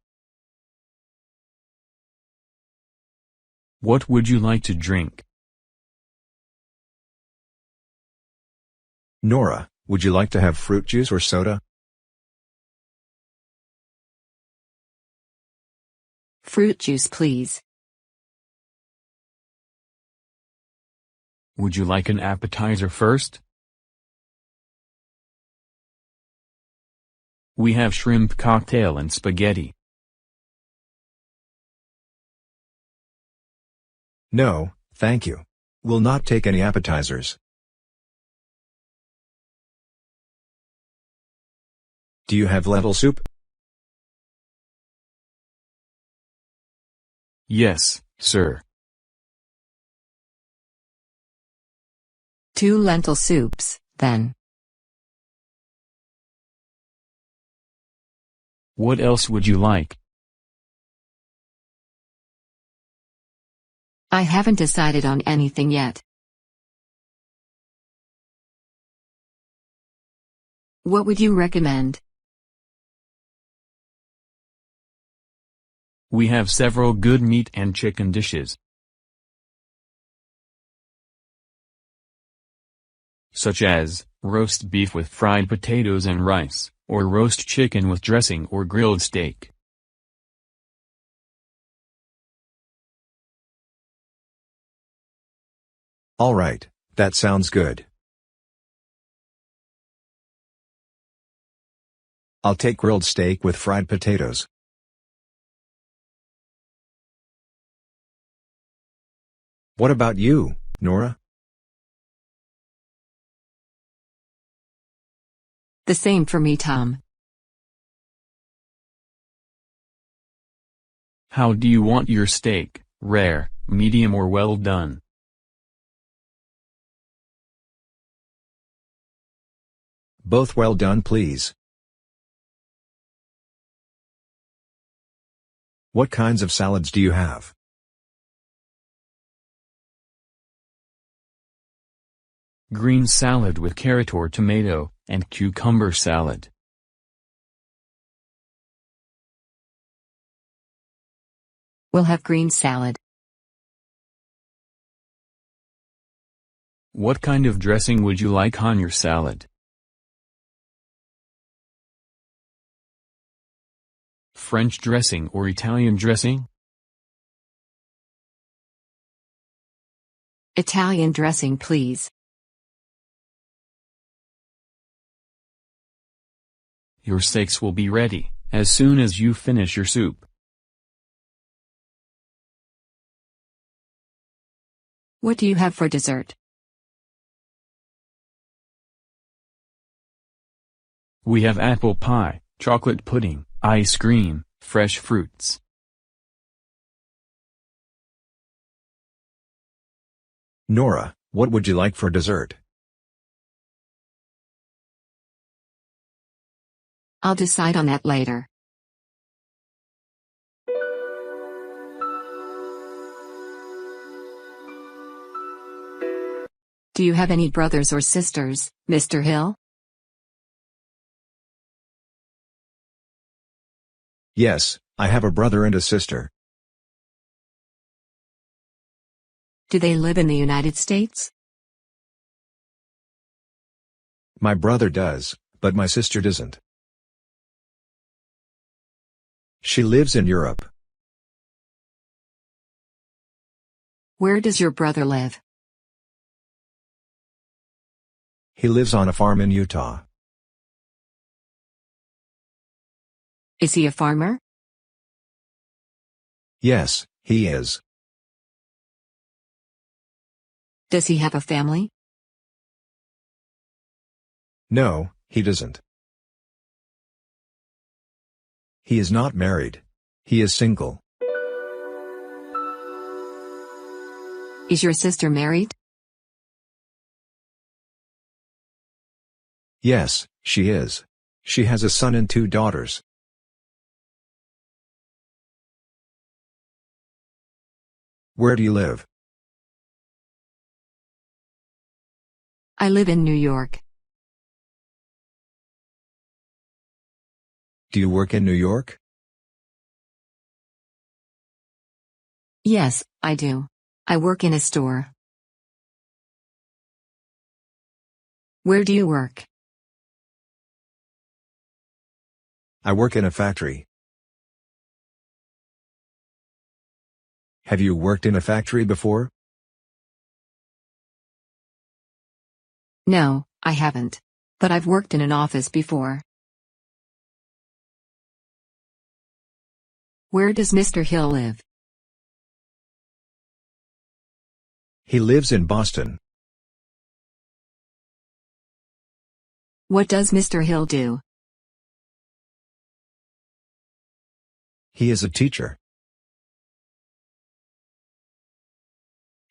What would you like to drink? Nora, would you like to have fruit juice or soda? Fruit juice, please. Would you like an appetizer first? We have shrimp cocktail and spaghetti. No, thank you. We'll not take any appetizers. Do you have lentil soup? Yes, sir. 2 lentil soups, then. What else would you like? I haven't decided on anything yet. What would you recommend? We have several good meat and chicken dishes, such as roast beef with fried potatoes and rice, or roast chicken with dressing or grilled steak. All right, that sounds good. I'll take grilled steak with fried potatoes. What about you, Nora? The same for me, Tom. How do you want your steak, rare, medium or well done? Both well done, please. What kinds of salads do you have? Green salad with carrot or tomato, and cucumber salad. We'll have green salad. What kind of dressing would you like on your salad? French dressing or Italian dressing? Italian dressing, please. Your steaks will be ready as soon as you finish your soup. What do you have for dessert? We have apple pie, chocolate pudding, ice cream, fresh fruits. Nora, what would you like for dessert? I'll decide on that later. Do you have any brothers or sisters, Mr. Hill? Yes, I have a brother and a sister. Do they live in the United States? My brother does, but my sister doesn't. She lives in Europe. Where does your brother live? He lives on a farm in Utah. Is he a farmer? Yes, he is. Does he have a family? No, he doesn't. He is not married. He is single. Is your sister married? Yes, she is. She has a son and 2 daughters. Where do you live? I live in New York. Do you work in New York? Yes, I do. I work in a store. Where do you work? I work in a factory. Have you worked in a factory before? No, I haven't. But I've worked in an office before. Where does Mr. Hill live? He lives in Boston. What does Mr. Hill do? He is a teacher.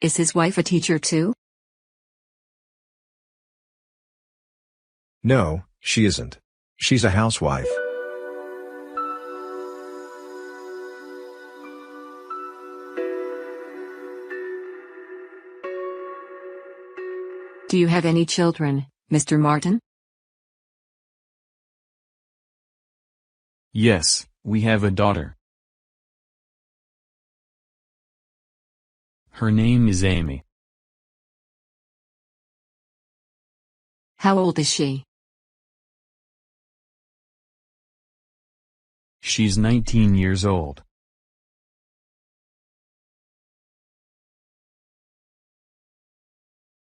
Is his wife a teacher too? No, she isn't. She's a housewife. Do you have any children, Mr. Martin? Yes, we have a daughter. Her name is Amy. How old is she? She's 19 years old.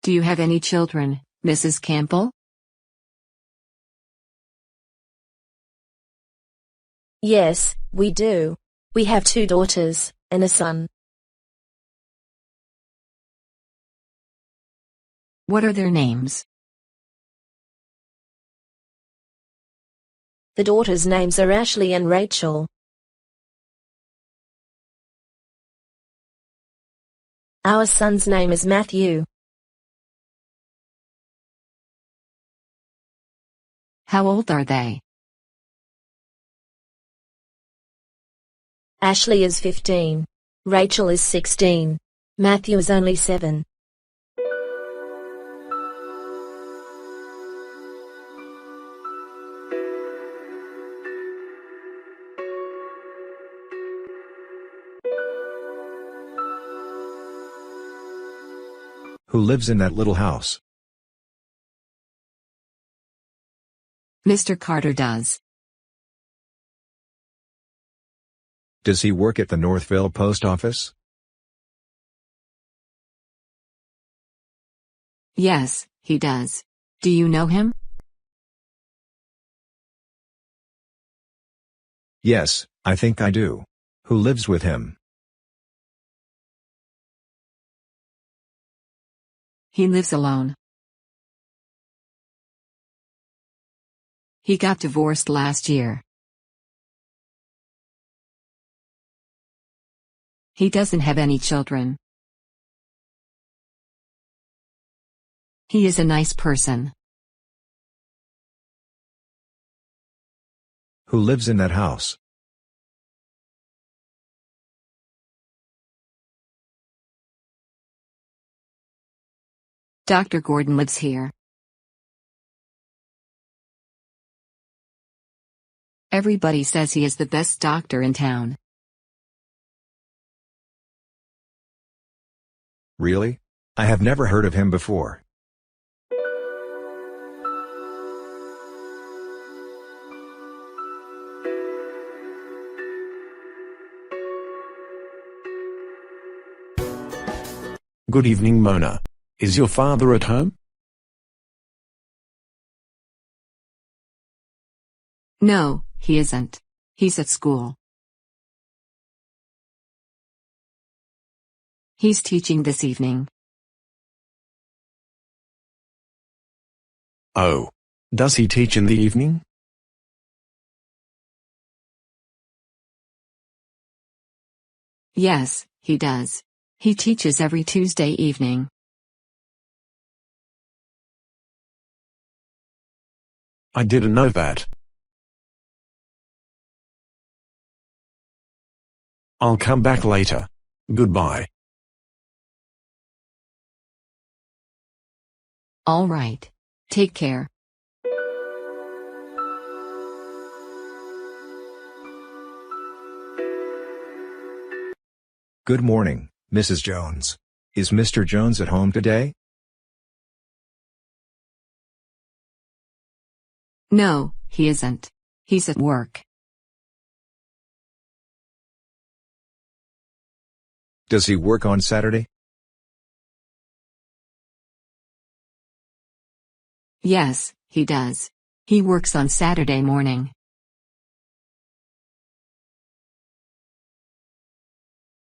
Do you have any children, Mrs. Campbell? Yes, we do. We have 2 daughters, and a son. What are their names? The daughters' names are Ashley and Rachel. Our son's name is Matthew. How old are they? Ashley is 15. Rachel is 16. Matthew is only 7. Who lives in that little house? Mr. Carter does. Does he work at the Northville post office? Yes, he does. Do you know him? Yes, I think I do. Who lives with him? He lives alone. He got divorced last year. He doesn't have any children. He is a nice person. Who lives in that house? Dr. Gordon lives here. Everybody says he is the best doctor in town. Really? I have never heard of him before. Good evening, Mona. Is your father at home? No, he isn't. He's at school. He's teaching this evening. Oh. Does he teach in the evening? Yes, he does. He teaches every Tuesday evening. I didn't know that. I'll come back later. Goodbye. All right. Take care. Good morning, Mrs. Jones. Is Mr. Jones at home today? No, he isn't. He's at work. Does he work on Saturday? Yes, he does. He works on Saturday morning.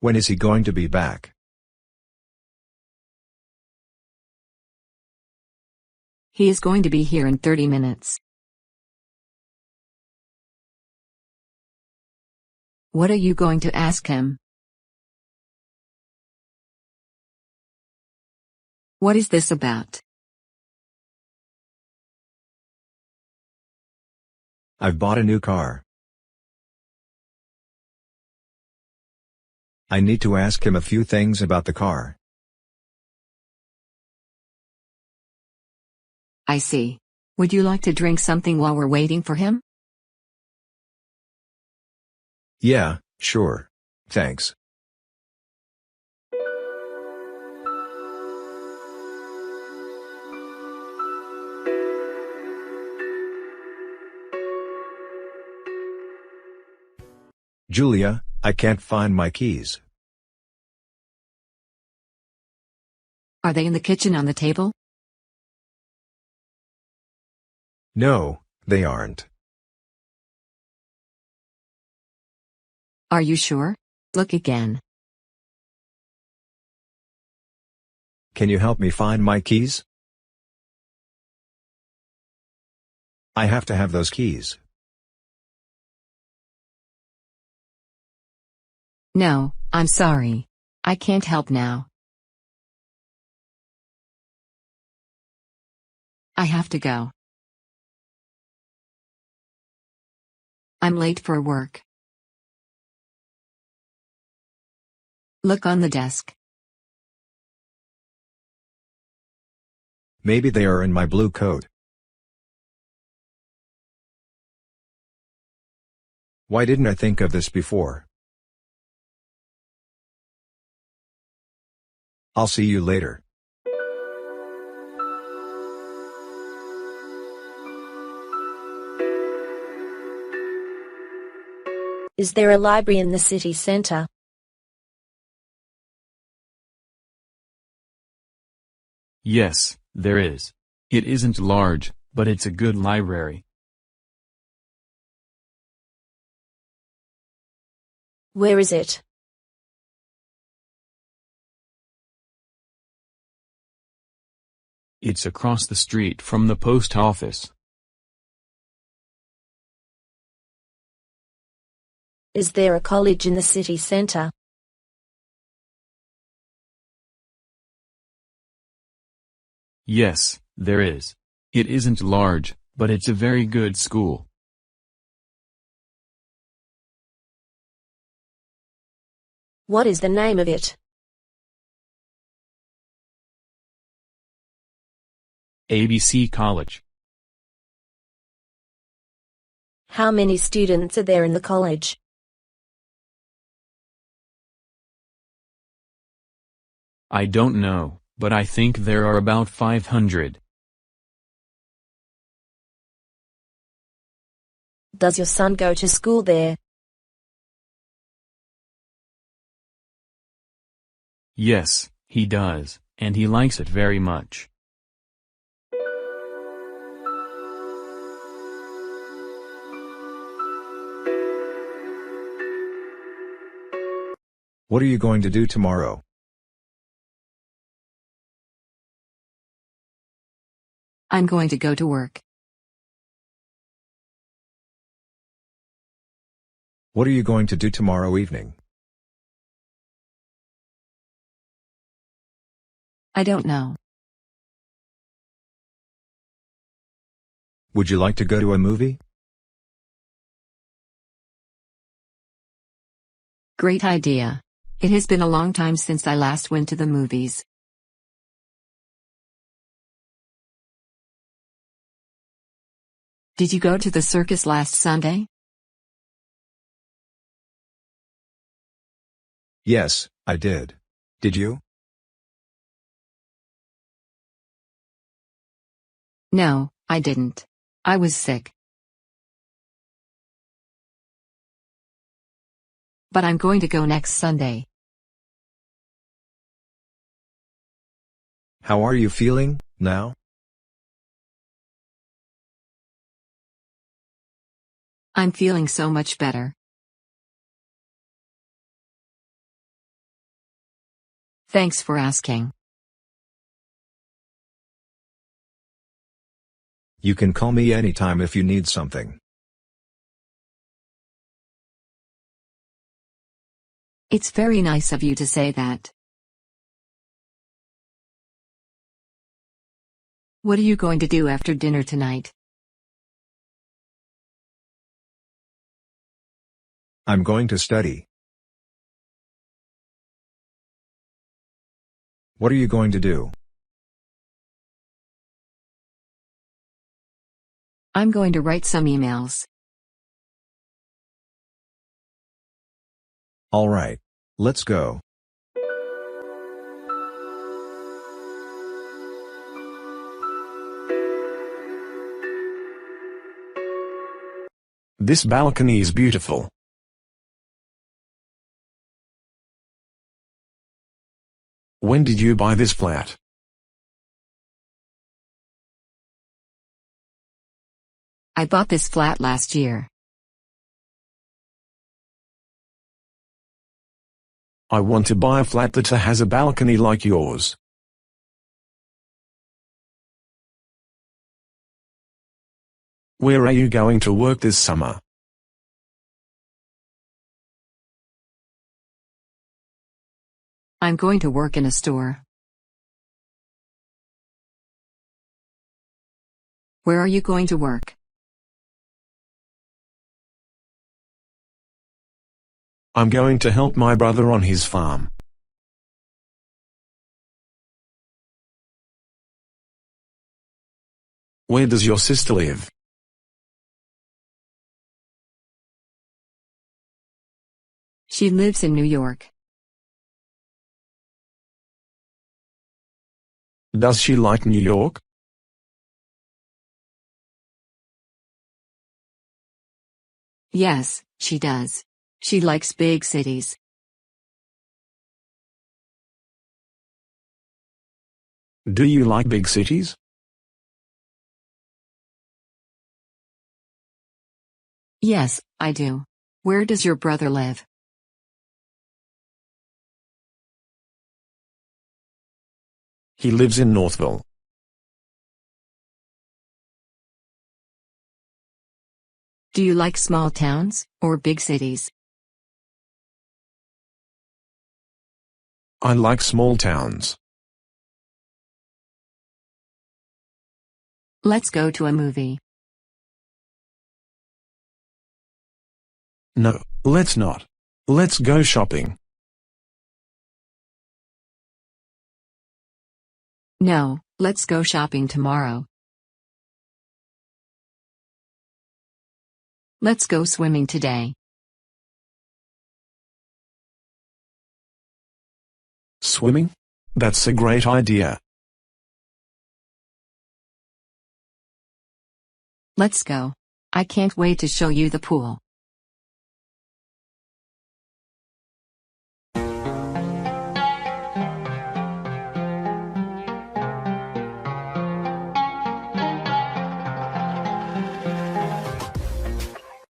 When is he going to be back? He is going to be here in 30 minutes. What are you going to ask him? What is this about? I've bought a new car. I need to ask him a few things about the car. I see. Would you like to drink something while we're waiting for him? Yeah, sure. Thanks. Julia, I can't find my keys. Are they in the kitchen on the table? No, they aren't. Are you sure? Look again. Can you help me find my keys? I have to have those keys. No, I'm sorry. I can't help now. I have to go. I'm late for work. Look on the desk. Maybe they are in my blue coat. Why didn't I think of this before? I'll see you later. Is there a library in the city center? Yes, there is. It isn't large, but it's a good library. Where is it? It's across the street from the post office. Is there a college in the city center? Yes, there is. It isn't large, but it's a very good school. What is the name of it? ABC College. How many students are there in the college? I don't know, but I think there are about 500. Does your son go to school there? Yes, he does, and he likes it very much. What are you going to do tomorrow? I'm going to go to work. What are you going to do tomorrow evening? I don't know. Would you like to go to a movie? Great idea. It has been a long time since I last went to the movies. Did you go to the circus last Sunday? Yes, I did. Did you? No, I didn't. I was sick. But I'm going to go next Sunday. How are you feeling, now? I'm feeling so much better. Thanks for asking. You can call me anytime if you need something. It's very nice of you to say that. What are you going to do after dinner tonight? I'm going to study. What are you going to do? I'm going to write some emails. All right. Let's go. This balcony is beautiful. When did you buy this flat? I bought this flat last year. I want to buy a flat that has a balcony like yours. Where are you going to work this summer? I'm going to work in a store. Where are you going to work? I'm going to help my brother on his farm. Where does your sister live? She lives in New York. Does she like New York? Yes, she does. She likes big cities. Do you like big cities? Yes, I do. Where does your brother live? He lives in Northville. Do you like small towns, or big cities? I like small towns. Let's go to a movie. No, let's not. Let's go shopping. No, let's go shopping tomorrow. Let's go swimming today. Swimming? That's a great idea. Let's go. I can't wait to show you the pool.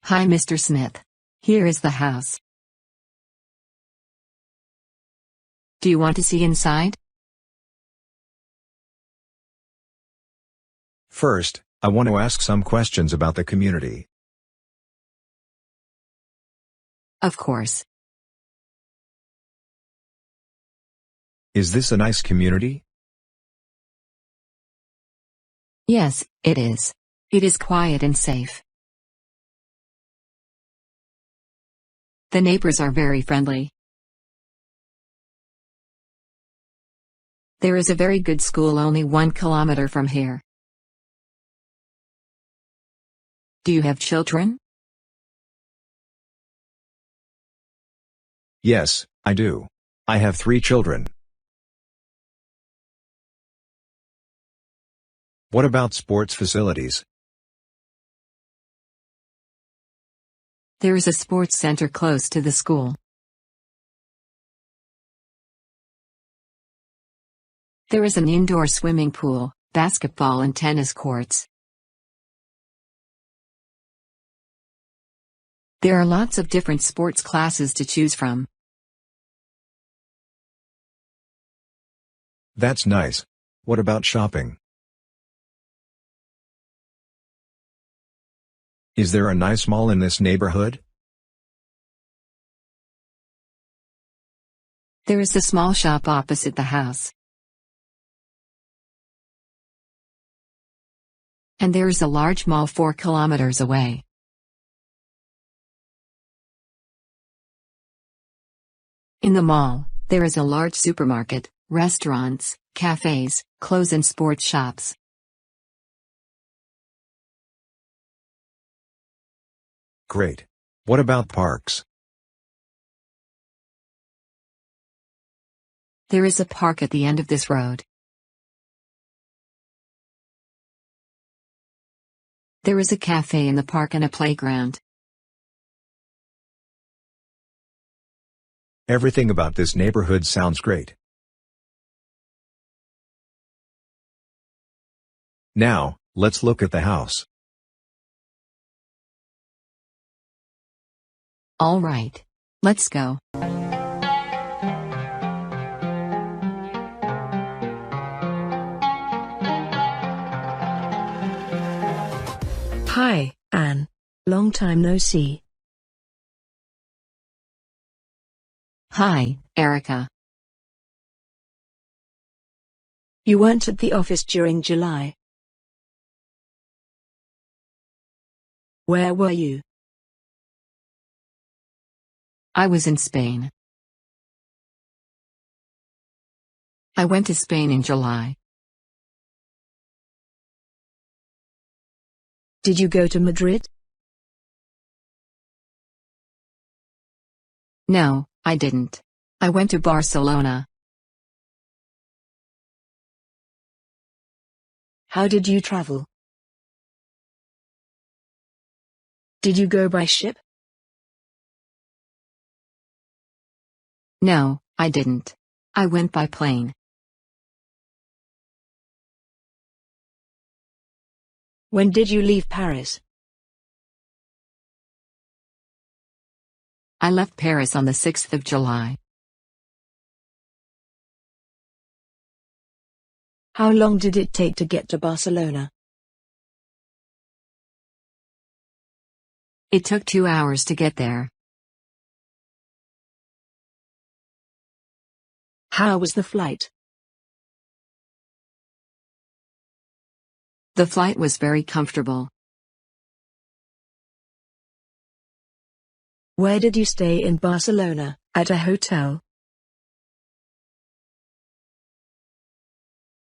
Hi, Mr. Smith. Here is the house. Do you want to see inside? First, I want to ask some questions about the community. Of course. Is this a nice community? Yes, it is. It is quiet and safe. The neighbors are very friendly. There is a very good school only 1 kilometer from here. Do you have children? Yes, I do. I have 3 children. What about sports facilities? There is a sports center close to the school. There is an indoor swimming pool, basketball and tennis courts. There are lots of different sports classes to choose from. That's nice. What about shopping? Is there a nice mall in this neighborhood? There is a small shop opposite the house. And there is a large mall 4 kilometers away. In the mall, there is a large supermarket, restaurants, cafes, clothes and sports shops. Great. What about parks? There is a park at the end of this road. There is a cafe in the park and a playground. Everything about this neighborhood sounds great. Now, let's look at the house. All right. Let's go. Hi, Anne. Long time no see. Hi, Erica. You weren't at the office during July. Where were you? I was in Spain. I went to Spain in July. Did you go to Madrid? No, I didn't. I went to Barcelona. How did you travel? Did you go by ship? No, I didn't. I went by plane. When did you leave Paris? I left Paris on the 6th of July. How long did it take to get to Barcelona? It took 2 hours to get there. How was the flight? The flight was very comfortable. Where did you stay in Barcelona? At a hotel?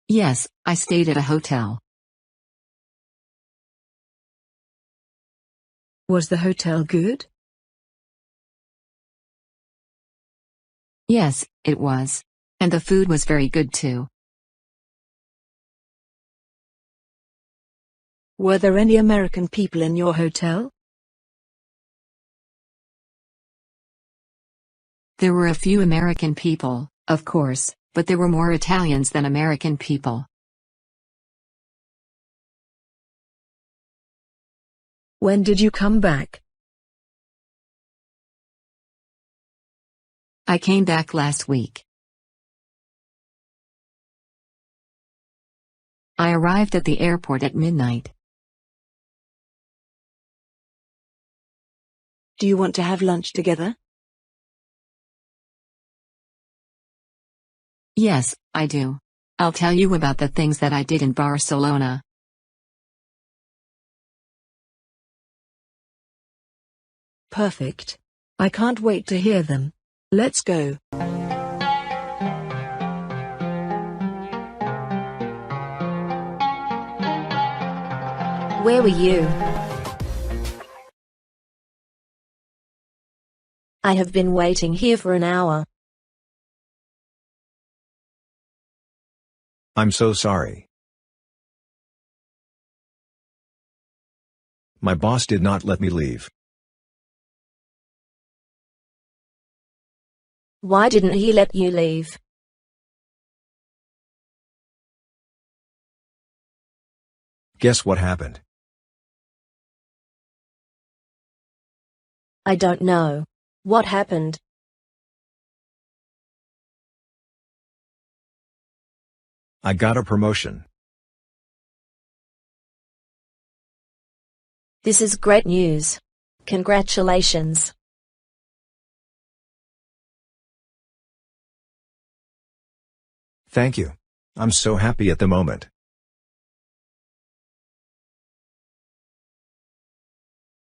Yes, I stayed at a hotel. Was the hotel good? Yes, it was. And the food was very good too. Were there any American people in your hotel? There were a few American people, of course, but there were more Italians than American people. When did you come back? I came back last week. I arrived at the airport at midnight. Do you want to have lunch together? Yes, I do. I'll tell you about the things that I did in Barcelona. Perfect. I can't wait to hear them. Let's go. Where were you? I have been waiting here for an hour. I'm so sorry. My boss did not let me leave. Why didn't he let you leave? Guess what happened? I don't know. What happened? I got a promotion. This is great news. Congratulations. Thank you. I'm so happy at the moment.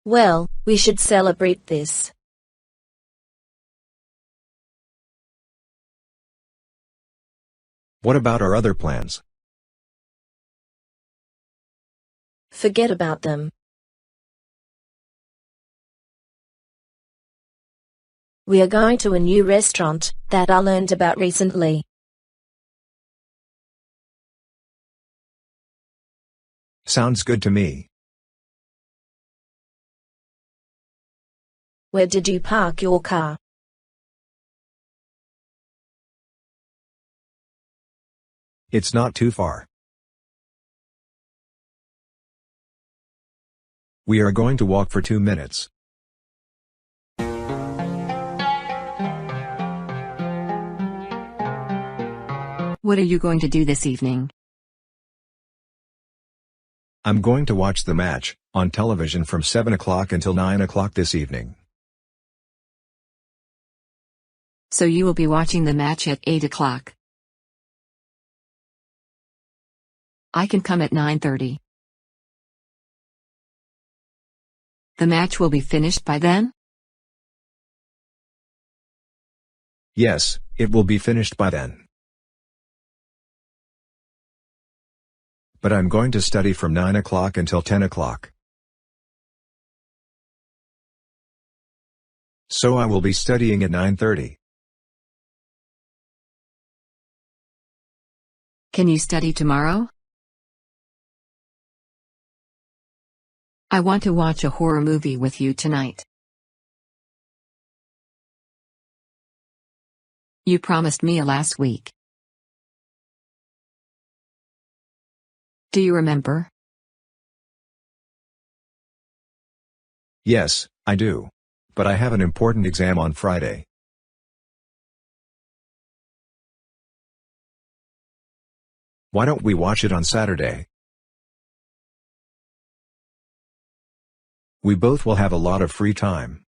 Well, we should celebrate this. What about our other plans? Forget about them. We are going to a new restaurant that I learned about recently. Sounds good to me. Where did you park your car? It's not too far. We are going to walk for 2 minutes. What are you going to do this evening? I'm going to watch the match on television from 7 o'clock until 9 o'clock this evening. So you will be watching the match at 8 o'clock. I can come at 9:30. The match will be finished by then? Yes, it will be finished by then. But I'm going to study from 9 o'clock until 10 o'clock. So I will be studying at 9:30. Can you study tomorrow? I want to watch a horror movie with you tonight. You promised me last week. Do you remember? Yes, I do. But I have an important exam on Friday. Why don't we watch it on Saturday? We both will have a lot of free time.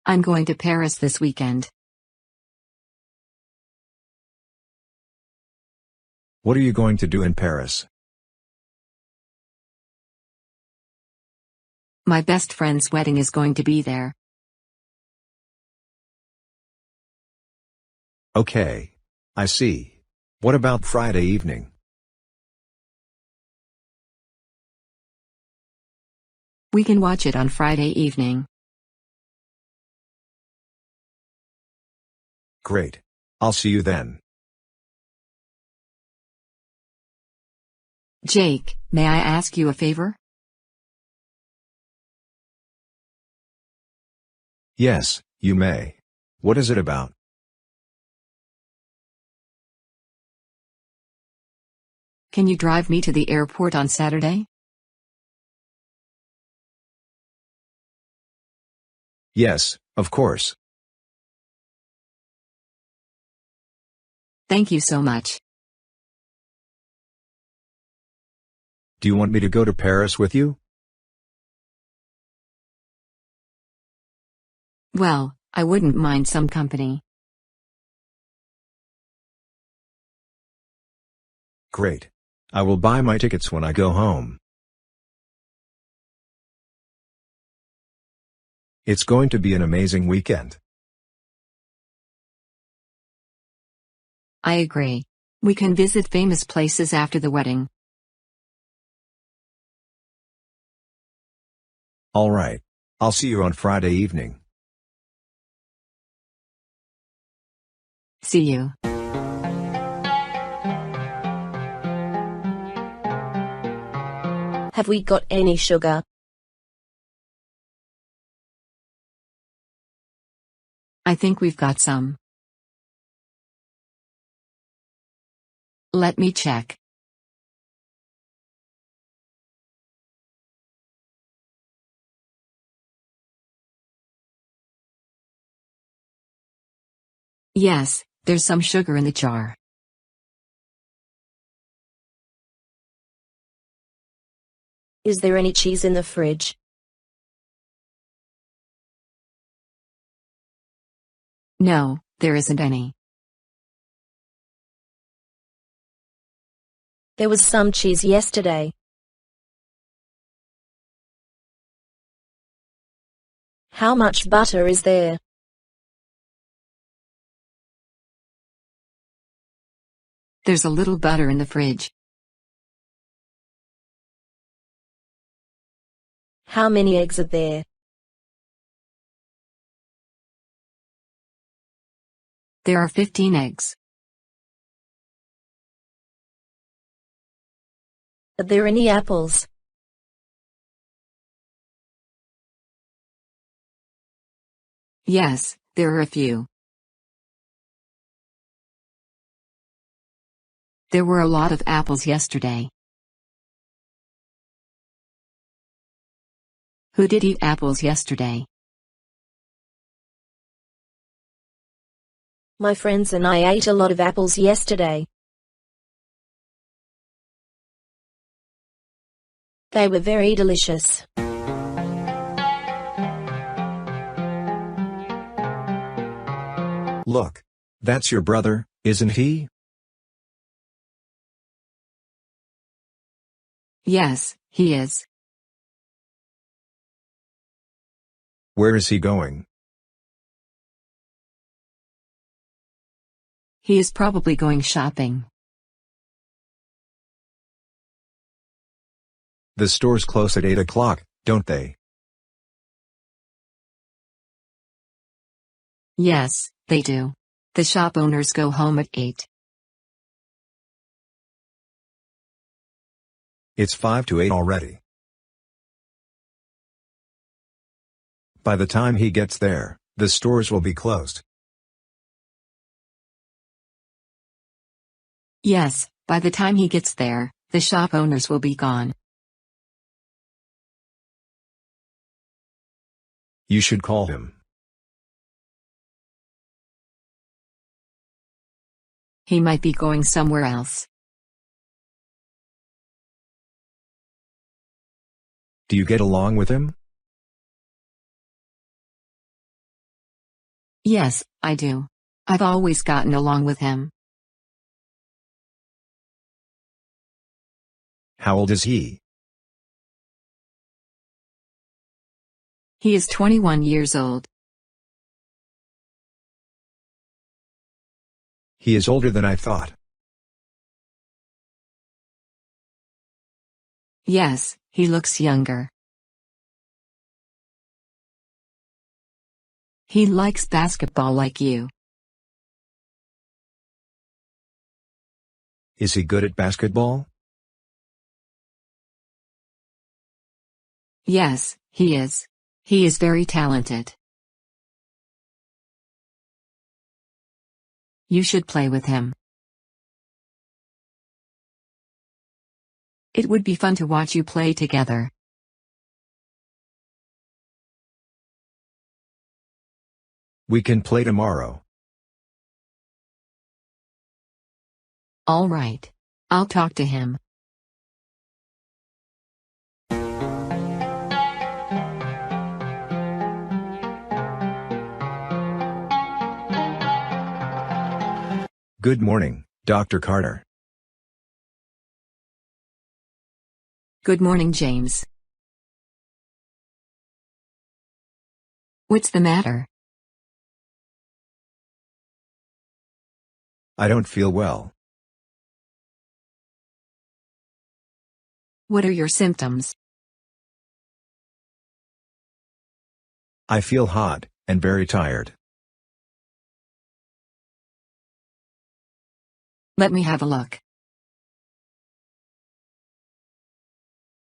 I'm going to Paris this weekend. What are you going to do in Paris? My best friend's wedding is going to be there. Okay. I see. What about Friday evening? We can watch it on Friday evening. Great. I'll see you then. Jake, may I ask you a favor? Yes, you may. What is it about? Can you drive me to the airport on Saturday? Yes, of course. Thank you so much. Do you want me to go to Paris with you? Well, I wouldn't mind some company. Great. I will buy my tickets when I go home. It's going to be an amazing weekend. I agree. We can visit famous places after the wedding. All right. I'll see you on Friday evening. See you. Have we got any sugar? I think we've got some. Let me check. Yes, there's some sugar in the jar. Is there any cheese in the fridge? No, there isn't any. There was some cheese yesterday. How much butter is there? There's a little butter in the fridge. How many eggs are there? There are 15 eggs. Are there any apples? Yes, there are a few. There were a lot of apples yesterday. Who did eat apples yesterday? My friends and I ate a lot of apples yesterday. They were very delicious. Look. That's your brother, isn't he? Yes, he is. Where is he going? He is probably going shopping. The stores close at 8 o'clock, don't they? Yes, they do. The shop owners go home at 8. It's 5 to 8 already. By the time he gets there, the stores will be closed. Yes, by the time he gets there, the shop owners will be gone. You should call him. He might be going somewhere else. Do you get along with him? Yes, I do. I've always gotten along with him. How old is he? He is 21 years old. He is older than I thought. Yes, he looks younger. He likes basketball like you. Is he good at basketball? Yes, he is. He is very talented. You should play with him. It would be fun to watch you play together. We can play tomorrow. All right. I'll talk to him. Good morning, Dr. Carter. Good morning, James. What's the matter? I don't feel well. What are your symptoms? I feel hot, and very tired. Let me have a look.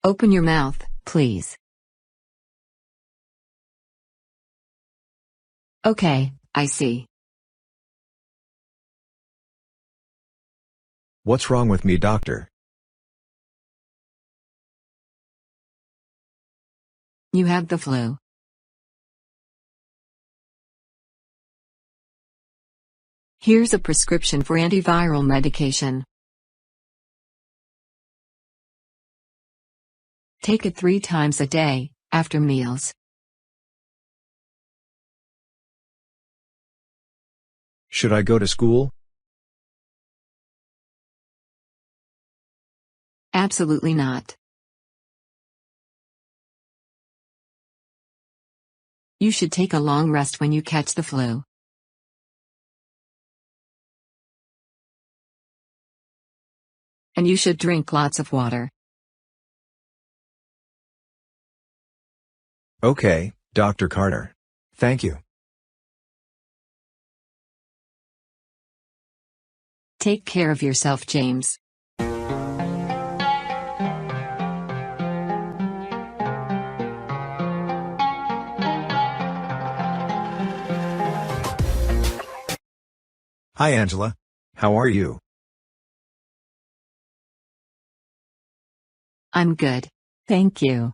Open your mouth, please. Okay, I see. What's wrong with me, doctor? You have the flu. Here's a prescription for antiviral medication. Take it 3 times a day, after meals. Should I go to school? Absolutely not. You should take a long rest when you catch the flu. And you should drink lots of water. Okay, Dr. Carter. Thank you. Take care of yourself, James. Hi, Angela. How are you? I'm good. Thank you.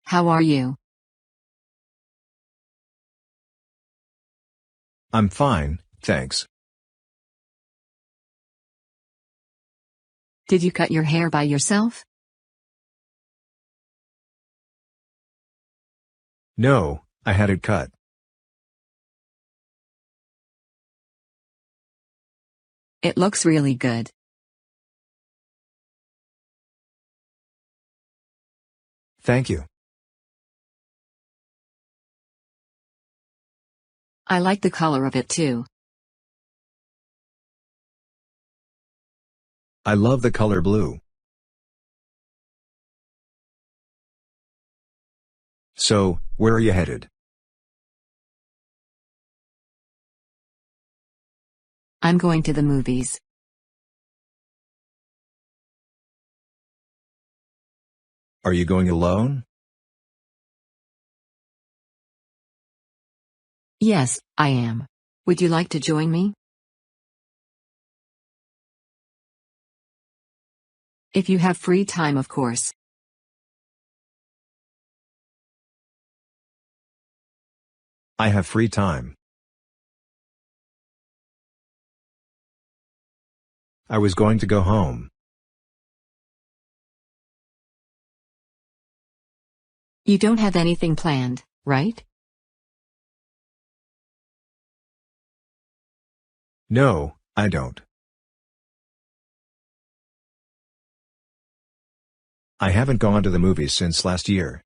How are you? I'm fine, thanks. Did you cut your hair by yourself? No, I had it cut. It looks really good. Thank you. I like the color of it too. I love the color blue. So, where are you headed? I'm going to the movies. Are you going alone? Yes, I am. Would you like to join me? If you have free time, of course. I have free time. I was going to go home. You don't have anything planned, right? No, I don't. I haven't gone to the movies since last year.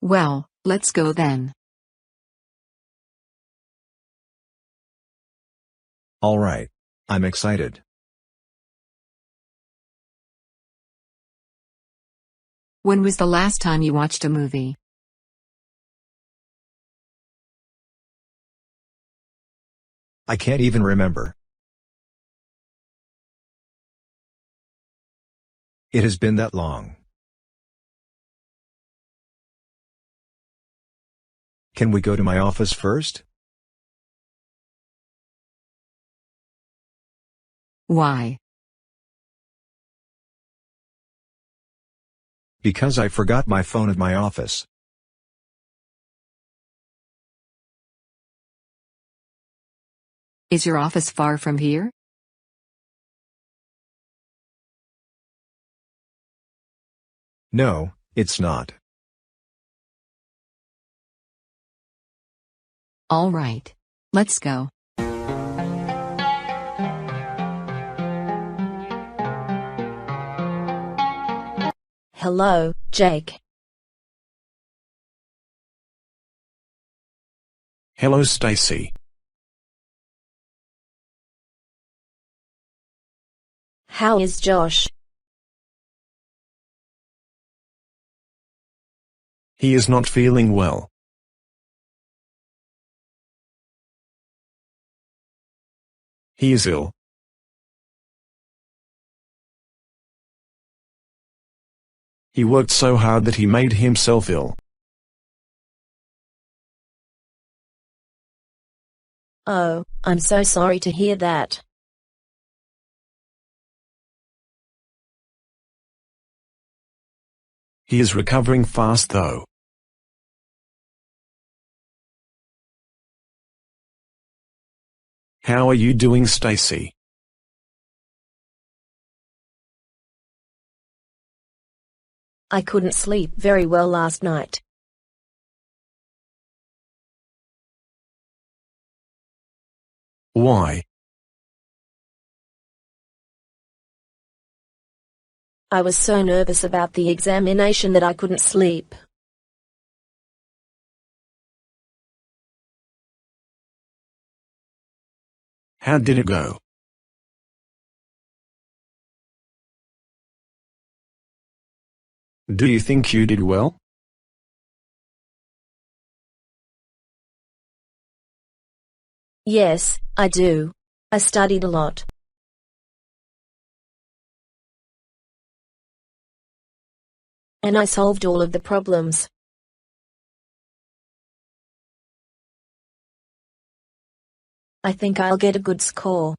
Well, let's go then. All right. I'm excited. When was the last time you watched a movie? I can't even remember. It has been that long. Can we go to my office first? Why? Because I forgot my phone at my office. Is your office far from here? No, it's not. All right. Let's go. Hello, Jake. Hello, Stacy. How is Josh? He is not feeling well. He is ill. He worked so hard that he made himself ill. Oh, I'm so sorry to hear that. He is recovering fast though. How are you doing, Stacy? I couldn't sleep very well last night. Why? I was so nervous about the examination that I couldn't sleep. How did it go? Do you think you did well? Yes, I do. I studied a lot. And I solved all of the problems. I think I'll get a good score.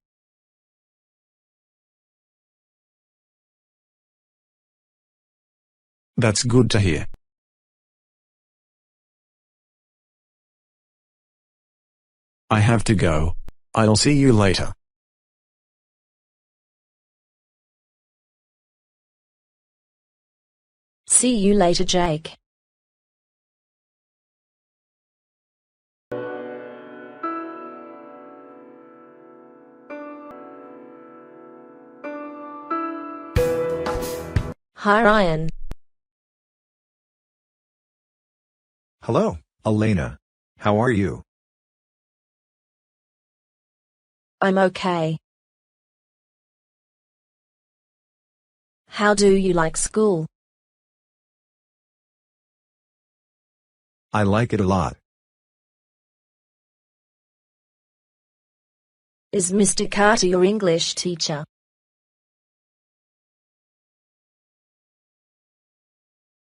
That's good to hear. I have to go. I'll see you later. See you later, Jake. Hi, Ryan. Hello, Elena. How are you? I'm okay. How do you like school? I like it a lot. Is Mr. Carter your English teacher?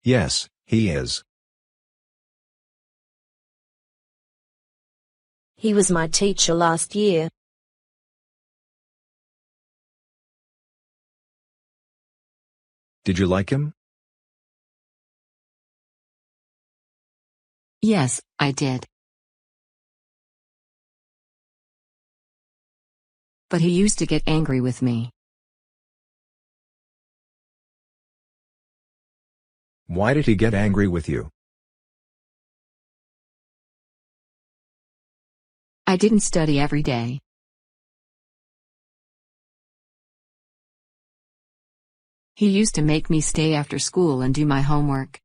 Yes, he is. He was my teacher last year. Did you like him? Yes, I did. But he used to get angry with me. Why did he get angry with you? I didn't study every day. He used to make me stay after school and do my homework.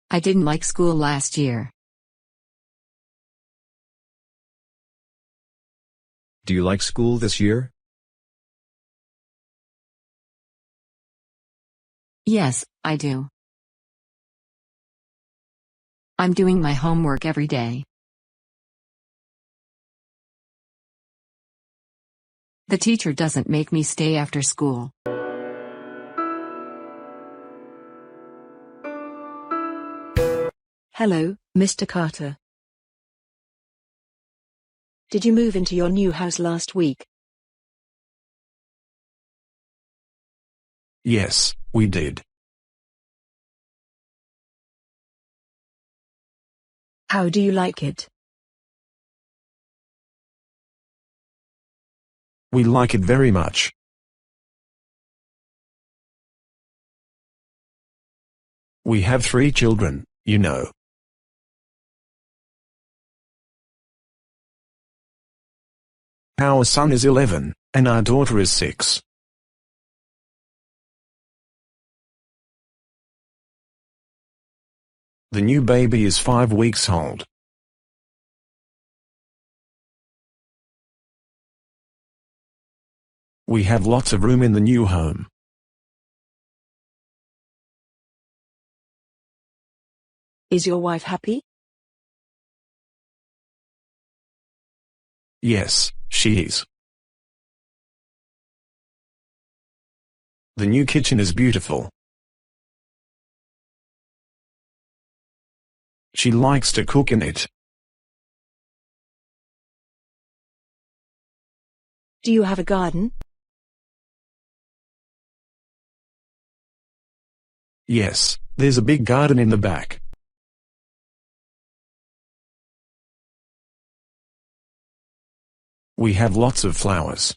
I didn't like school last year. Do you like school this year? Yes, I do. I'm doing my homework every day. The teacher doesn't make me stay after school. Hello, Mr. Carter. Did you move into your new house last week? Yes, we did. How do you like it? We like it very much. We have 3 children, you know. Our son is 11, and our daughter is 6. The new baby is 5 weeks old. We have lots of room in the new home. Is your wife happy? Yes, she is. The new kitchen is beautiful. She likes to cook in it. Do you have a garden? Yes, there's a big garden in the back. We have lots of flowers.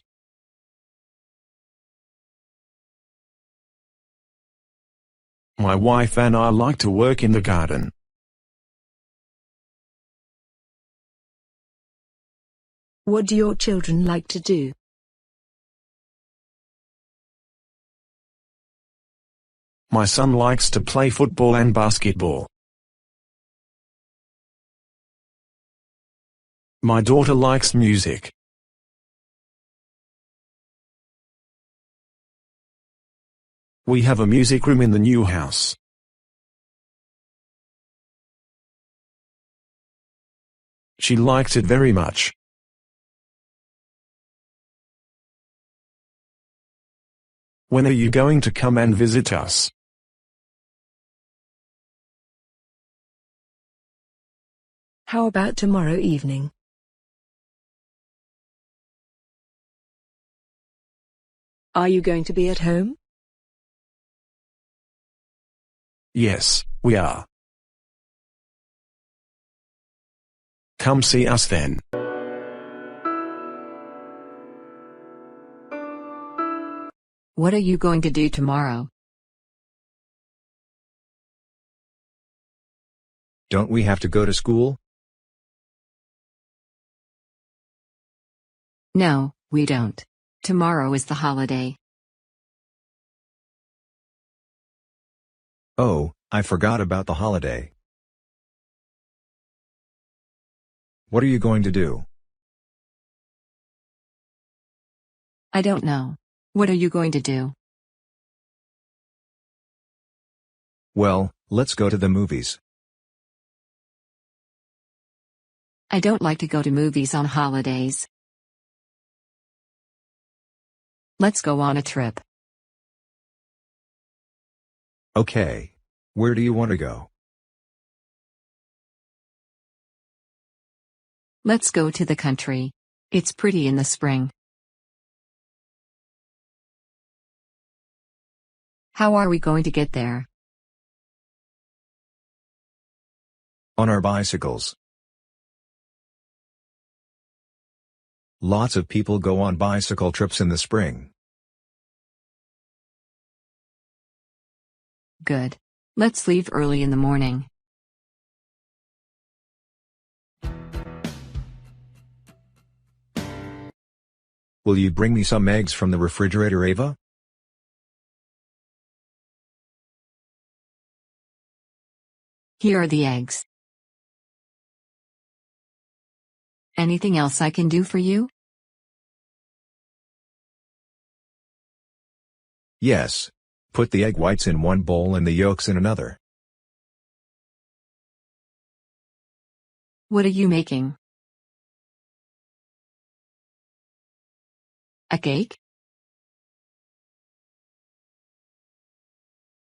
My wife and I like to work in the garden. What do your children like to do? My son likes to play football and basketball. My daughter likes music. We have a music room in the new house. She likes it very much. When are you going to come and visit us? How about tomorrow evening? Are you going to be at home? Yes, we are. Come see us then. What are you going to do tomorrow? Don't we have to go to school? No, we don't. Tomorrow is the holiday. Oh, I forgot about the holiday. What are you going to do? I don't know. What are you going to do? Well, let's go to the movies. I don't like to go to movies on holidays. Let's go on a trip. Okay. Where do you want to go? Let's go to the country. It's pretty in the spring. How are we going to get there? On our bicycles. Lots of people go on bicycle trips in the spring. Good. Let's leave early in the morning. Will you bring me some eggs from the refrigerator, Ava? Here are the eggs. Anything else I can do for you? Yes. Put the egg whites in one bowl and the yolks in another. What are you making? A cake?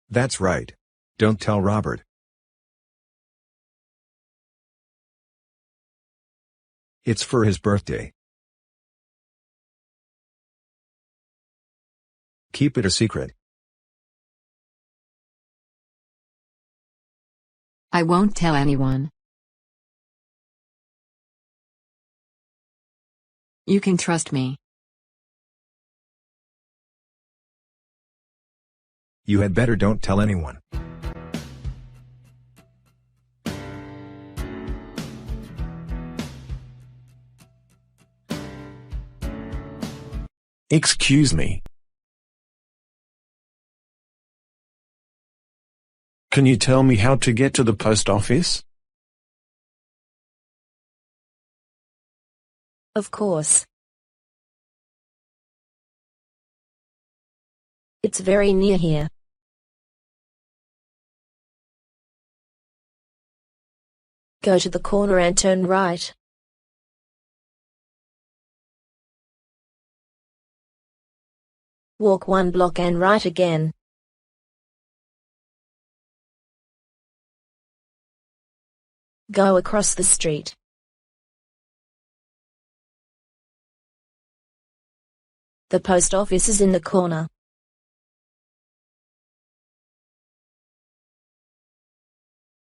That's right. Don't tell Robert. It's for his birthday. Keep it a secret. I won't tell anyone. You can trust me. You had better don't tell anyone. Excuse me. Can you tell me how to get to the post office? Of course. It's very near here. Go to the corner and turn right. Walk 1 block and right again. Go across the street. The post office is in the corner.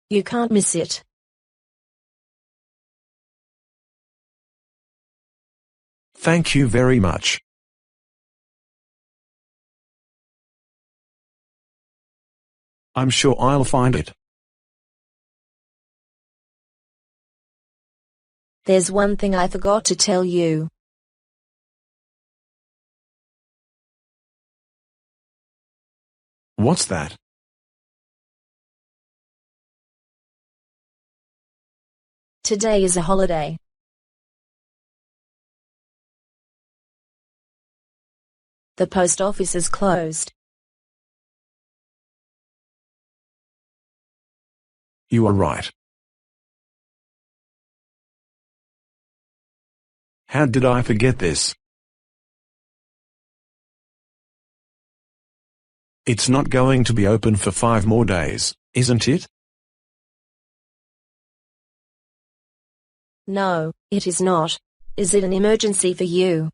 You can't miss it. Thank you very much. I'm sure I'll find it. There's one thing I forgot to tell you. What's that? Today is a holiday. The post office is closed. You are right. How did I forget this? It's not going to be open for 5 more days, isn't it? No, it is not. Is it an emergency for you?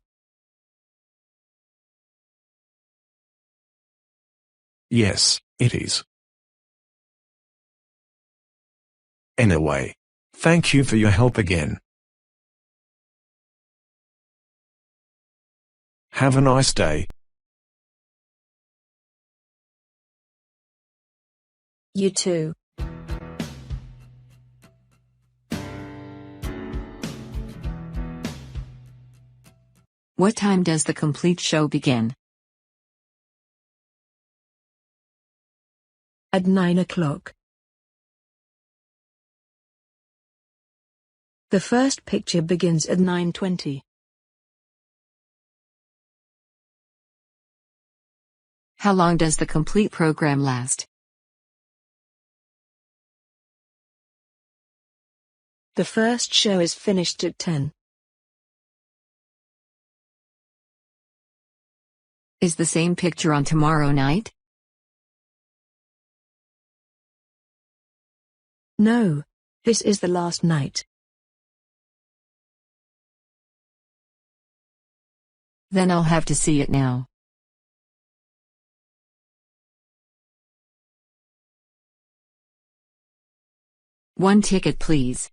Yes, it is. Anyway, thank you for your help again. Have a nice day. You too. What time does the complete show begin? At 9 o'clock. The first picture begins at 9:20. How long does the complete program last? The first show is finished at 10. Is the same picture on tomorrow night? No, this is the last night. Then I'll have to see it now. One ticket, please.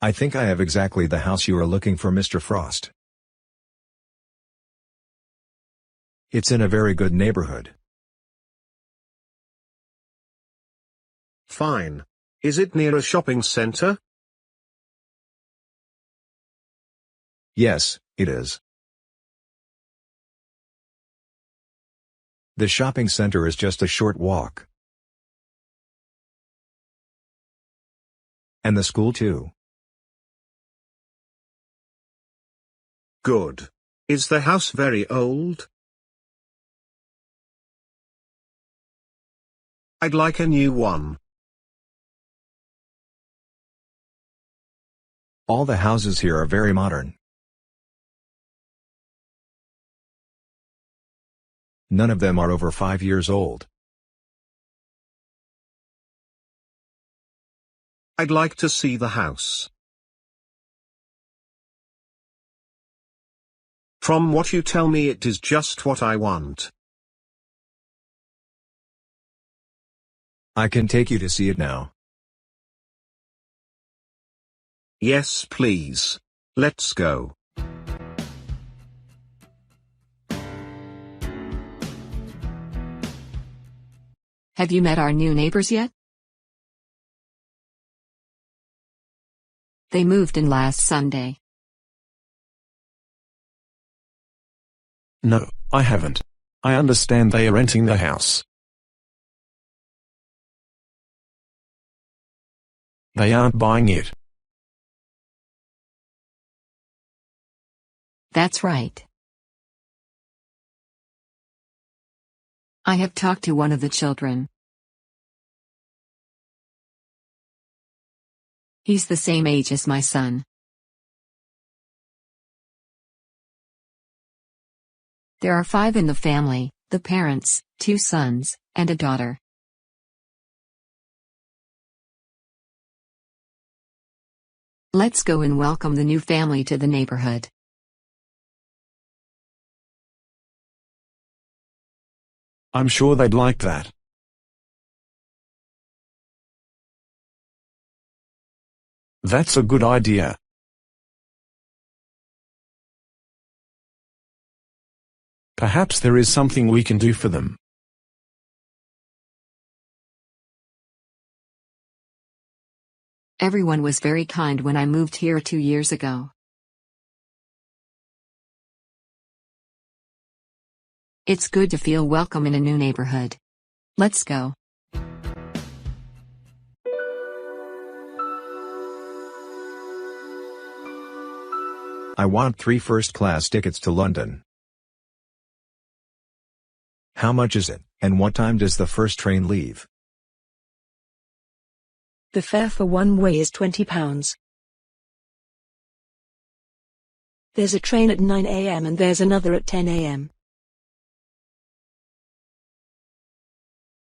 I think I have exactly the house you are looking for, Mr. Frost. It's in a very good neighborhood. Fine. Is it near a shopping center? Yes, it is. The shopping center is just a short walk. And the school too. Good. Is the house very old? I'd like a new one. All the houses here are very modern. None of them are over 5 years old. I'd like to see the house. From what you tell me, it is just what I want. I can take you to see it now. Yes, please. Let's go. Have you met our new neighbors yet? They moved in last Sunday. No, I haven't. I understand they are renting the house. They aren't buying it. That's right. I have talked to one of the children. He's the same age as my son. There are 5 in the family, the parents, 2 sons, and a daughter. Let's go and welcome the new family to the neighborhood. I'm sure they'd like that. That's a good idea. Perhaps there is something we can do for them. Everyone was very kind when I moved here 2 years ago. It's good to feel welcome in a new neighborhood. Let's go. I want 3 first-class tickets to London. How much is it, and what time does the first train leave? The fare for one way is £20. There's a train at 9 a.m. and there's another at 10 a.m.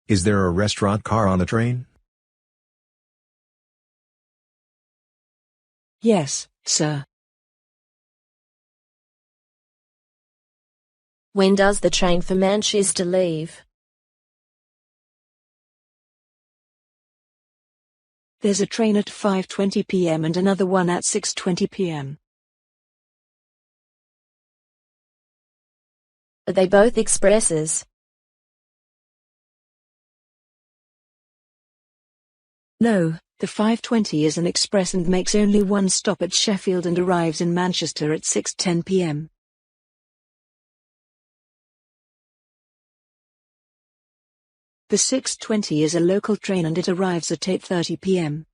Is there a restaurant car on the train? Yes, sir. When does the train for Manchester leave? There's a train at 5:20 p.m. and another one at 6:20 p.m. Are they both expresses? No, the 5:20 is an express and makes only one stop at Sheffield and arrives in Manchester at 6:10 p.m. The 6:20 is a local train and it arrives at 8:30 p.m.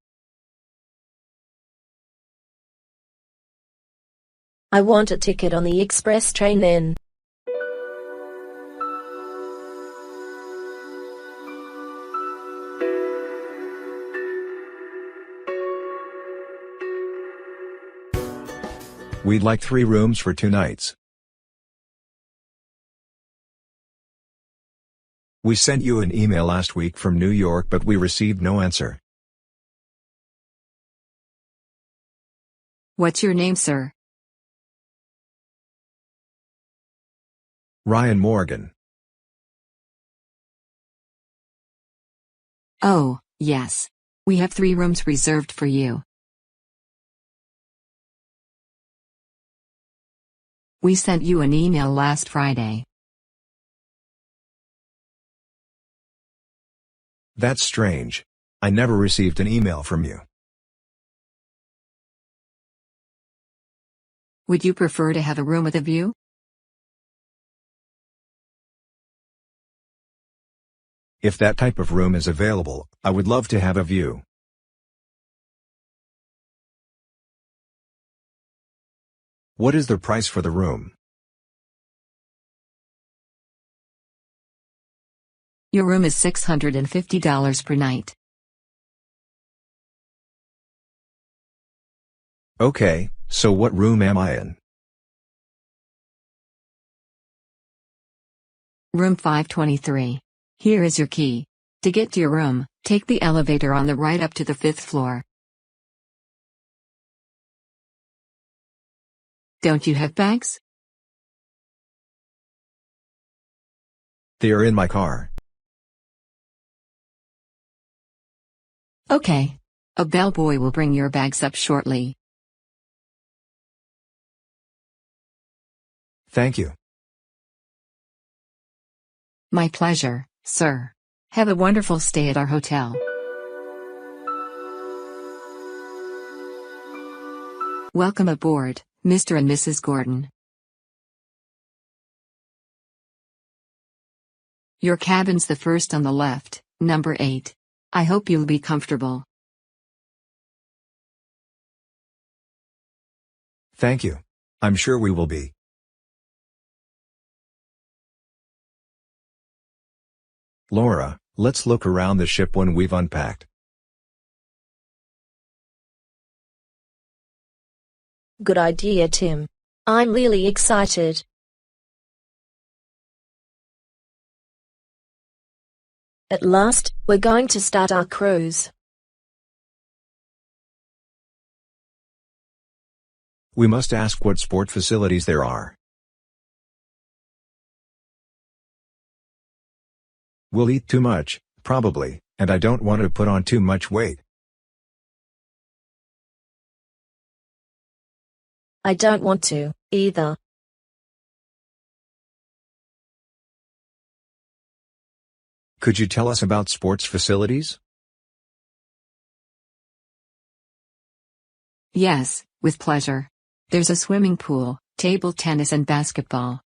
I want a ticket on the express train then. We'd like 3 rooms for 2 nights. We sent you an email last week from New York but we received no answer. What's your name, sir? Ryan Morgan. Oh, yes. We have 3 rooms reserved for you. We sent you an email last Friday. That's strange. I never received an email from you. Would you prefer to have a room with a view? If that type of room is available, I would love to have a view. What is the price for the room? Your room is $650 per night. Okay, so what room am I in? Room 523. Here is your key. To get to your room, take the elevator on the right up to the 5th floor. Don't you have bags? They are in my car. Okay. A bellboy will bring your bags up shortly. Thank you. My pleasure, sir. Have a wonderful stay at our hotel. Welcome aboard, Mr. and Mrs. Gordon. Your cabin's the first on the left, number 8. I hope you'll be comfortable. Thank you. I'm sure we will be. Laura, let's look around the ship when we've unpacked. Good idea, Tim. I'm really excited. At last, we're going to start our cruise. We must ask what sport facilities there are. We'll eat too much, probably, and I don't want to put on too much weight. I don't want to, either. Could you tell us about sports facilities? Yes, with pleasure. There's a swimming pool, table tennis and basketball.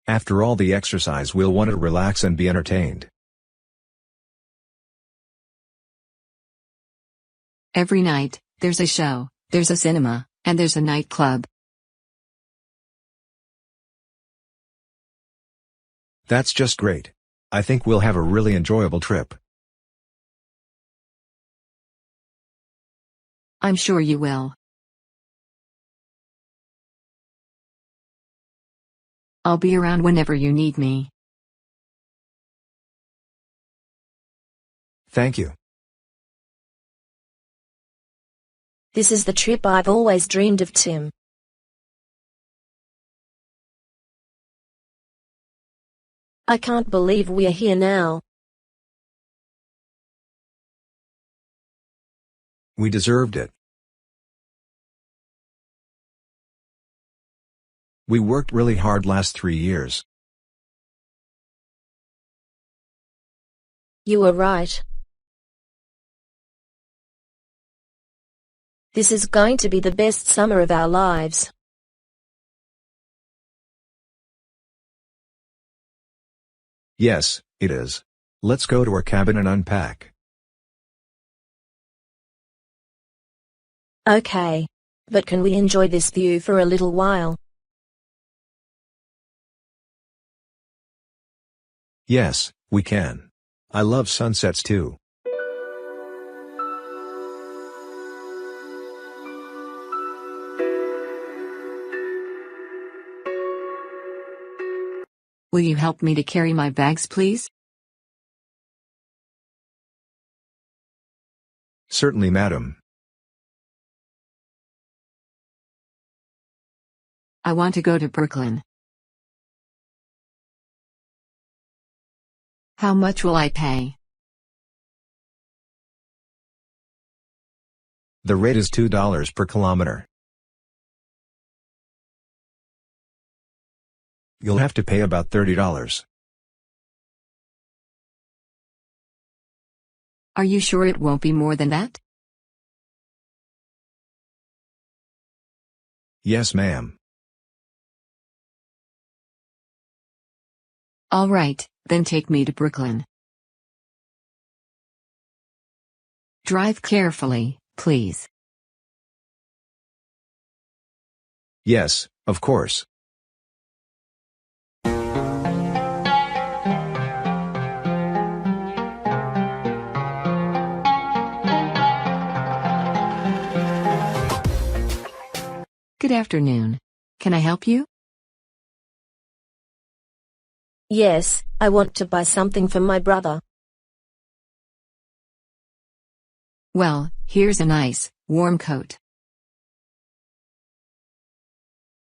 After all the exercise, we'll want to relax and be entertained. Every night, there's a show, there's a cinema, and there's a nightclub. That's just great. I think we'll have a really enjoyable trip. I'm sure you will. I'll be around whenever you need me. Thank you. This is the trip I've always dreamed of, Tim. I can't believe we're here now. We deserved it. We worked really hard last 3 years. You were right. This is going to be the best summer of our lives. Yes, it is. Let's go to our cabin and unpack. Okay. But can we enjoy this view for a little while? Yes, we can. I love sunsets too. Will you help me to carry my bags, please? Certainly, madam. I want to go to Brooklyn. How much will I pay? The rate is $2 per kilometer. You'll have to pay about $30. Are you sure it won't be more than that? Yes, ma'am. All right, then take me to Brooklyn. Drive carefully, please. Yes, of course. Good afternoon. Can I help you? Yes, I want to buy something for my brother. Well, here's a nice, warm coat.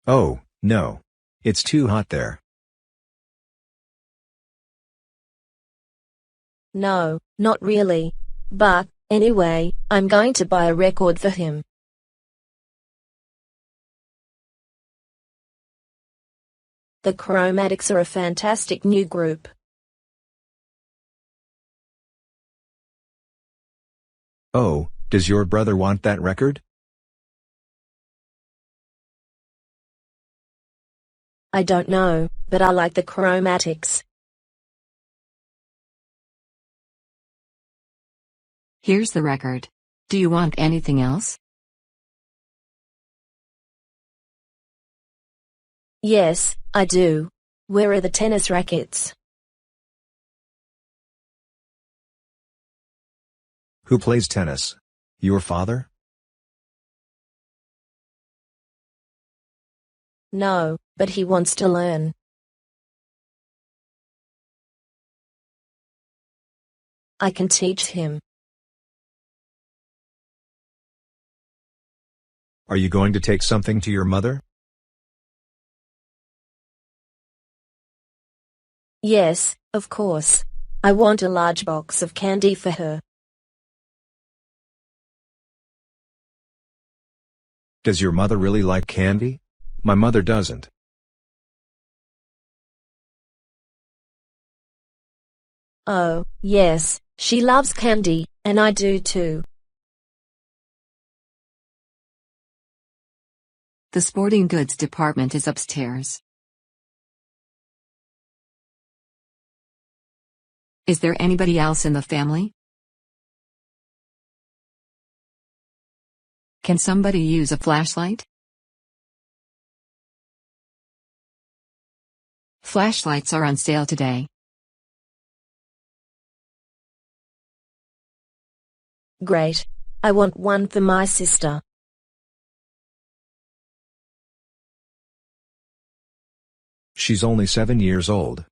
Oh, no. It's too hot there. No, not really. But, anyway, I'm going to buy a record for him. The Chromatics are a fantastic new group. Oh, does your brother want that record? I don't know, but I like the Chromatics. Here's the record. Do you want anything else? Yes, I do. Where are the tennis rackets? Who plays tennis? Your father? No, but he wants to learn. I can teach him. Are you going to take something to your mother? Yes, of course. I want a large box of candy for her. Does your mother really like candy? My mother doesn't. Oh, yes, she loves candy, and I do too. The sporting goods department is upstairs. Is there anybody else in the family? Can somebody use a flashlight? Flashlights are on sale today. Great. I want one for my sister. She's only 7 years old.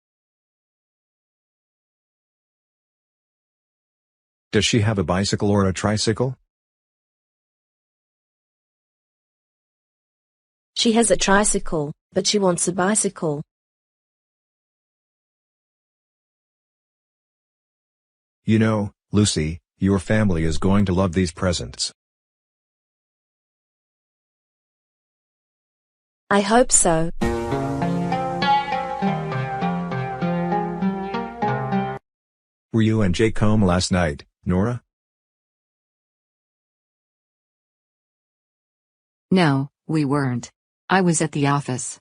Does she have a bicycle or a tricycle? She has a tricycle, but she wants a bicycle. You know, Lucy, your family is going to love these presents. I hope so. Were you and Jake home last night, Nora? No, we weren't. I was at the office.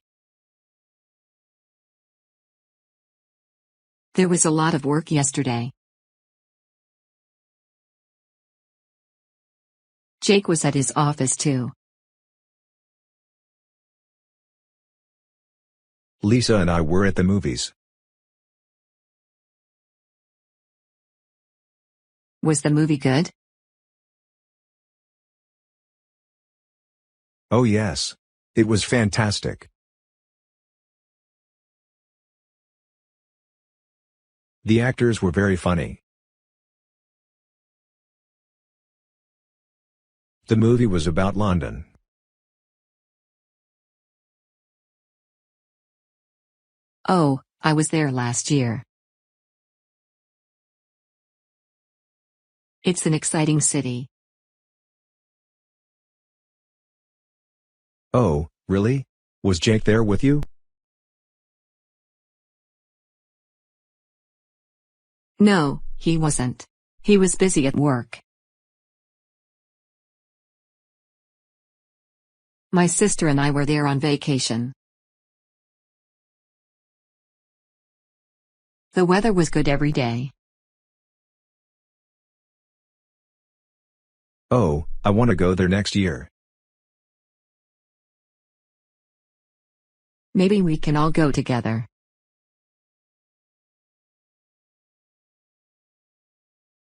There was a lot of work yesterday. Jake was at his office too. Lisa and I were at the movies. Was the movie good? Oh yes. It was fantastic. The actors were very funny. The movie was about London. Oh, I was there last year. It's an exciting city. Oh, really? Was Jake there with you? No, he wasn't. He was busy at work. My sister and I were there on vacation. The weather was good every day. Oh, I want to go there next year. Maybe we can all go together.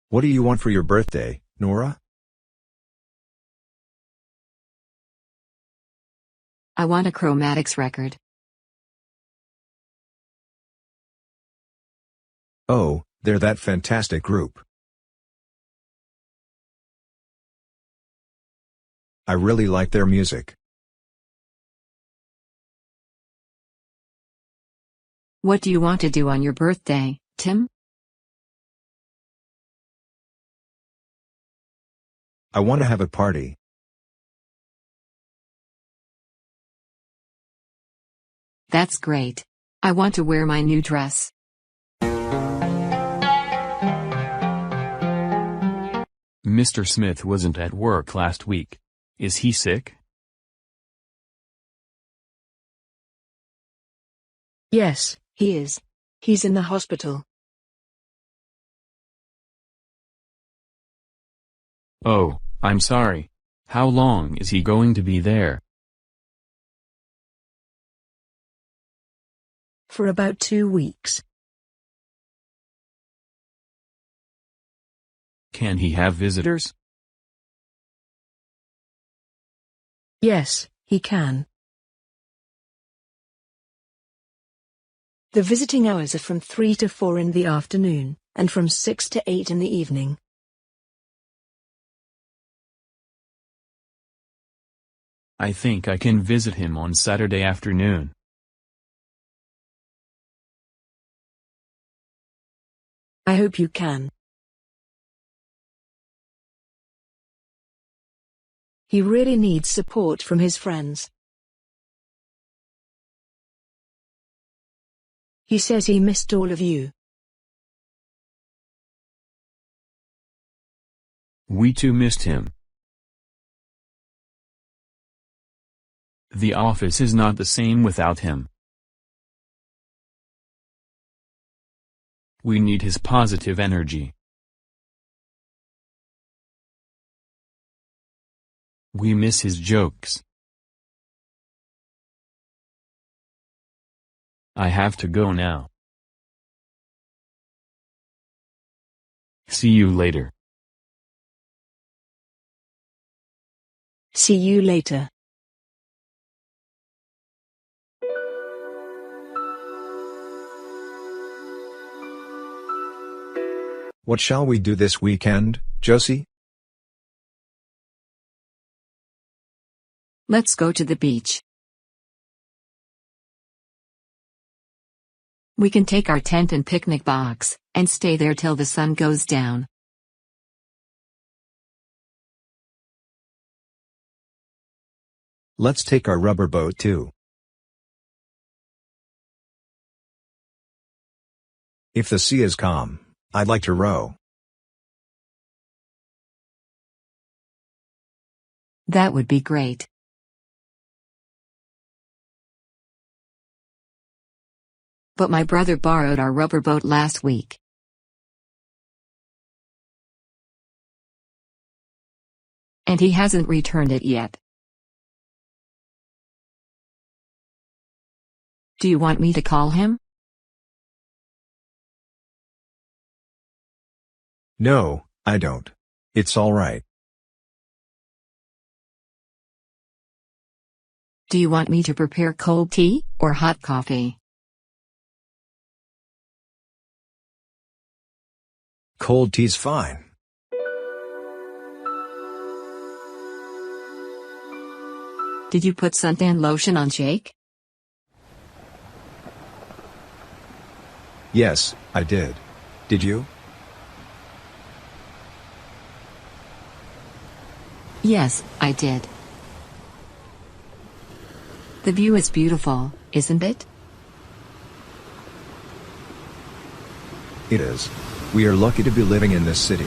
What do you want for your birthday, Nora? I want a Chromatics record. Oh, they're that fantastic group. I really like their music. What do you want to do on your birthday, Tim? I want to have a party. That's great. I want to wear my new dress. Mr. Smith wasn't at work last week. Is he sick? Yes, he is. He's in the hospital. Oh, I'm sorry. How long is he going to be there? For about 2 weeks. Can he have visitors? Yes, he can. The visiting hours are from 3 to 4 in the afternoon, and from 6 to 8 in the evening. I think I can visit him on Saturday afternoon. I hope you can. He really needs support from his friends. He says he missed all of you. We too missed him. The office is not the same without him. We need his positive energy. We miss his jokes. I have to go now. See you later. See you later. What shall we do this weekend, Josie? Let's go to the beach. We can take our tent and picnic box, and stay there till the sun goes down. Let's take our rubber boat too. If the sea is calm, I'd like to row. That would be great. But my brother borrowed our rubber boat last week. And he hasn't returned it yet. Do you want me to call him? No, I don't. It's all right. Do you want me to prepare cold tea, or hot coffee? Cold tea's fine. Did you put suntan lotion on Jake? Yes, I did. Did you? Yes, I did. The view is beautiful, isn't it? It is. We are lucky to be living in this city.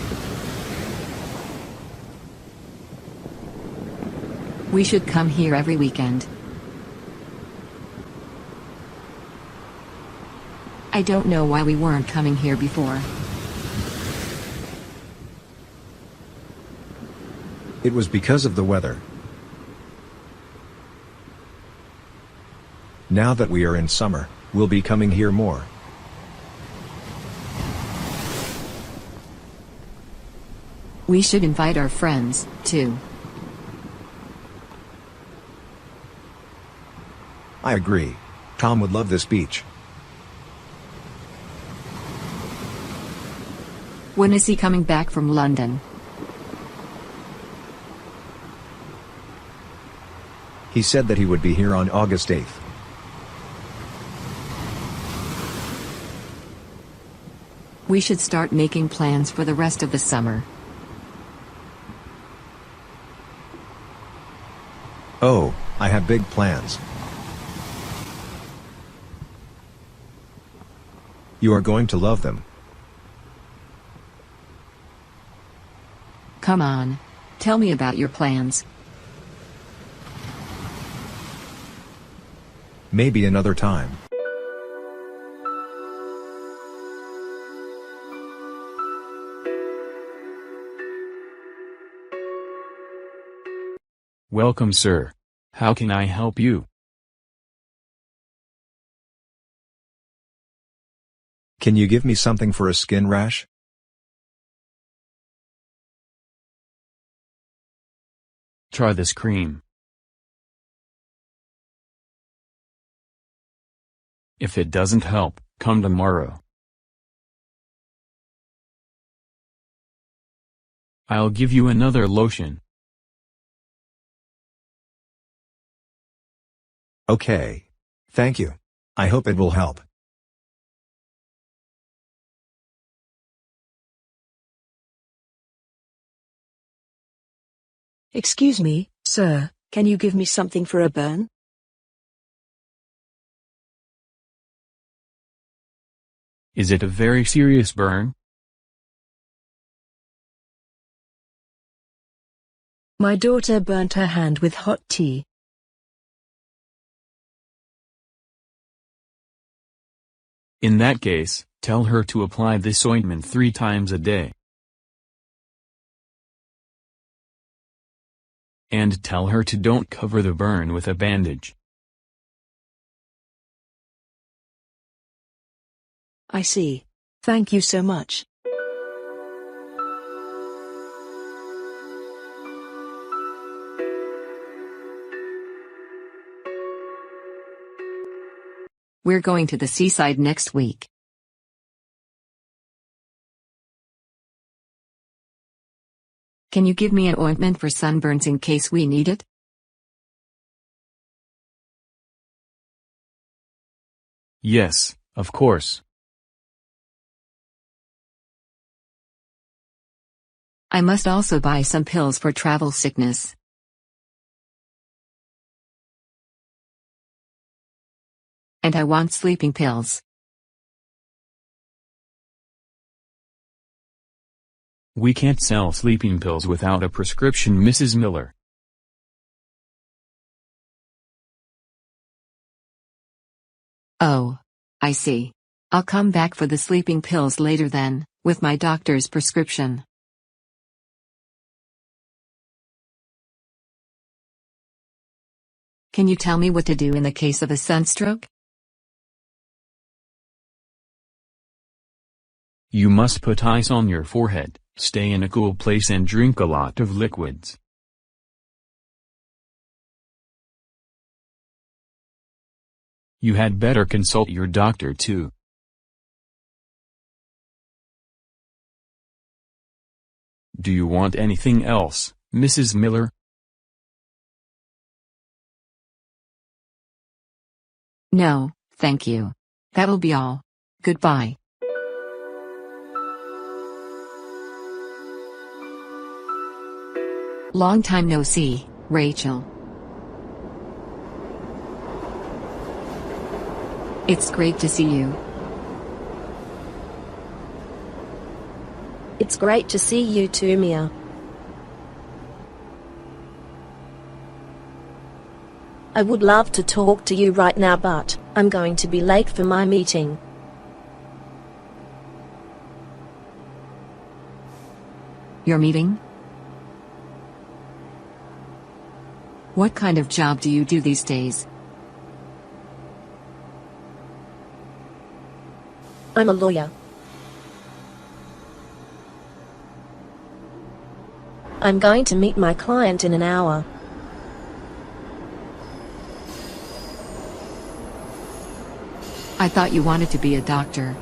We should come here every weekend. I don't know why we weren't coming here before. It was because of the weather. Now that we are in summer, we'll be coming here more. We should invite our friends, too. I agree. Tom would love this beach. When is he coming back from London? He said that he would be here on August 8th. We should start making plans for the rest of the summer. Oh, I have big plans. You are going to love them. Come on. Tell me about your plans. Maybe another time. Welcome, sir. How can I help you? Can you give me something for a skin rash? Try this cream. If it doesn't help, come tomorrow. I'll give you another lotion. Okay. Thank you. I hope it will help. Excuse me, Sir, can you give me something for a burn? Is it a very serious burn? My daughter burnt her hand with hot tea. In that case, tell her to apply this ointment 3 times a day. And tell her to don't cover the burn with a bandage. I see. Thank you so much. We're going to the seaside next week. Can you give me an ointment for sunburns in case we need it? Yes, of course. I must also buy some pills for travel sickness. And I want sleeping pills. We can't sell sleeping pills without a prescription, Mrs. Miller. Oh, I see. I'll come back for the sleeping pills later then, with my doctor's prescription. Can you tell me what to do in the case of a sunstroke? You must put ice on your forehead, stay in a cool place and drink a lot of liquids. You had better consult your doctor too. Do you want anything else, Mrs. Miller? No, thank you. That'll be all. Goodbye. Long time no see, Rachel. It's great to see you. It's great to see you too, Mia. I would love to talk to you right now, but I'm going to be late for my meeting. Your meeting? What kind of job do you do these days? I'm a lawyer. I'm going to meet my client in an hour. I thought you wanted to be a doctor.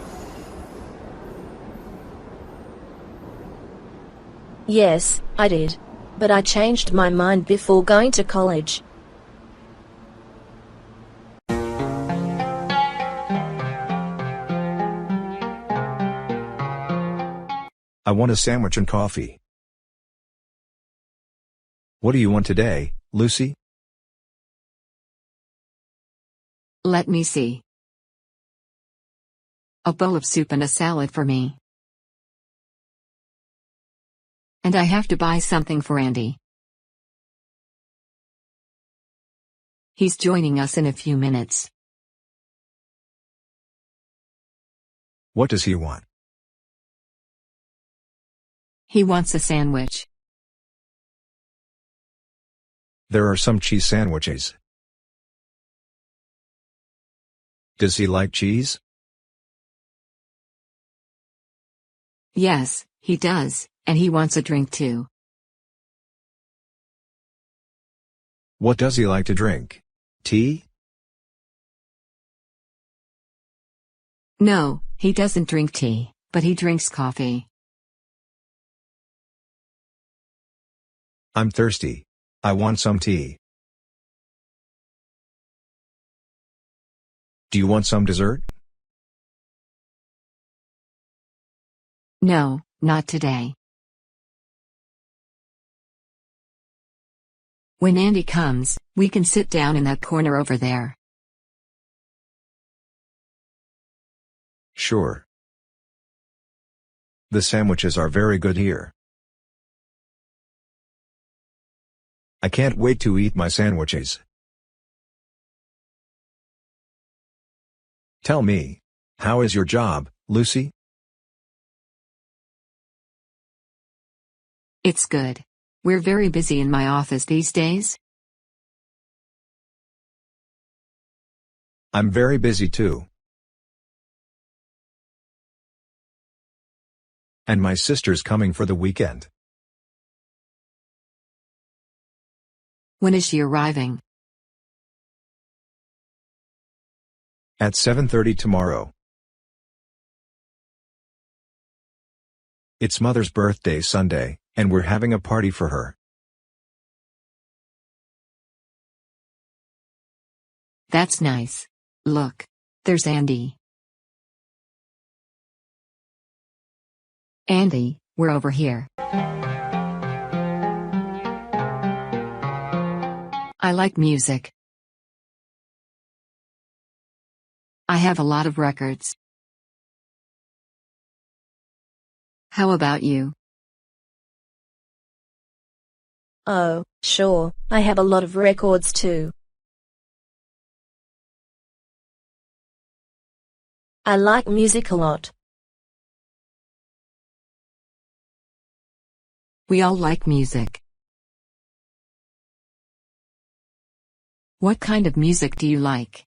Yes, I did. But I changed my mind before going to college. I want a sandwich and coffee. What do you want today, Lucy? Let me see. A bowl of soup and a salad for me. And I have to buy something for Andy. He's joining us in a few minutes. What does he want? He wants a sandwich. There are some cheese sandwiches. Does he like cheese? Yes, he does, and he wants a drink too. What does he like to drink? Tea? No, he doesn't drink tea, but he drinks coffee. I'm thirsty. I want some tea. Do you want some dessert? No, not today. When Andy comes, we can sit down in that corner over there. Sure. The sandwiches are very good here. I can't wait to eat my sandwiches. Tell me, how is your job, Lucy? It's good. We're very busy in my office these days. I'm very busy too. And my sister's coming for the weekend. When is she arriving? At 7:30 tomorrow. It's Mother's birthday Sunday, and we're having a party for her. That's nice. Look. There's Andy. Andy, we're over here. I like music. I have a lot of records. How about you? Oh, sure, I have a lot of records too. I like music a lot. We all like music. What kind of music do you like?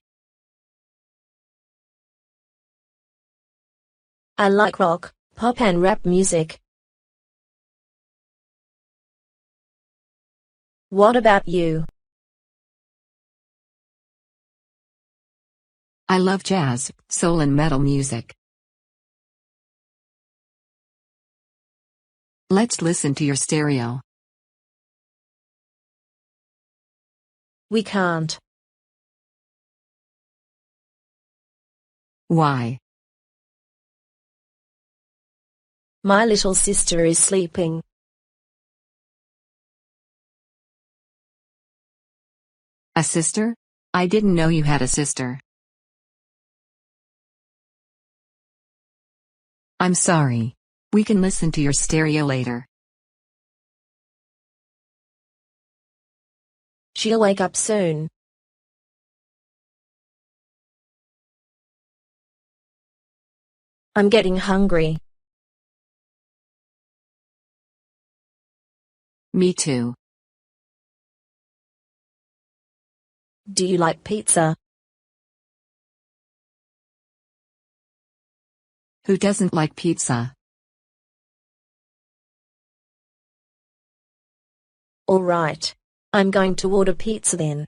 I like rock, pop and rap music. What about you? I love jazz, soul and metal music. Let's listen to your stereo. We can't. Why? My little sister is sleeping. A sister? I didn't know you had a sister. I'm sorry. We can listen to your stereo later. She'll wake up soon. I'm getting hungry. Me too. Do you like pizza? Who doesn't like pizza? All right. I'm going to order pizza then.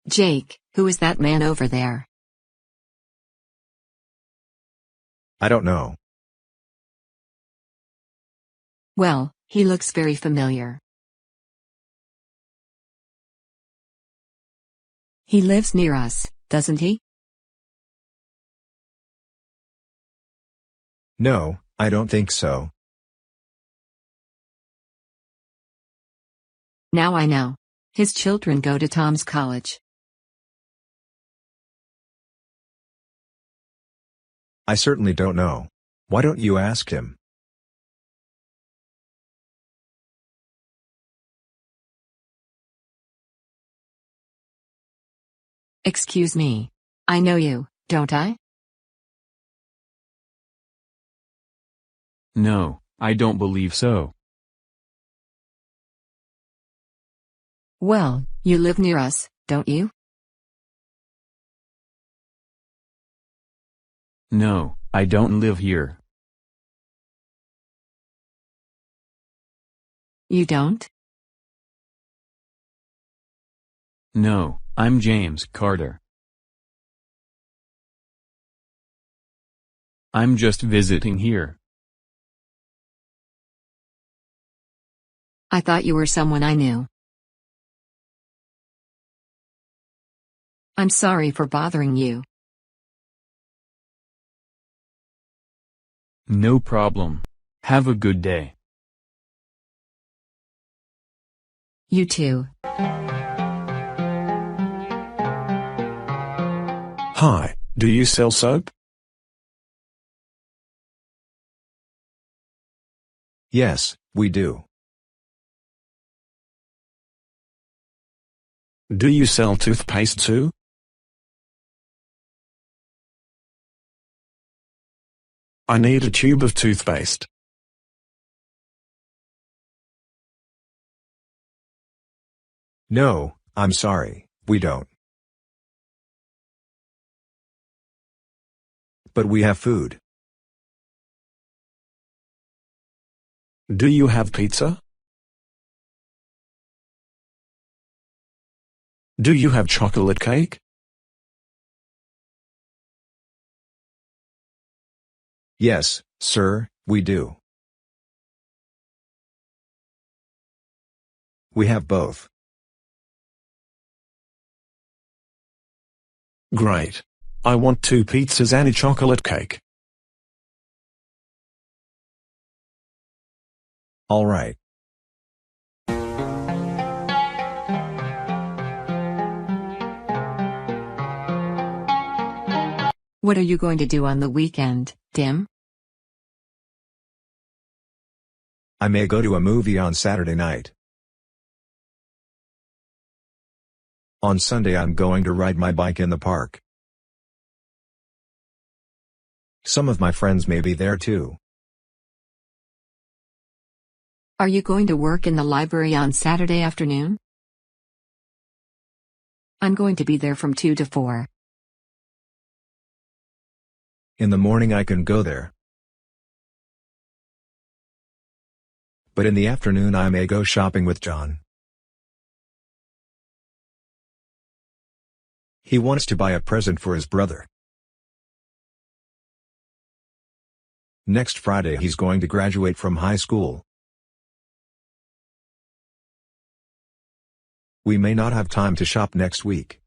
Jake, who is that man over there? I don't know. Well, he looks very familiar. He lives near us, doesn't he? No, I don't think so. Now I know. His children go to Tom's college. I certainly don't know. Why don't you ask him? Excuse me. I know you, don't I? No, I don't believe so. Well, you live near us, don't you? No, I don't live here. You don't? No, I'm James Carter. I'm just visiting here. I thought you were someone I knew. I'm sorry for bothering you. No problem. Have a good day. You too. Hi, do you sell soap? Yes, we do. Do you sell toothpaste too? I need a tube of toothpaste. No, I'm sorry, we don't. But we have food. Do you have pizza? Do you have chocolate cake? Yes, sir, we do. We have both. Great. I want 2 pizzas and a chocolate cake. All right. What are you going to do on the weekend, Tim? I may go to a movie on Saturday night. On Sunday I'm going to ride my bike in the park. Some of my friends may be there too. Are you going to work in the library on Saturday afternoon? I'm going to be there from 2 to 4. In the morning I can go there. But in the afternoon I may go shopping with John. He wants to buy a present for his brother. Next Friday he's going to graduate from high school. We may not have time to shop next week.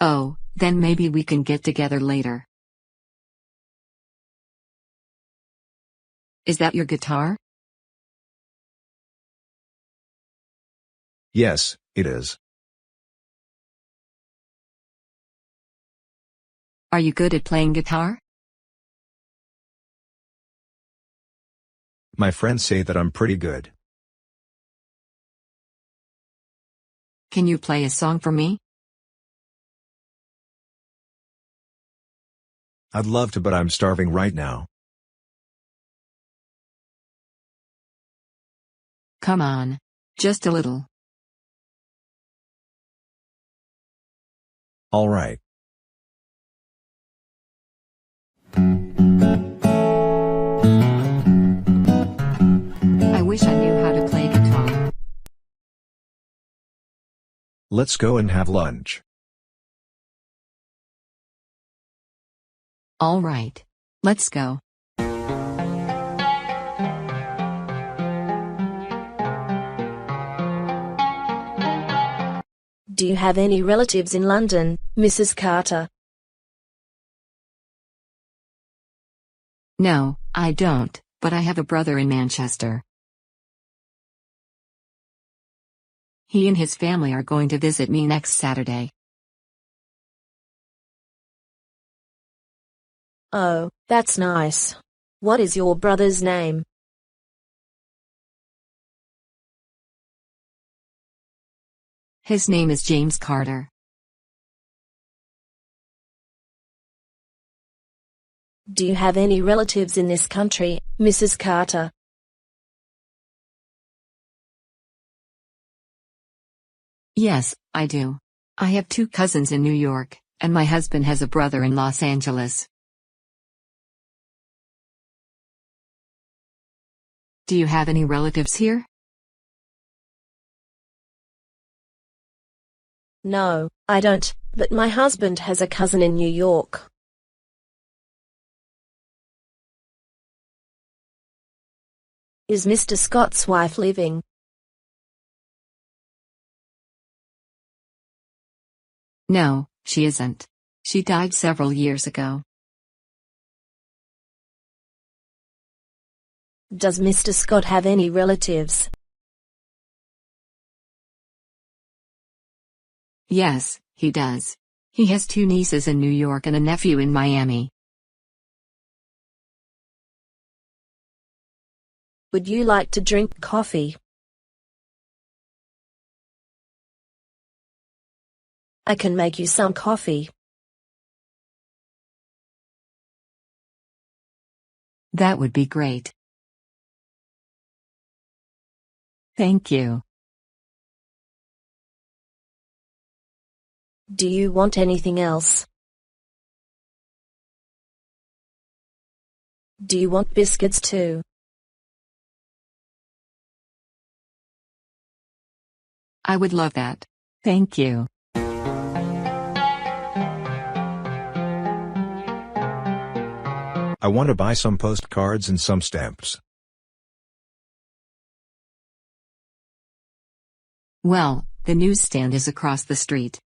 Oh, then maybe we can get together later. Is that your guitar? Yes, it is. Are you good at playing guitar? My friends say that I'm pretty good. Can you play a song for me? I'd love to, but I'm starving right now. Come on. Just a little. All right. I wish I knew how to play guitar. Let's go and have lunch. All right. Let's go. Do you have any relatives in London, Mrs. Carter? No, I don't, but I have a brother in Manchester. He and his family are going to visit me next Saturday. Oh, that's nice. What is your brother's name? His name is James Carter. Do you have any relatives in this country, Mrs. Carter? Yes, I do. I have 2 cousins in New York, and my husband has a brother in Los Angeles. Do you have any relatives here? No, I don't, but my husband has a cousin in New York. Is Mr. Scott's wife living? No, she isn't. She died several years ago. Does Mr. Scott have any relatives? Yes, he does. He has 2 nieces in New York and a nephew in Miami. Would you like to drink coffee? I can make you some coffee. That would be great. Thank you. Do you want anything else? Do you want biscuits too? I would love that. Thank you. I want to buy some postcards and some stamps. Well, the newsstand is across the street.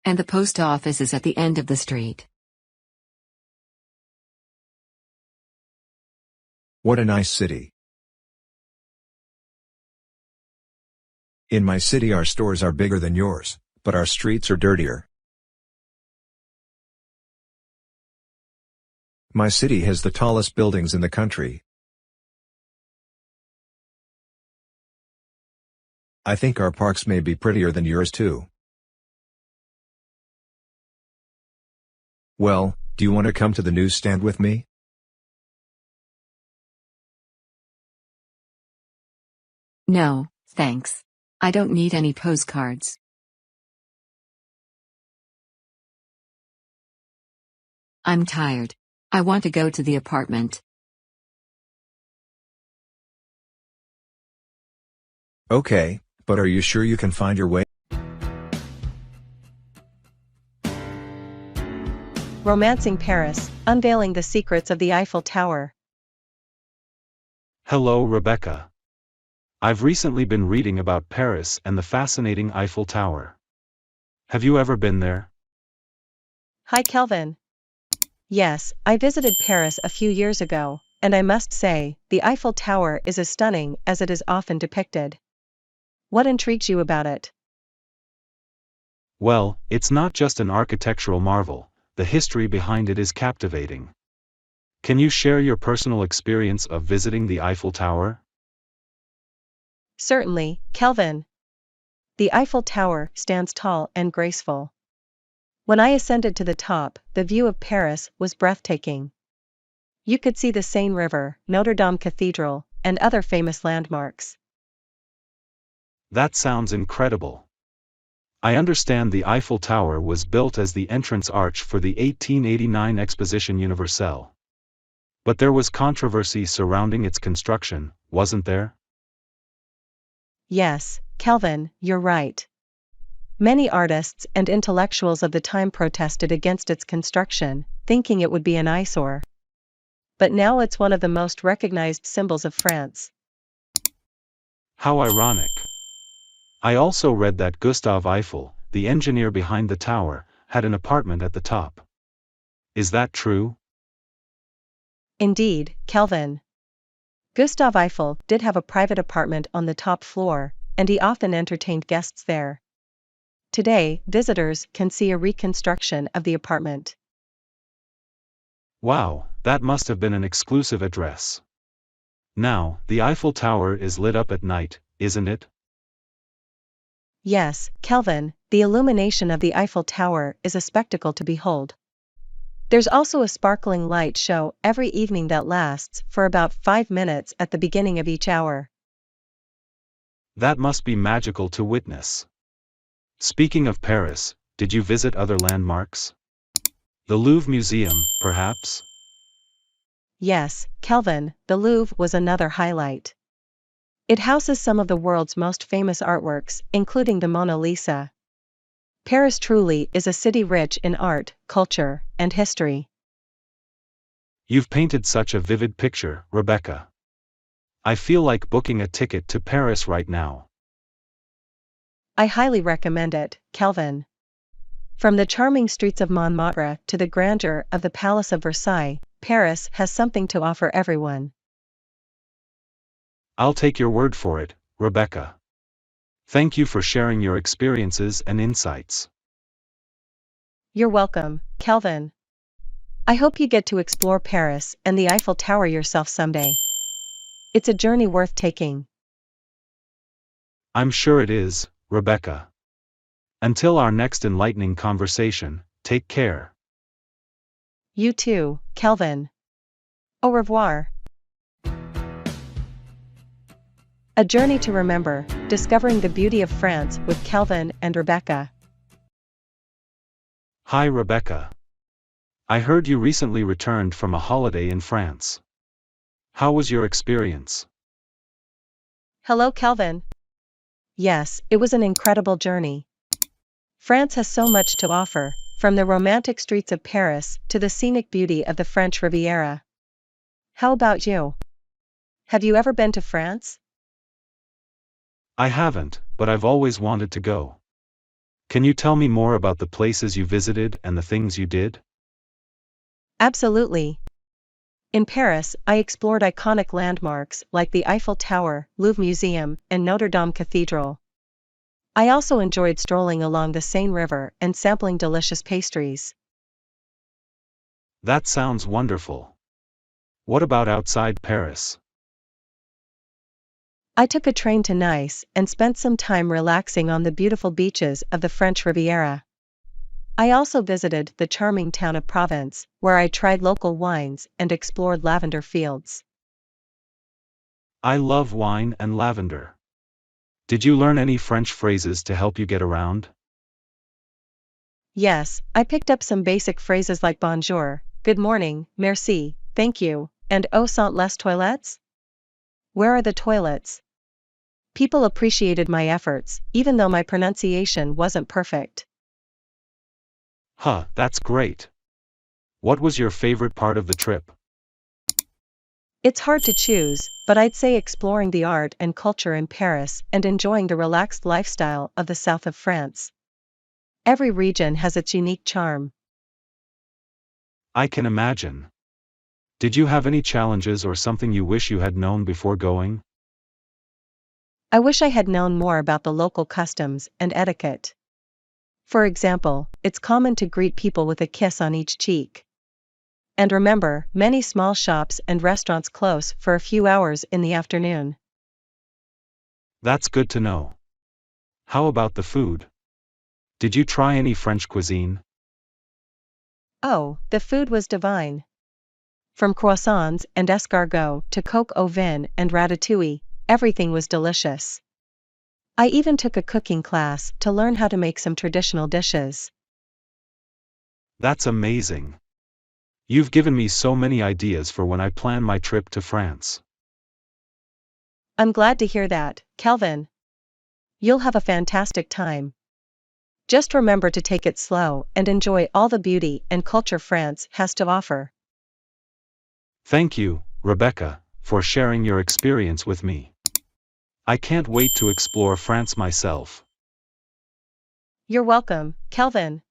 And the post office is at the end of the street. What a nice city. In my city our stores are bigger than yours, but our streets are dirtier. My city has the tallest buildings in the country. I think our parks may be prettier than yours too. Well, do you want to come to the newsstand with me? No, thanks. I don't need any postcards. I'm tired. I want to go to the apartment. Okay, but are you sure you can find your way? Romancing Paris, unveiling the secrets of the Eiffel Tower. Hello, Rebecca. I've recently been reading about Paris and the fascinating Eiffel Tower. Have you ever been there? Hi, Kelvin. Yes, I visited Paris a few years ago, and I must say, the Eiffel Tower is as stunning as it is often depicted. What intrigues you about it? Well, it's not just an architectural marvel, the history behind it is captivating. Can you share your personal experience of visiting the Eiffel Tower? Certainly, Kelvin. The Eiffel Tower stands tall and graceful. When I ascended to the top, the view of Paris was breathtaking. You could see the Seine River, Notre Dame Cathedral, and other famous landmarks. That sounds incredible. I understand the Eiffel Tower was built as the entrance arch for the 1889 Exposition Universelle. But there was controversy surrounding its construction, wasn't there? Yes, Kelvin, you're right. Many artists and intellectuals of the time protested against its construction, thinking it would be an eyesore. But now it's one of the most recognized symbols of France. How ironic. I also read that Gustave Eiffel, the engineer behind the tower, had an apartment at the top. Is that true? Indeed, Kelvin. Gustave Eiffel did have a private apartment on the top floor, and he often entertained guests there. Today, visitors can see a reconstruction of the apartment. Wow, that must have been an exclusive address. Now, the Eiffel Tower is lit up at night, isn't it? Yes, Kelvin, the illumination of the Eiffel Tower is a spectacle to behold. There's also a sparkling light show every evening that lasts for about 5 minutes at the beginning of each hour. That must be magical to witness. Speaking of Paris, did you visit other landmarks? The Louvre Museum, perhaps? Yes, Kelvin, the Louvre was another highlight. It houses some of the world's most famous artworks, including the Mona Lisa. Paris truly is a city rich in art, culture, and history. You've painted such a vivid picture, Rebecca. I feel like booking a ticket to Paris right now. I highly recommend it, Kelvin. From the charming streets of Montmartre to the grandeur of the Palace of Versailles, Paris has something to offer everyone. I'll take your word for it, Rebecca. Thank you for sharing your experiences and insights. You're welcome, Calvin. I hope you get to explore Paris and the Eiffel Tower yourself someday. It's a journey worth taking. I'm sure it is, Rebecca. Until our next enlightening conversation, take care. You too, Calvin. Au revoir. A journey to remember, discovering the beauty of France with Calvin and Rebecca. Hi Rebecca. I heard you recently returned from a holiday in France. How was your experience? Hello, Calvin. Yes, it was an incredible journey. France has so much to offer, from the romantic streets of Paris to the scenic beauty of the French Riviera. How about you? Have you ever been to France? I haven't, but I've always wanted to go. Can you tell me more about the places you visited and the things you did? Absolutely. In Paris, I explored iconic landmarks like the Eiffel Tower, Louvre Museum, and Notre Dame Cathedral. I also enjoyed strolling along the Seine River and sampling delicious pastries. That sounds wonderful. What about outside Paris? I took a train to Nice and spent some time relaxing on the beautiful beaches of the French Riviera. I also visited the charming town of Provence, where I tried local wines and explored lavender fields. I love wine and lavender. Did you learn any French phrases to help you get around? Yes, I picked up some basic phrases like bonjour, good morning, merci, thank you, and où sont les toilettes? Where are the toilets? People appreciated my efforts, even though my pronunciation wasn't perfect. Huh, that's great. What was your favorite part of the trip? It's hard to choose, but I'd say exploring the art and culture in Paris and enjoying the relaxed lifestyle of the south of France. Every region has its unique charm. I can imagine. Did you have any challenges or something you wish you had known before going? I wish I had known more about the local customs and etiquette. For example, it's common to greet people with a kiss on each cheek. And remember, many small shops and restaurants close for a few hours in the afternoon. That's good to know. How about the food? Did you try any French cuisine? Oh, the food was divine. From croissants and escargot to coq au vin and ratatouille, everything was delicious. I even took a cooking class to learn how to make some traditional dishes. That's amazing. You've given me so many ideas for when I plan my trip to France. I'm glad to hear that, Calvin. You'll have a fantastic time. Just remember to take it slow and enjoy all the beauty and culture France has to offer. Thank you, Rebecca, for sharing your experience with me. I can't wait to explore France myself. You're welcome, Calvin.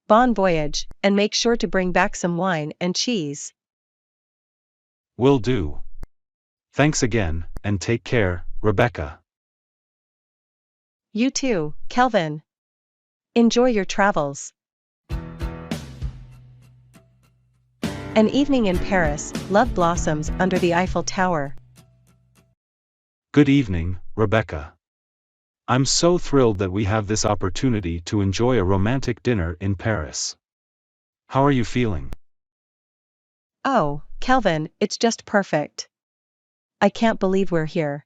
Bon voyage, and make sure to bring back some wine and cheese. Will do. Thanks again, and take care, Rebecca. You too, Calvin. Enjoy your travels. An evening in Paris, love blossoms under the Eiffel Tower. Good evening, Rebecca. I'm so thrilled that we have this opportunity to enjoy a romantic dinner in Paris. How are you feeling? Oh, Calvin, it's just perfect. I can't believe we're here.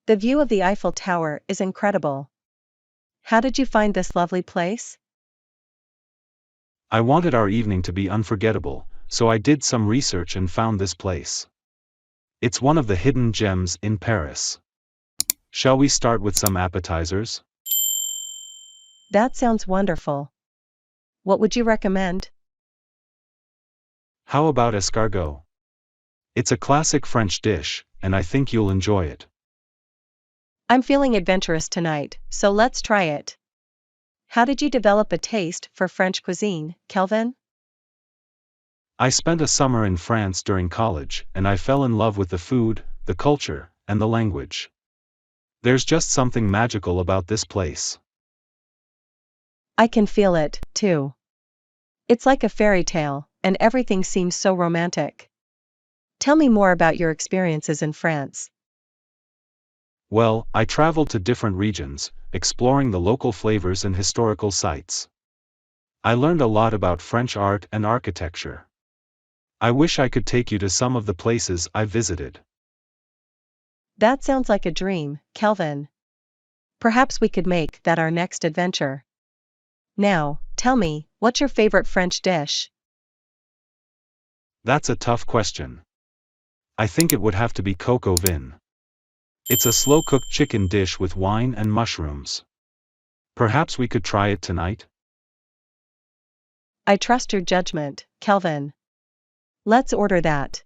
The view of the Eiffel Tower is incredible. How did you find this lovely place? I wanted our evening to be unforgettable, so I did some research and found this place. It's one of the hidden gems in Paris. Shall we start with some appetizers? That sounds wonderful. What would you recommend? How about escargot? It's a classic French dish, and I think you'll enjoy it. I'm feeling adventurous tonight, so let's try it. How did you develop a taste for French cuisine, Kelvin? I spent a summer in France during college, and I fell in love with the food, the culture, and the language. There's just something magical about this place. I can feel it, too. It's like a fairy tale, and everything seems so romantic. Tell me more about your experiences in France. Well, I traveled to different regions, exploring the local flavors and historical sites. I learned a lot about French art and architecture. I wish I could take you to some of the places I visited. That sounds like a dream, Kelvin. Perhaps we could make that our next adventure. Now, tell me, what's your favorite French dish? That's a tough question. I think it would have to be coq au vin. It's a slow-cooked chicken dish with wine and mushrooms. Perhaps we could try it tonight? I trust your judgment, Kelvin. Let's order that.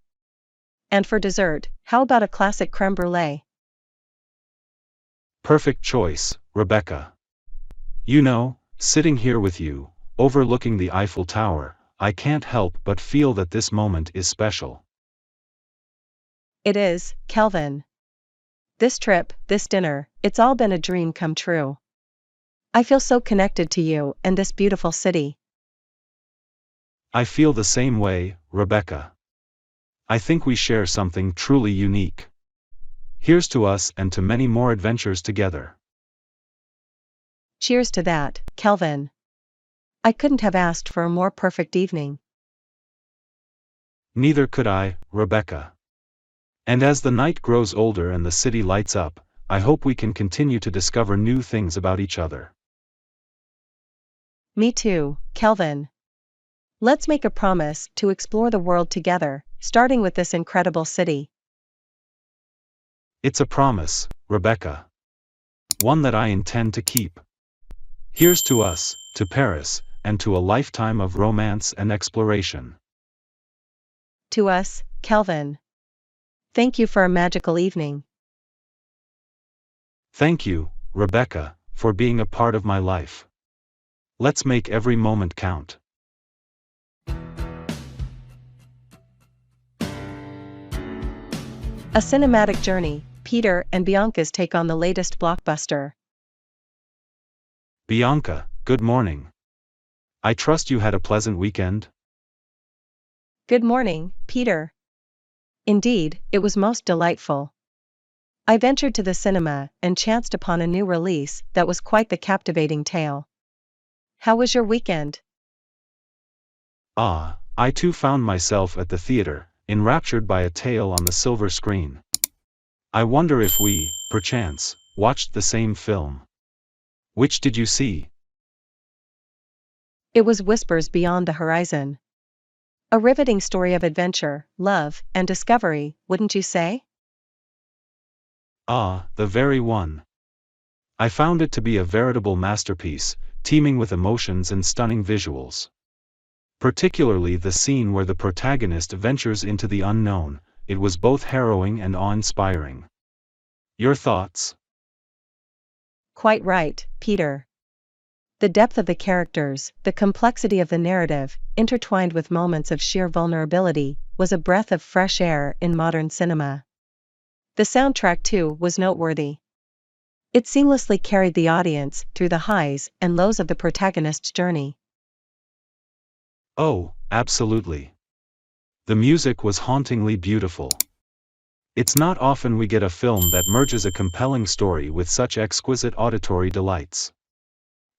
And for dessert, how about a classic crème brûlée? Perfect choice, Rebecca. You know, sitting here with you, overlooking the Eiffel Tower, I can't help but feel that this moment is special. It is, Kelvin. This trip, this dinner, it's all been a dream come true. I feel so connected to you and this beautiful city. I feel the same way, Rebecca. I think we share something truly unique. Here's to us and to many more adventures together. Cheers to that, Kelvin. I couldn't have asked for a more perfect evening. Neither could I, Rebecca. And as the night grows older and the city lights up, I hope we can continue to discover new things about each other. Me too, Kelvin. Let's make a promise to explore the world together, starting with this incredible city. It's a promise, Rebecca. One that I intend to keep. Here's to us, to Paris, and to a lifetime of romance and exploration. To us, Kelvin. Thank you for a magical evening. Thank you, Rebecca, for being a part of my life. Let's make every moment count. A cinematic journey, Peter and Bianca's take on the latest blockbuster. Bianca, good morning. I trust you had a pleasant weekend? Good morning, Peter. Indeed, it was most delightful. I ventured to the cinema and chanced upon a new release that was quite the captivating tale. How was your weekend? I too found myself at the theater, enraptured by a tale on the silver screen. I wonder if we, perchance, watched the same film. Which did you see? It was Whispers Beyond the Horizon. A riveting story of adventure, love, and discovery, wouldn't you say? The very one. I found it to be a veritable masterpiece, teeming with emotions and stunning visuals. Particularly the scene where the protagonist ventures into the unknown, it was both harrowing and awe-inspiring. Your thoughts? Quite right, Peter. The depth of the characters, the complexity of the narrative, intertwined with moments of sheer vulnerability, was a breath of fresh air in modern cinema. The soundtrack too was noteworthy. It seamlessly carried the audience through the highs and lows of the protagonist's journey. Oh, absolutely. The music was hauntingly beautiful. It's not often we get a film that merges a compelling story with such exquisite auditory delights.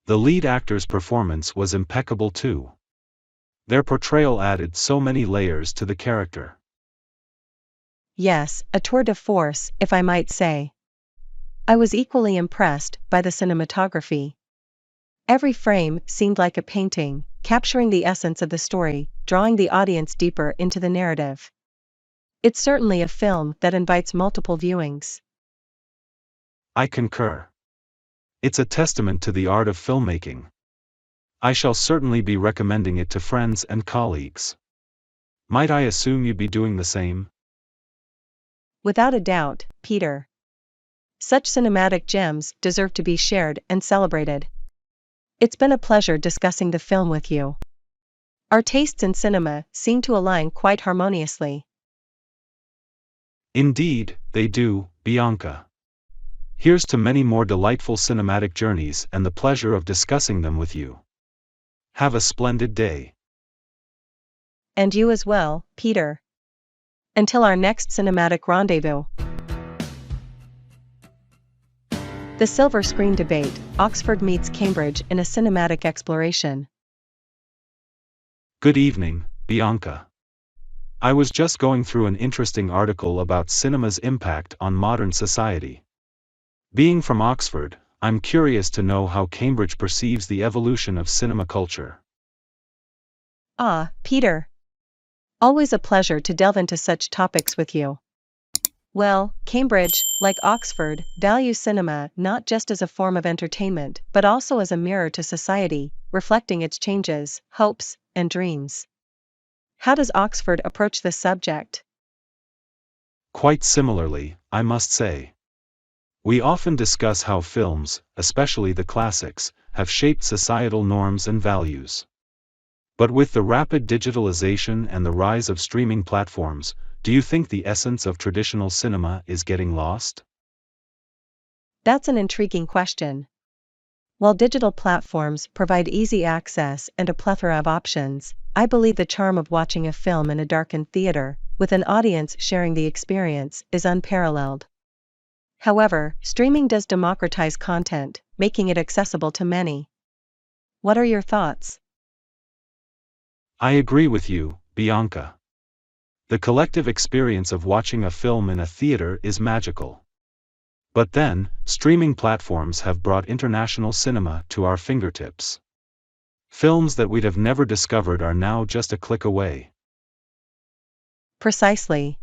The lead actor's performance was impeccable too. Their portrayal added so many layers to the character. Yes, a tour de force, if I might say. I was equally impressed by the cinematography. Every frame seemed like a painting, capturing the essence of the story, drawing the audience deeper into the narrative. It's certainly a film that invites multiple viewings. I concur. It's a testament to the art of filmmaking. I shall certainly be recommending it to friends and colleagues. Might I assume you'd be doing the same? Without a doubt, Peter. Such cinematic gems deserve to be shared and celebrated. It's been a pleasure discussing the film with you. Our tastes in cinema seem to align quite harmoniously. Indeed, they do, Bianca. Here's to many more delightful cinematic journeys and the pleasure of discussing them with you. Have a splendid day. And you as well, Peter. Until our next cinematic rendezvous. The Silver Screen Debate, Oxford meets Cambridge in a cinematic exploration. Good evening, Bianca. I was just going through an interesting article about cinema's impact on modern society. Being from Oxford, I'm curious to know how Cambridge perceives the evolution of cinema culture. Ah, Peter. Always a pleasure to delve into such topics with you. Well, Cambridge, like Oxford, values cinema not just as a form of entertainment but also as a mirror to society, reflecting its changes, hopes, and dreams. How does Oxford approach this subject? Quite similarly, I must say. We often discuss how films, especially the classics, have shaped societal norms and values. But with the rapid digitalization and the rise of streaming platforms, do you think the essence of traditional cinema is getting lost? That's an intriguing question. While digital platforms provide easy access and a plethora of options, I believe the charm of watching a film in a darkened theater, with an audience sharing the experience, is unparalleled. However, streaming does democratize content, making it accessible to many. What are your thoughts? I agree with you, Bianca. The collective experience of watching a film in a theater is magical. But then, streaming platforms have brought international cinema to our fingertips. Films that we'd have never discovered are now just a click away. Precisely.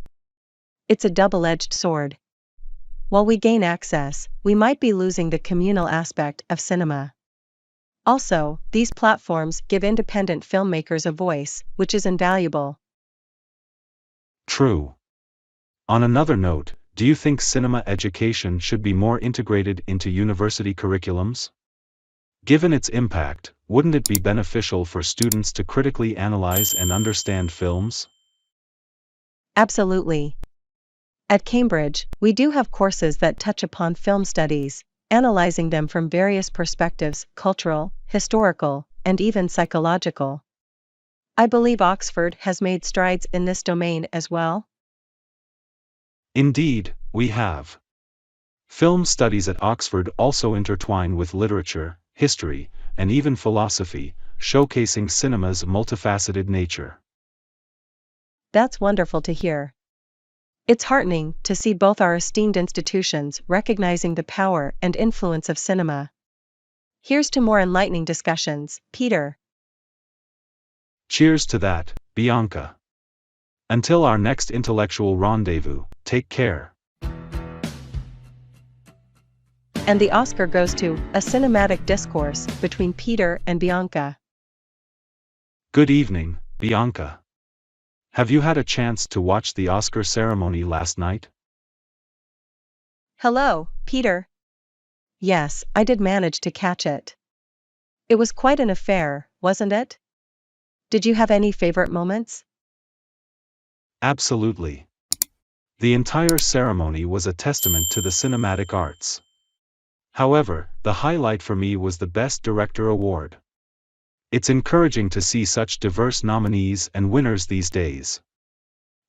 It's a double-edged sword. While we gain access, we might be losing the communal aspect of cinema. Also, these platforms give independent filmmakers a voice, which is invaluable. True. On another note, do you think cinema education should be more integrated into university curriculums? Given its impact, wouldn't it be beneficial for students to critically analyze and understand films? Absolutely. At Cambridge, we do have courses that touch upon film studies, analyzing them from various perspectives: cultural, historical, and even psychological. I believe Oxford has made strides in this domain as well. Indeed, we have. Film studies at Oxford also intertwine with literature, history, and even philosophy, showcasing cinema's multifaceted nature. That's wonderful to hear. It's heartening to see both our esteemed institutions recognizing the power and influence of cinema. Here's to more enlightening discussions, Peter. Cheers to that, Bianca. Until our next intellectual rendezvous, take care. And the Oscar goes to a cinematic discourse between Peter and Bianca. Good evening, Bianca. Have you had a chance to watch the Oscar ceremony last night? Hello, Peter. Yes, I did manage to catch it. It was quite an affair, wasn't it? Did you have any favorite moments? Absolutely. The entire ceremony was a testament to the cinematic arts. However, the highlight for me was the Best Director award. It's encouraging to see such diverse nominees and winners these days.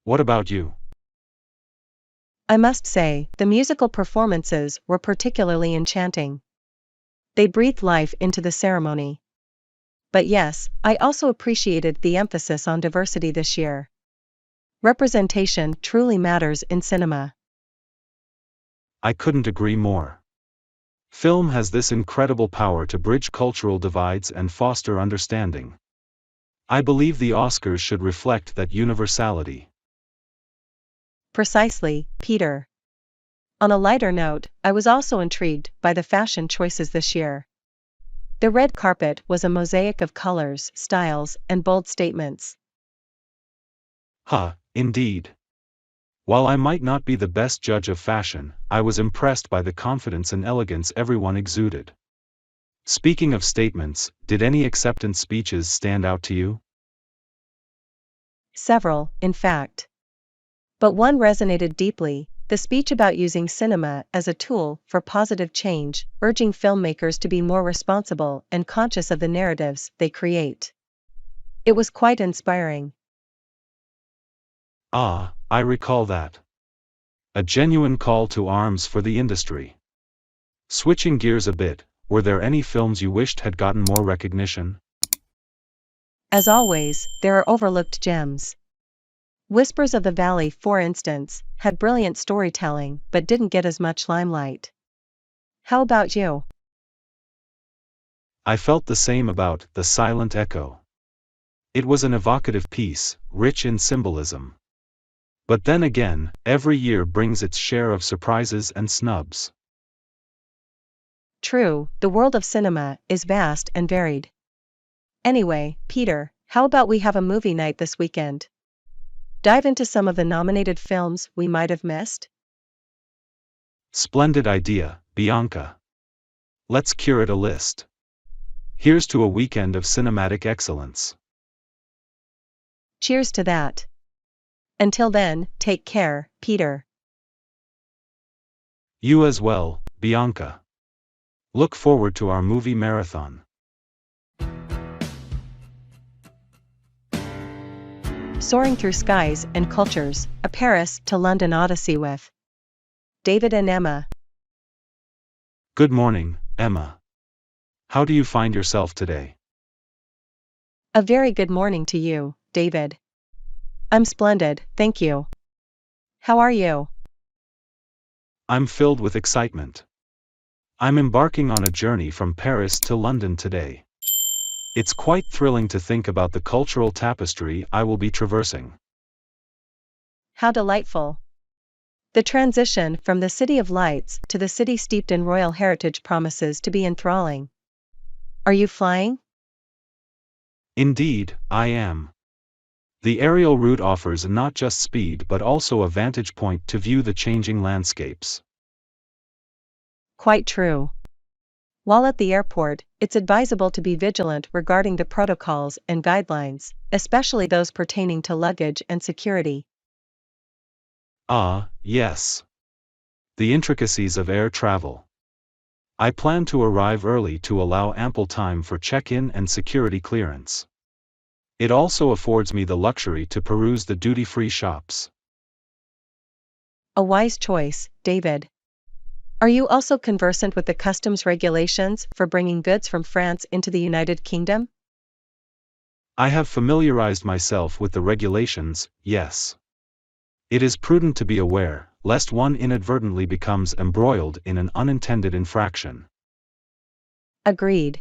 What about you? I must say, the musical performances were particularly enchanting. They breathed life into the ceremony. But yes, I also appreciated the emphasis on diversity this year. Representation truly matters in cinema. I couldn't agree more. Film has this incredible power to bridge cultural divides and foster understanding. I believe the Oscars should reflect that universality. Precisely, Peter. On a lighter note, I was also intrigued by the fashion choices this year. The red carpet was a mosaic of colors, styles, and bold statements. Indeed. While I might not be the best judge of fashion, I was impressed by the confidence and elegance everyone exuded. Speaking of statements, did any acceptance speeches stand out to you? Several, in fact. But one resonated deeply, the speech about using cinema as a tool for positive change, urging filmmakers to be more responsible and conscious of the narratives they create. It was quite inspiring. Ah, I recall that. A genuine call to arms for the industry. Switching gears a bit, were there any films you wished had gotten more recognition? As always, there are overlooked gems. Whispers of the Valley, for instance, had brilliant storytelling but didn't get as much limelight. How about you? I felt the same about The Silent Echo. It was an evocative piece, rich in symbolism. But then again, every year brings its share of surprises and snubs. True, the world of cinema is vast and varied. Anyway, Peter, how about we have a movie night this weekend? Dive into some of the nominated films we might have missed? Splendid idea, Bianca. Let's curate a list. Here's to a weekend of cinematic excellence. Cheers to that. Until then, take care, Peter. You as well, Bianca. Look forward to our movie marathon. Soaring through skies and cultures, a Paris to London odyssey with David and Emma. Good morning, Emma. How do you find yourself today? A very good morning to you, David. I'm splendid, thank you. How are you? I'm filled with excitement. I'm embarking on a journey from Paris to London today. It's quite thrilling to think about the cultural tapestry I will be traversing. How delightful. The transition from the City of Lights to the city steeped in royal heritage promises to be enthralling. Are you flying? Indeed, I am. The aerial route offers not just speed but also a vantage point to view the changing landscapes. Quite true. While at the airport, it's advisable to be vigilant regarding the protocols and guidelines, especially those pertaining to luggage and security. Ah, yes. The intricacies of air travel. I plan to arrive early to allow ample time for check-in and security clearance. It also affords me the luxury to peruse the duty-free shops. A wise choice, David. Are you also conversant with the customs regulations for bringing goods from France into the United Kingdom? I have familiarized myself with the regulations, yes. It is prudent to be aware, lest one inadvertently becomes embroiled in an unintended infraction. Agreed.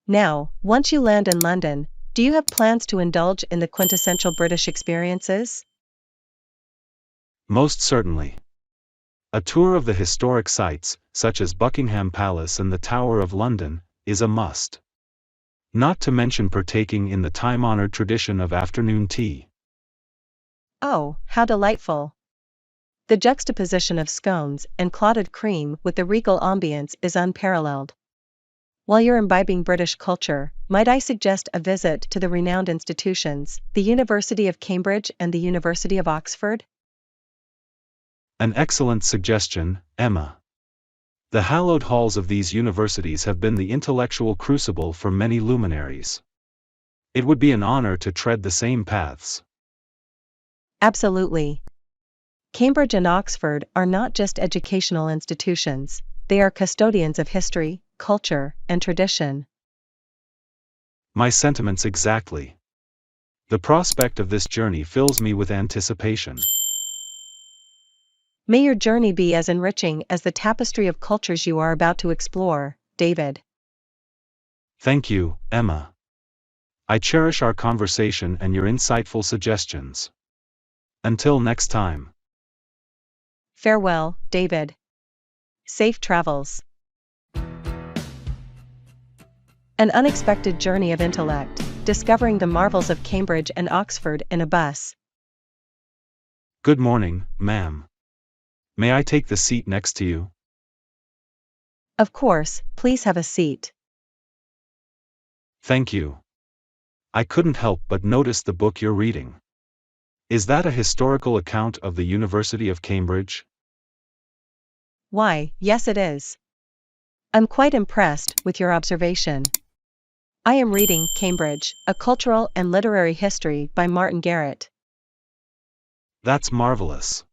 Now, once you land in London, do you have plans to indulge in the quintessential British experiences? Most certainly. A tour of the historic sites, such as Buckingham Palace and the Tower of London, is a must. Not to mention partaking in the time-honored tradition of afternoon tea. Oh, how delightful. The juxtaposition of scones and clotted cream with the regal ambience is unparalleled. While you're imbibing British culture, might I suggest a visit to the renowned institutions, the University of Cambridge and the University of Oxford? An excellent suggestion, Emma. The hallowed halls of these universities have been the intellectual crucible for many luminaries. It would be an honor to tread the same paths. Absolutely. Cambridge and Oxford are not just educational institutions, they are custodians of history, culture, and tradition. My sentiments exactly. The prospect of this journey fills me with anticipation. May your journey be as enriching as the tapestry of cultures you are about to explore, David. Thank you, Emma. I cherish our conversation and your insightful suggestions. Until next time. Farewell, David. Safe travels. An unexpected journey of intellect, discovering the marvels of Cambridge and Oxford in a bus. Good morning, ma'am. May I take the seat next to you? Of course, please have a seat. Thank you. I couldn't help but notice the book you're reading. Is that a historical account of the University of Cambridge? Why, yes it is. I'm quite impressed with your observation. I am reading Cambridge, A Cultural and Literary History by Martin Garrett. That's marvelous.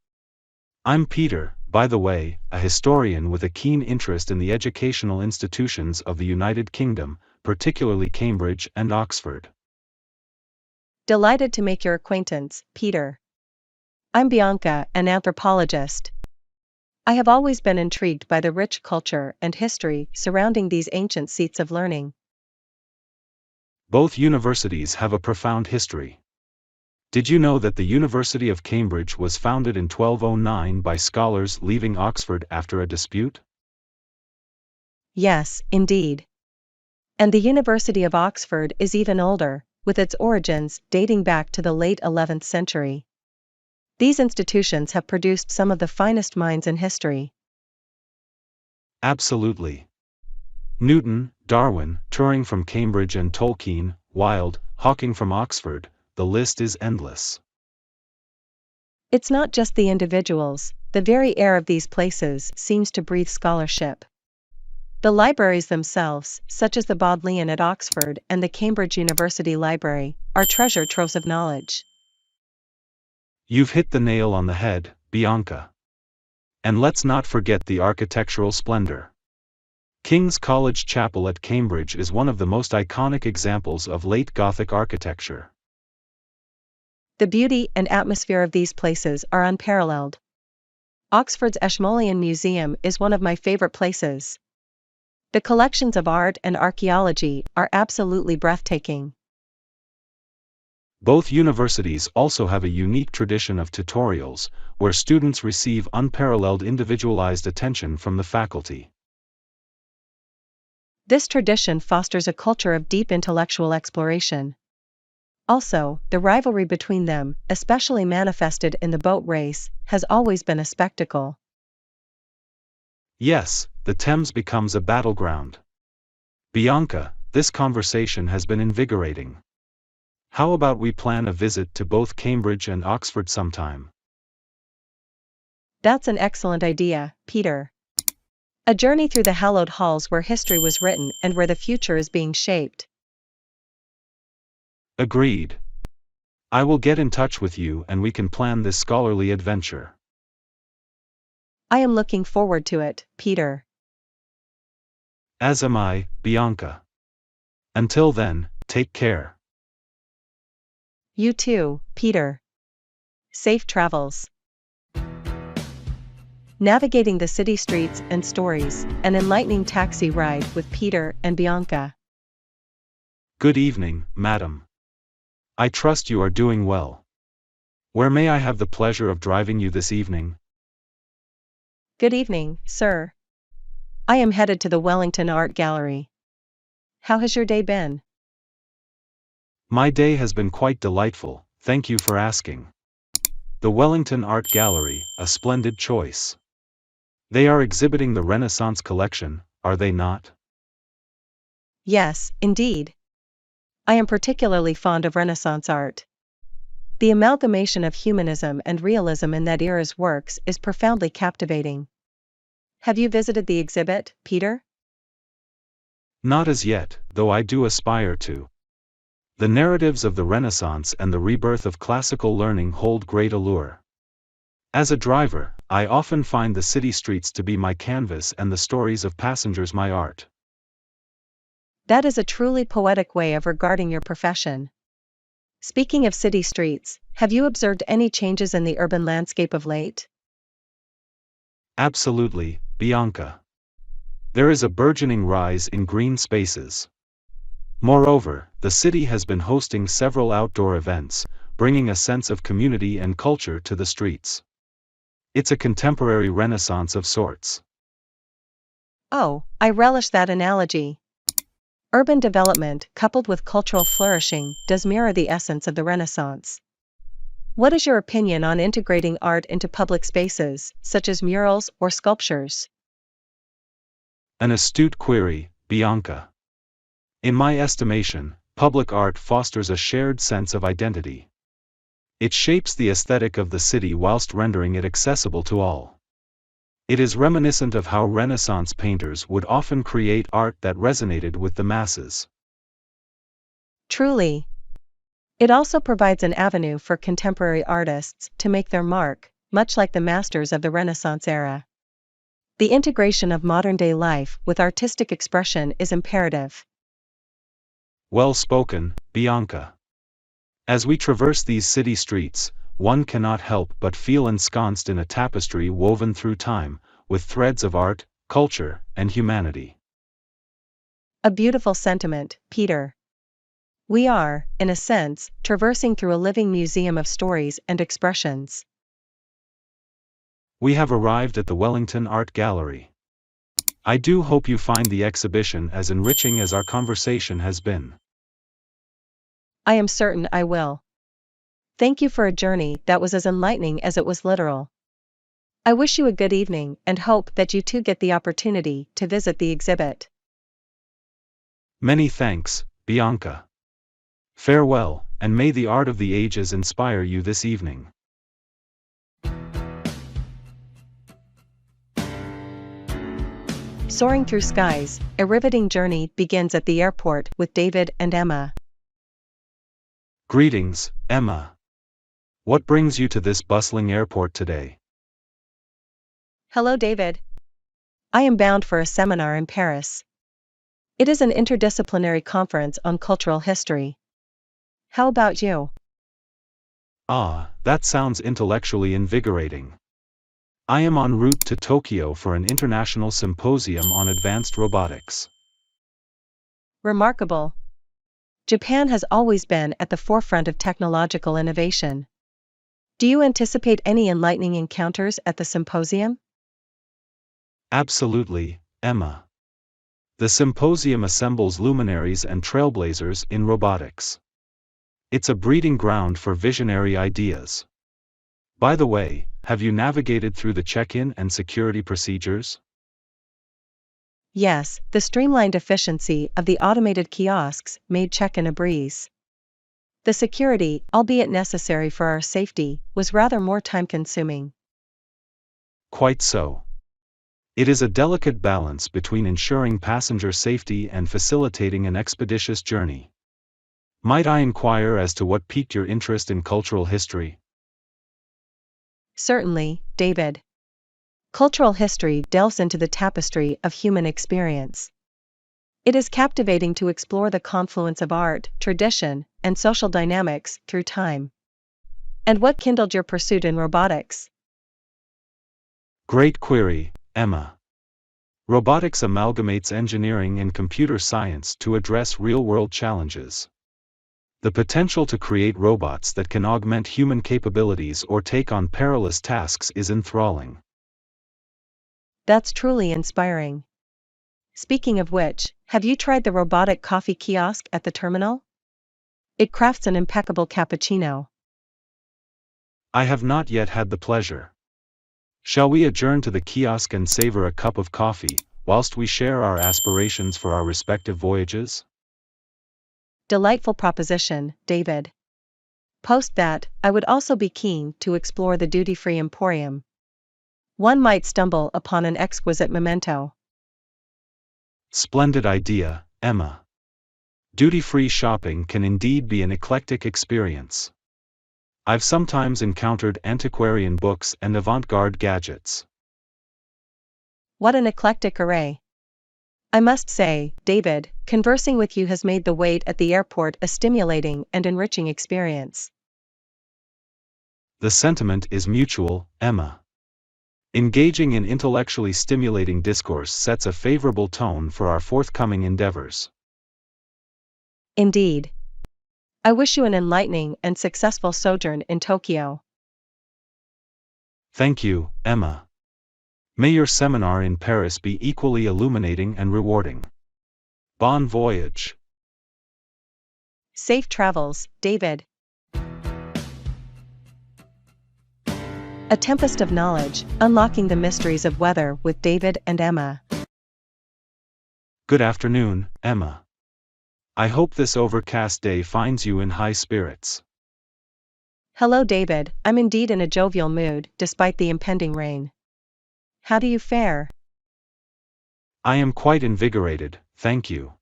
I'm Peter, by the way, a historian with a keen interest in the educational institutions of the United Kingdom, particularly Cambridge and Oxford. Delighted to make your acquaintance, Peter. I'm Bianca, an anthropologist. I have always been intrigued by the rich culture and history surrounding these ancient seats of learning. Both universities have a profound history. Did you know that the University of Cambridge was founded in 1209 by scholars leaving Oxford after a dispute? Yes, indeed. And the University of Oxford is even older, with its origins dating back to the late 11th century. These institutions have produced some of the finest minds in history. Absolutely. Newton, Darwin, Turing from Cambridge and Tolkien, Wilde, Hawking from Oxford, the list is endless. It's not just the individuals, the very air of these places seems to breathe scholarship. The libraries themselves, such as the Bodleian at Oxford and the Cambridge University Library, are treasure troves of knowledge. You've hit the nail on the head, Bianca. And let's not forget the architectural splendor. King's College Chapel at Cambridge is one of the most iconic examples of late Gothic architecture. The beauty and atmosphere of these places are unparalleled. Oxford's Ashmolean Museum is one of my favorite places. The collections of art and archaeology are absolutely breathtaking. Both universities also have a unique tradition of tutorials, where students receive unparalleled individualized attention from the faculty. This tradition fosters a culture of deep intellectual exploration. Also, the rivalry between them, especially manifested in the boat race, has always been a spectacle. Yes, the Thames becomes a battleground. Bianca, this conversation has been invigorating. How about we plan a visit to both Cambridge and Oxford sometime? That's an excellent idea, Peter. A journey through the hallowed halls where history was written and where the future is being shaped. Agreed. I will get in touch with you and we can plan this scholarly adventure. I am looking forward to it, Peter. As am I, Bianca. Until then, take care. You too, Peter. Safe travels. Navigating the city streets and stories, an enlightening taxi ride with Peter and Bianca. Good evening, madam. I trust you are doing well. Where may I have the pleasure of driving you this evening? Good evening, sir. I am headed to the Wellington Art Gallery. How has your day been? My day has been quite delightful, thank you for asking. The Wellington Art Gallery, a splendid choice. They are exhibiting the Renaissance collection, are they not? Yes, indeed. I am particularly fond of Renaissance art. The amalgamation of humanism and realism in that era's works is profoundly captivating. Have you visited the exhibit, Peter? Not as yet, though I do aspire to. The narratives of the Renaissance and the rebirth of classical learning hold great allure. As a driver, I often find the city streets to be my canvas and the stories of passengers my art. That is a truly poetic way of regarding your profession. Speaking of city streets, have you observed any changes in the urban landscape of late? Absolutely, Bianca. There is a burgeoning rise in green spaces. Moreover, the city has been hosting several outdoor events, bringing a sense of community and culture to the streets. It's a contemporary renaissance of sorts. Oh, I relish that analogy. Urban development coupled with cultural flourishing does mirror the essence of the Renaissance. What is your opinion on integrating art into public spaces, such as murals or sculptures? An astute query, Bianca. In my estimation, public art fosters a shared sense of identity. It shapes the aesthetic of the city whilst rendering it accessible to all. It is reminiscent of how Renaissance painters would often create art that resonated with the masses. Truly. It also provides an avenue for contemporary artists to make their mark, much like the masters of the Renaissance era. The integration of modern-day life with artistic expression is imperative. Well spoken, Bianca. As we traverse these city streets, one cannot help but feel ensconced in a tapestry woven through time, with threads of art, culture, and humanity. A beautiful sentiment, Peter. We are, in a sense, traversing through a living museum of stories and expressions. We have arrived at the Wellington Art Gallery. I do hope you find the exhibition as enriching as our conversation has been. I am certain I will. Thank you for a journey that was as enlightening as it was literal. I wish you a good evening and hope that you too get the opportunity to visit the exhibit. Many thanks, Bianca. Farewell, and may the art of the ages inspire you this evening. Soaring through skies, a riveting journey begins at the airport with David and Emma. Greetings, Emma. What brings you to this bustling airport today? Hello, David. I am bound for a seminar in Paris. It is an interdisciplinary conference on cultural history. How about you? Ah, that sounds intellectually invigorating. I am en route to Tokyo for an international symposium on advanced robotics. Remarkable. Japan has always been at the forefront of technological innovation. Do you anticipate any enlightening encounters at the symposium? Absolutely, Emma. The symposium assembles luminaries and trailblazers in robotics. It's a breeding ground for visionary ideas. By the way, have you navigated through the check-in and security procedures? Yes, the streamlined efficiency of the automated kiosks made check-in a breeze. The security, albeit necessary for our safety, was rather more time-consuming. Quite so. It is a delicate balance between ensuring passenger safety and facilitating an expeditious journey. Might I inquire as to what piqued your interest in cultural history? Certainly, David. Cultural history delves into the tapestry of human experience. It is captivating to explore the confluence of art, tradition, and social dynamics through time. And what kindled your pursuit in robotics? Great query, Emma. Robotics amalgamates engineering and computer science to address real-world challenges. The potential to create robots that can augment human capabilities or take on perilous tasks is enthralling. That's truly inspiring. Speaking of which, have you tried the robotic coffee kiosk at the terminal? It crafts an impeccable cappuccino. I have not yet had the pleasure. Shall we adjourn to the kiosk and savor a cup of coffee, whilst we share our aspirations for our respective voyages? Delightful proposition, David. Post that, I would also be keen to explore the duty-free emporium. One might stumble upon an exquisite memento. Splendid idea, Emma. Duty-free shopping can indeed be an eclectic experience. I've sometimes encountered antiquarian books and avant-garde gadgets. What an eclectic array. I must say, David, conversing with you has made the wait at the airport a stimulating and enriching experience. The sentiment is mutual, Emma. Engaging in intellectually stimulating discourse sets a favorable tone for our forthcoming endeavors. Indeed. I wish you an enlightening and successful sojourn in Tokyo. Thank you, Emma. May your seminar in Paris be equally illuminating and rewarding. Bon voyage. Safe travels, David. A tempest of knowledge, unlocking the mysteries of weather with David and Emma. Good afternoon, Emma. I hope this overcast day finds you in high spirits. Hello, David. I'm indeed in a jovial mood, despite the impending rain. How do you fare? I am quite invigorated, thank you.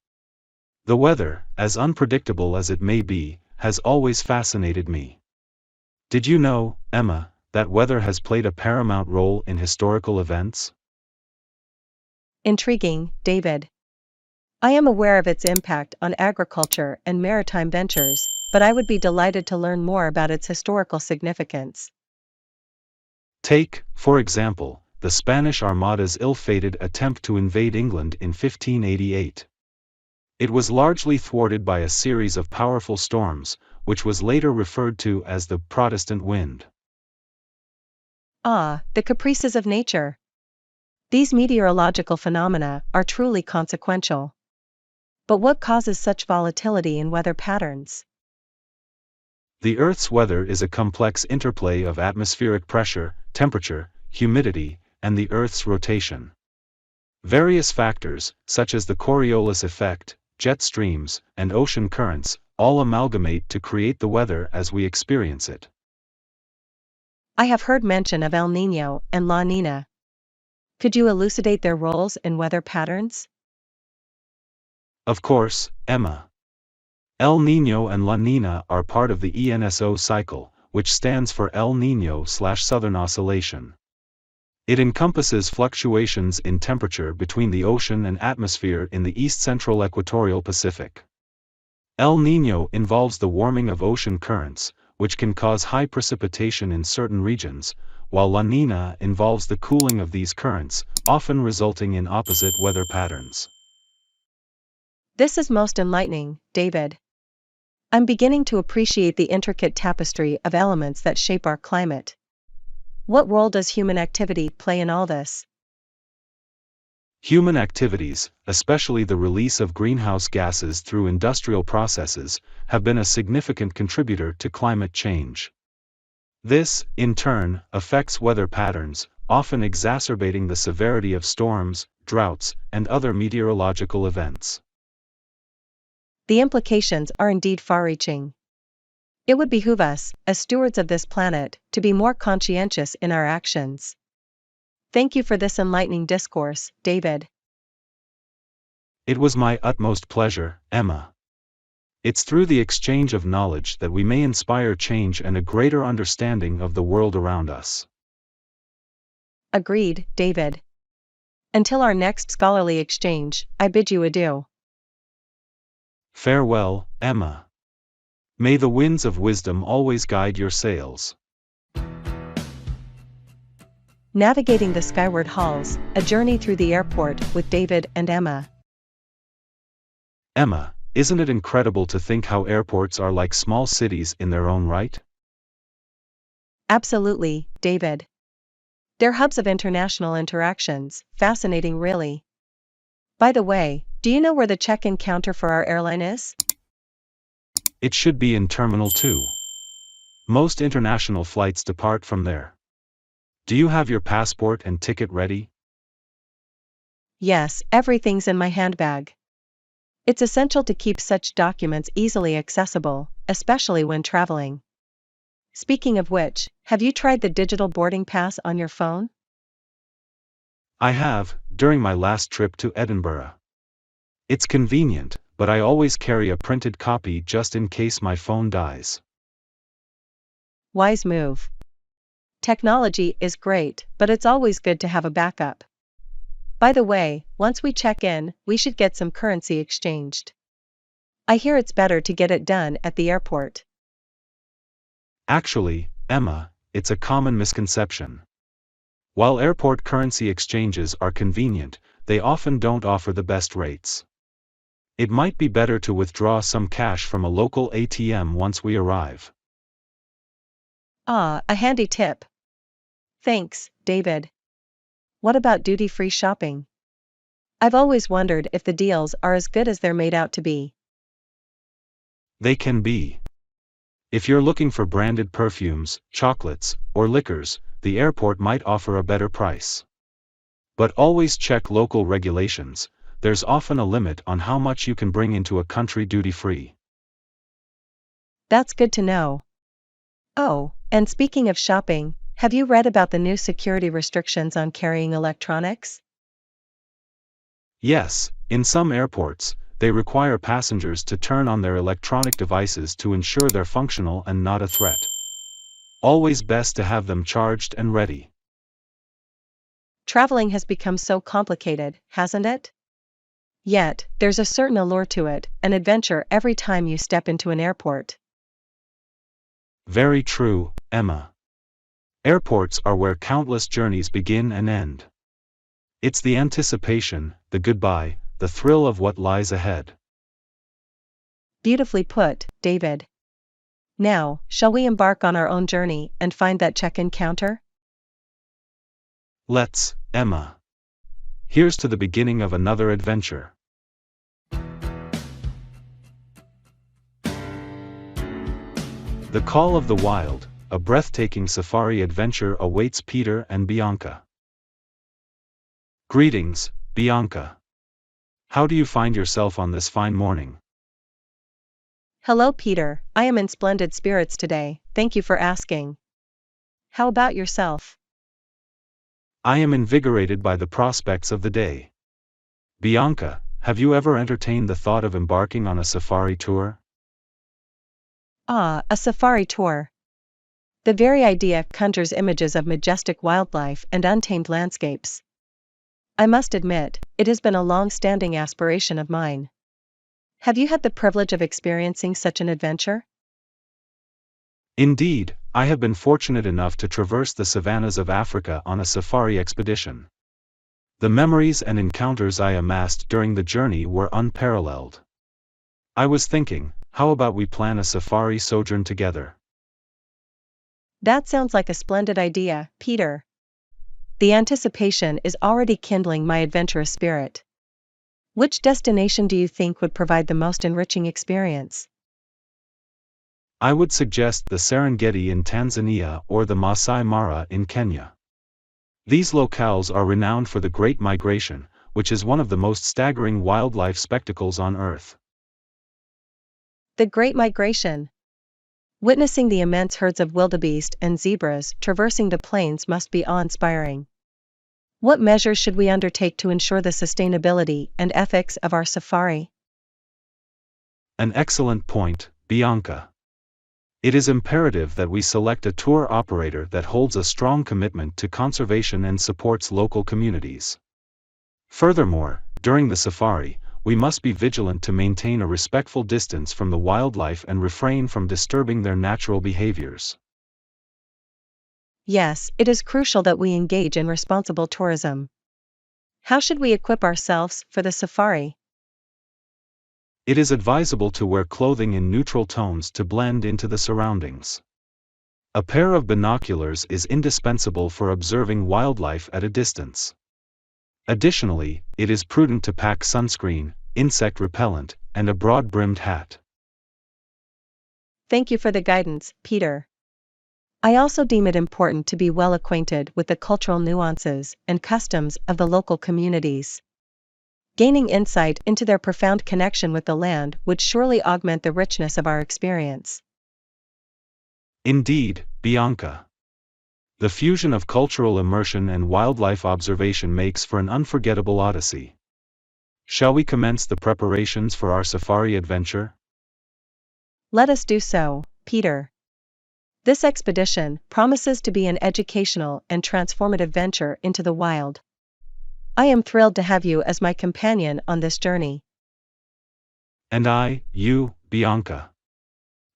The weather, as unpredictable as it may be, has always fascinated me. Did you know, Emma, that weather has played a paramount role in historical events? Intriguing, David. I am aware of its impact on agriculture and maritime ventures, but I would be delighted to learn more about its historical significance. Take, for example, the Spanish Armada's ill-fated attempt to invade England in 1588. It was largely thwarted by a series of powerful storms, which was later referred to as the Protestant wind. Ah, the caprices of nature. These meteorological phenomena are truly consequential. But what causes such volatility in weather patterns? The Earth's weather is a complex interplay of atmospheric pressure, temperature, humidity, and the Earth's rotation. Various factors, such as the Coriolis effect, jet streams, and ocean currents, all amalgamate to create the weather as we experience it. I have heard mention of El Niño and La Niña. Could you elucidate their roles in weather patterns? Of course, Emma. El Niño and La Niña are part of the ENSO cycle, which stands for El Niño/Southern Oscillation. It encompasses fluctuations in temperature between the ocean and atmosphere in the east-central equatorial Pacific. El Niño involves the warming of ocean currents, which can cause high precipitation in certain regions, while La Niña involves the cooling of these currents, often resulting in opposite weather patterns. This is most enlightening, David. I'm beginning to appreciate the intricate tapestry of elements that shape our climate. What role does human activity play in all this? Human activities, especially the release of greenhouse gases through industrial processes, have been a significant contributor to climate change. This, in turn, affects weather patterns, often exacerbating the severity of storms, droughts, and other meteorological events. The implications are indeed far-reaching. It would behoove us, as stewards of this planet, to be more conscientious in our actions. Thank you for this enlightening discourse, David. It was my utmost pleasure, Emma. It's through the exchange of knowledge that we may inspire change and a greater understanding of the world around us. Agreed, David. Until our next scholarly exchange, I bid you adieu. Farewell, Emma. May the winds of wisdom always guide your sails. Navigating the skyward halls, a journey through the airport with David and Emma. Emma, isn't it incredible to think how airports are like small cities in their own right? Absolutely, David. They're hubs of international interactions, fascinating really. By the way, do you know where the check-in counter for our airline is? It should be in Terminal 2. Most international flights depart from there. Do you have your passport and ticket ready? Yes, everything's in my handbag. It's essential to keep such documents easily accessible, especially when traveling. Speaking of which, have you tried the digital boarding pass on your phone? I have, during my last trip to Edinburgh. It's convenient, but I always carry a printed copy just in case my phone dies. Wise move. Technology is great, but it's always good to have a backup. By the way, once we check in, we should get some currency exchanged. I hear it's better to get it done at the airport. Actually, Emma, it's a common misconception. While airport currency exchanges are convenient, they often don't offer the best rates. It might be better to withdraw some cash from a local ATM once we arrive. Ah, a handy tip. Thanks, David. What about duty-free shopping? I've always wondered if the deals are as good as they're made out to be. They can be. If you're looking for branded perfumes, chocolates, or liquors, the airport might offer a better price. But always check local regulations. there's often a limit on how much you can bring into a country duty-free. That's good to know. Oh, and speaking of shopping, have you read about the new security restrictions on carrying electronics? Yes, in some airports, they require passengers to turn on their electronic devices to ensure they're functional and not a threat. Always best to have them charged and ready. Traveling has become so complicated, hasn't it? Yet, there's a certain allure to it, an adventure every time you step into an airport. Very true, Emma. Airports are where countless journeys begin and end. It's the anticipation, the goodbye, the thrill of what lies ahead. Beautifully put, David. Now, shall we embark on our own journey and find that check-in counter? Let's, Emma. Here's to the beginning of another adventure. The Call of the Wild, a breathtaking safari adventure awaits Peter and Bianca. Greetings, Bianca. How do you find yourself on this fine morning? Hello, Peter. I am in splendid spirits today, thank you for asking. How about yourself? I am invigorated by the prospects of the day. Bianca, have you ever entertained the thought of embarking on a safari tour? Ah, a safari tour. The very idea conjures images of majestic wildlife and untamed landscapes. I must admit, it has been a long-standing aspiration of mine. Have you had the privilege of experiencing such an adventure? Indeed, I have been fortunate enough to traverse the savannas of Africa on a safari expedition. The memories and encounters I amassed during the journey were unparalleled. I was thinking, how about we plan a safari sojourn together? That sounds like a splendid idea, Peter. The anticipation is already kindling my adventurous spirit. Which destination do you think would provide the most enriching experience? I would suggest the Serengeti in Tanzania or the Masai Mara in Kenya. These locales are renowned for the Great Migration, which is one of the most staggering wildlife spectacles on Earth. The Great Migration. Witnessing the immense herds of wildebeest and zebras traversing the plains must be awe-inspiring. What measures should we undertake to ensure the sustainability and ethics of our safari? An excellent point, Bianca. It is imperative that we select a tour operator that holds a strong commitment to conservation and supports local communities. Furthermore, during the safari, we must be vigilant to maintain a respectful distance from the wildlife and refrain from disturbing their natural behaviors. Yes, it is crucial that we engage in responsible tourism. How should we equip ourselves for the safari? It is advisable to wear clothing in neutral tones to blend into the surroundings. A pair of binoculars is indispensable for observing wildlife at a distance. Additionally, it is prudent to pack sunscreen, insect repellent, and a broad-brimmed hat. Thank you for the guidance, Peter. I also deem it important to be well acquainted with the cultural nuances and customs of the local communities. Gaining insight into their profound connection with the land would surely augment the richness of our experience. Indeed, Bianca. The fusion of cultural immersion and wildlife observation makes for an unforgettable odyssey. Shall we commence the preparations for our safari adventure? Let us do so, Peter. This expedition promises to be an educational and transformative venture into the wild. I am thrilled to have you as my companion on this journey. And I, you, Bianca.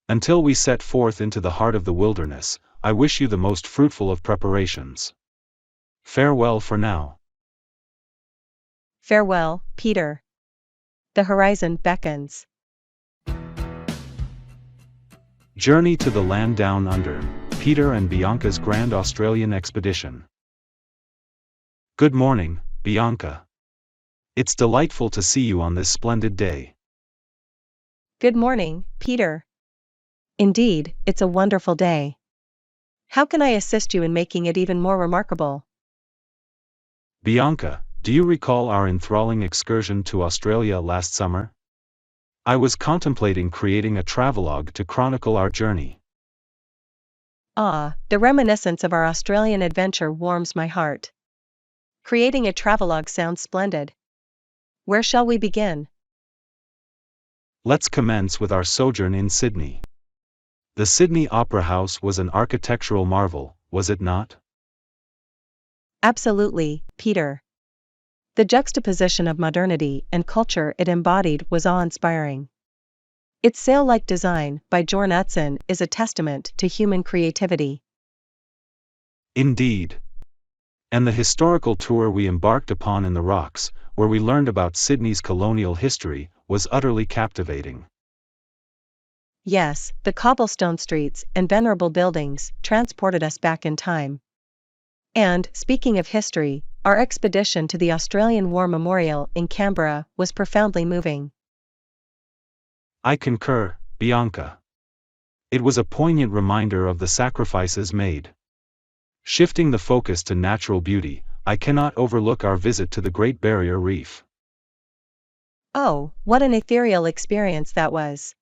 Until we set forth into the heart of the wilderness, I wish you the most fruitful of preparations. Farewell for now. Farewell, Peter. The horizon beckons. Journey to the Land Down Under, Peter and Bianca's Grand Australian Expedition. Good morning, Bianca. It's delightful to see you on this splendid day. Good morning, Peter. Indeed, it's a wonderful day. How can I assist you in making it even more remarkable? Bianca, do you recall our enthralling excursion to Australia last summer? I was contemplating creating a travelogue to chronicle our journey. Ah, the reminiscence of our Australian adventure warms my heart. Creating a travelogue sounds splendid. Where shall we begin? Let's commence with our sojourn in Sydney. The Sydney Opera House was an architectural marvel, was it not? Absolutely, Peter. The juxtaposition of modernity and culture it embodied was awe-inspiring. Its sail-like design by Jorn Utzon is a testament to human creativity. Indeed. And the historical tour we embarked upon in the Rocks, where we learned about Sydney's colonial history, was utterly captivating. Yes, the cobblestone streets and venerable buildings transported us back in time. And, speaking of history, our expedition to the Australian War Memorial in Canberra was profoundly moving. I concur, Bianca. It was a poignant reminder of the sacrifices made. Shifting the focus to natural beauty, I cannot overlook our visit to the Great Barrier Reef. Oh, what an ethereal experience that was!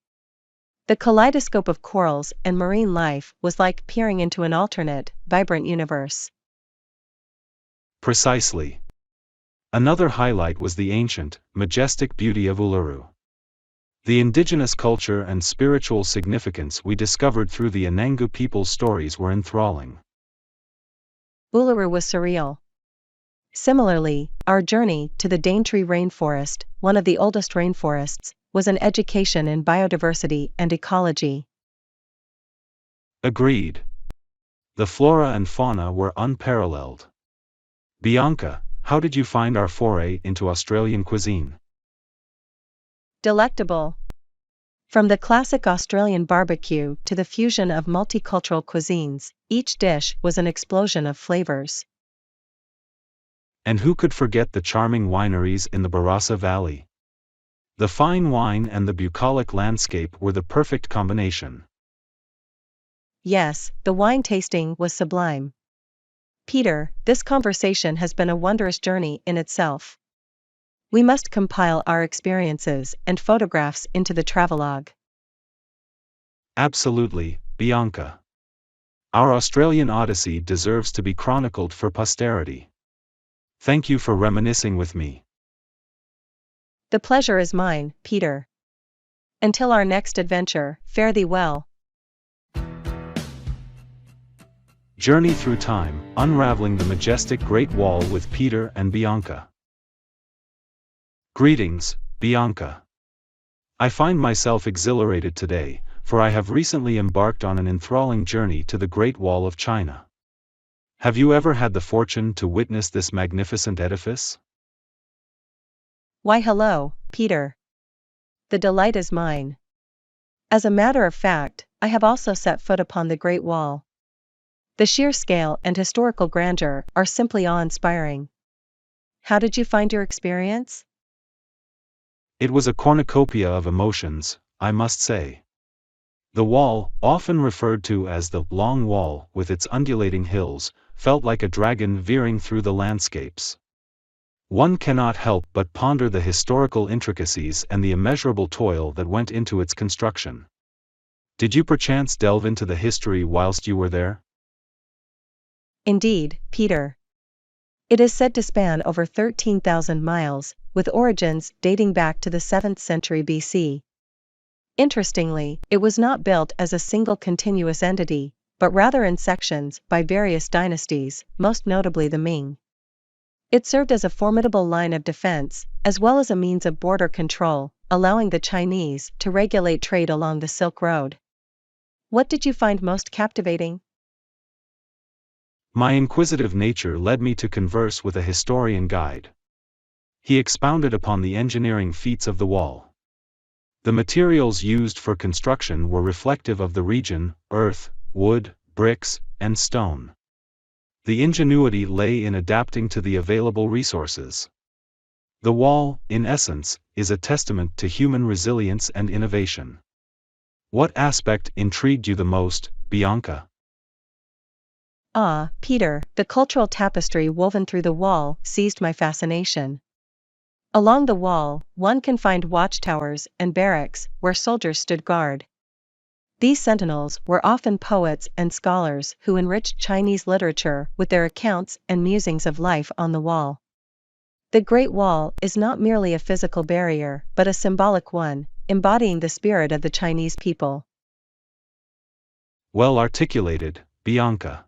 The kaleidoscope of corals and marine life was like peering into an alternate, vibrant universe. Precisely. Another highlight was the ancient, majestic beauty of Uluru. The indigenous culture and spiritual significance we discovered through the Anangu people's stories were enthralling. Uluru was surreal. Similarly, our journey to the Daintree Rainforest, one of the oldest rainforests, was an education in biodiversity and ecology. Agreed. The flora and fauna were unparalleled. Bianca, how did you find our foray into Australian cuisine? Delectable. From the classic Australian barbecue to the fusion of multicultural cuisines, each dish was an explosion of flavors. And who could forget the charming wineries in the Barossa Valley? The fine wine and the bucolic landscape were the perfect combination. Yes, the wine tasting was sublime. Peter, this conversation has been a wondrous journey in itself. We must compile our experiences and photographs into the travelogue. Absolutely, Bianca. Our Australian Odyssey deserves to be chronicled for posterity. Thank you for reminiscing with me. The pleasure is mine, Peter. Until our next adventure, fare thee well. Journey through time, unraveling the majestic Great Wall with Peter and Bianca. Greetings, Bianca. I find myself exhilarated today, for I have recently embarked on an enthralling journey to the Great Wall of China. Have you ever had the fortune to witness this magnificent edifice? Why hello, Peter. The delight is mine. As a matter of fact, I have also set foot upon the Great Wall. The sheer scale and historical grandeur are simply awe-inspiring. How did you find your experience? It was a cornucopia of emotions, I must say. The wall, often referred to as the Long Wall with its undulating hills, felt like a dragon veering through the landscapes. One cannot help but ponder the historical intricacies and the immeasurable toil that went into its construction. Did you perchance delve into the history whilst you were there? Indeed, Peter. It is said to span over 13,000 miles, with origins dating back to the 7th century BC. Interestingly, it was not built as a single continuous entity, but rather in sections by various dynasties, most notably the Ming. It served as a formidable line of defense, as well as a means of border control, allowing the Chinese to regulate trade along the Silk Road. What did you find most captivating? My inquisitive nature led me to converse with a historian guide. He expounded upon the engineering feats of the wall. The materials used for construction were reflective of the region: earth, wood, bricks, and stone. The ingenuity lay in adapting to the available resources. The wall, in essence, is a testament to human resilience and innovation. What aspect intrigued you the most, Bianca? Ah, Peter, the cultural tapestry woven through the wall seized my fascination. Along the wall, one can find watchtowers and barracks where soldiers stood guard. These sentinels were often poets and scholars who enriched Chinese literature with their accounts and musings of life on the wall. The Great Wall is not merely a physical barrier but a symbolic one, embodying the spirit of the Chinese people. Well articulated, Bianca.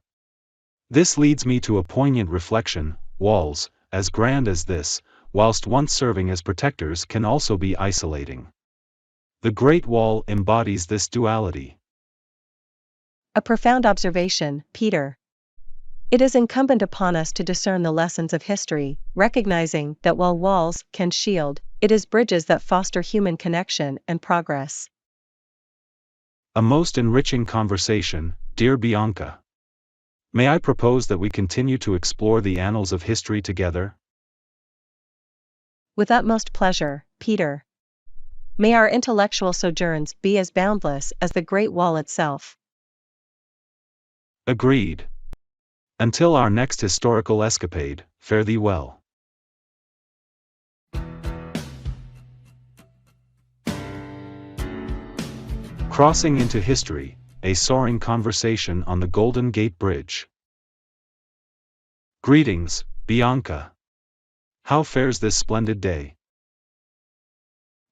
This leads me to a poignant reflection: walls, as grand as this, whilst once serving as protectors, can also be isolating. The Great Wall embodies this duality. A profound observation, Peter. It is incumbent upon us to discern the lessons of history, recognizing that while walls can shield, it is bridges that foster human connection and progress. A most enriching conversation, dear Bianca. May I propose that we continue to explore the annals of history together? With utmost pleasure, Peter. May our intellectual sojourns be as boundless as the Great Wall itself. Agreed. Until our next historical escapade, fare thee well. Crossing into history, a soaring conversation on the Golden Gate Bridge. Greetings, Bianca. How fares this splendid day?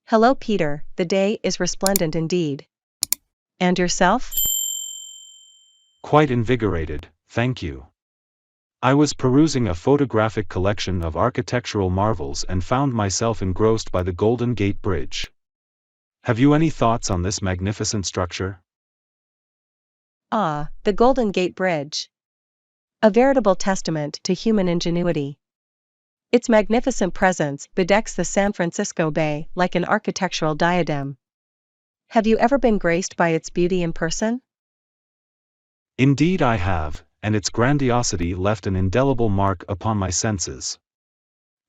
Hello, Peter, the day is resplendent indeed. And yourself? Quite invigorated, thank you. I was perusing a photographic collection of architectural marvels and found myself engrossed by the Golden Gate Bridge. Have you any thoughts on this magnificent structure? Ah, the Golden Gate Bridge. A veritable testament to human ingenuity. Its magnificent presence bedecks the San Francisco Bay like an architectural diadem. Have you ever been graced by its beauty in person? Indeed I have, and its grandiosity left an indelible mark upon my senses.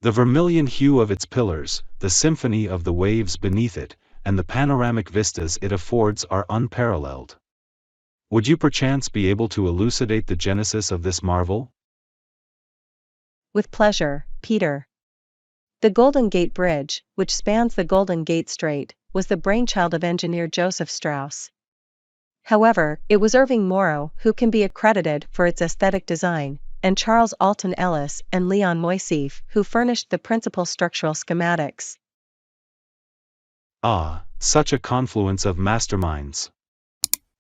The vermilion hue of its pillars, the symphony of the waves beneath it, and the panoramic vistas it affords are unparalleled. Would you perchance be able to elucidate the genesis of this marvel? With pleasure, Peter. The Golden Gate Bridge, which spans the Golden Gate Strait, was the brainchild of engineer Joseph Strauss. However, it was Irving Morrow who can be accredited for its aesthetic design, and Charles Alton Ellis and Leon Moisseiff who furnished the principal structural schematics. Ah, such a confluence of masterminds.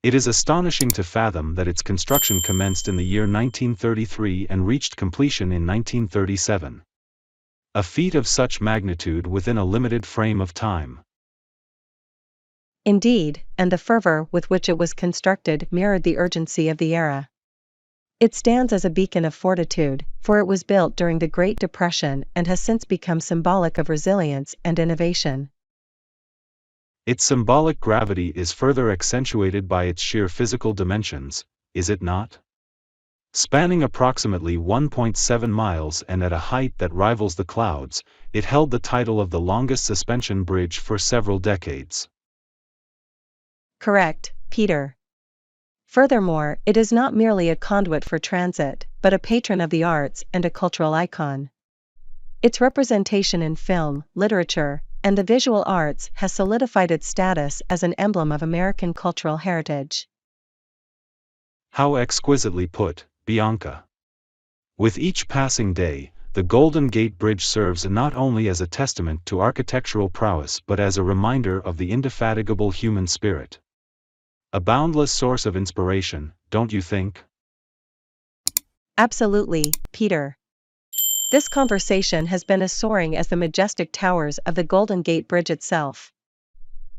It is astonishing to fathom that its construction commenced in the year 1933 and reached completion in 1937. A feat of such magnitude within a limited frame of time. Indeed, and the fervor with which it was constructed mirrored the urgency of the era. It stands as a beacon of fortitude, for it was built during the Great Depression and has since become symbolic of resilience and innovation. Its symbolic gravity is further accentuated by its sheer physical dimensions, is it not? Spanning approximately 1.7 miles and at a height that rivals the clouds, it held the title of the longest suspension bridge for several decades. Correct, Peter. Furthermore, it is not merely a conduit for transit, but a patron of the arts and a cultural icon. Its representation in film, literature, and the visual arts has solidified its status as an emblem of American cultural heritage. How exquisitely put, Bianca. With each passing day, the Golden Gate Bridge serves not only as a testament to architectural prowess but as a reminder of the indefatigable human spirit. A boundless source of inspiration, don't you think? Absolutely, Peter. This conversation has been as soaring as the majestic towers of the Golden Gate Bridge itself.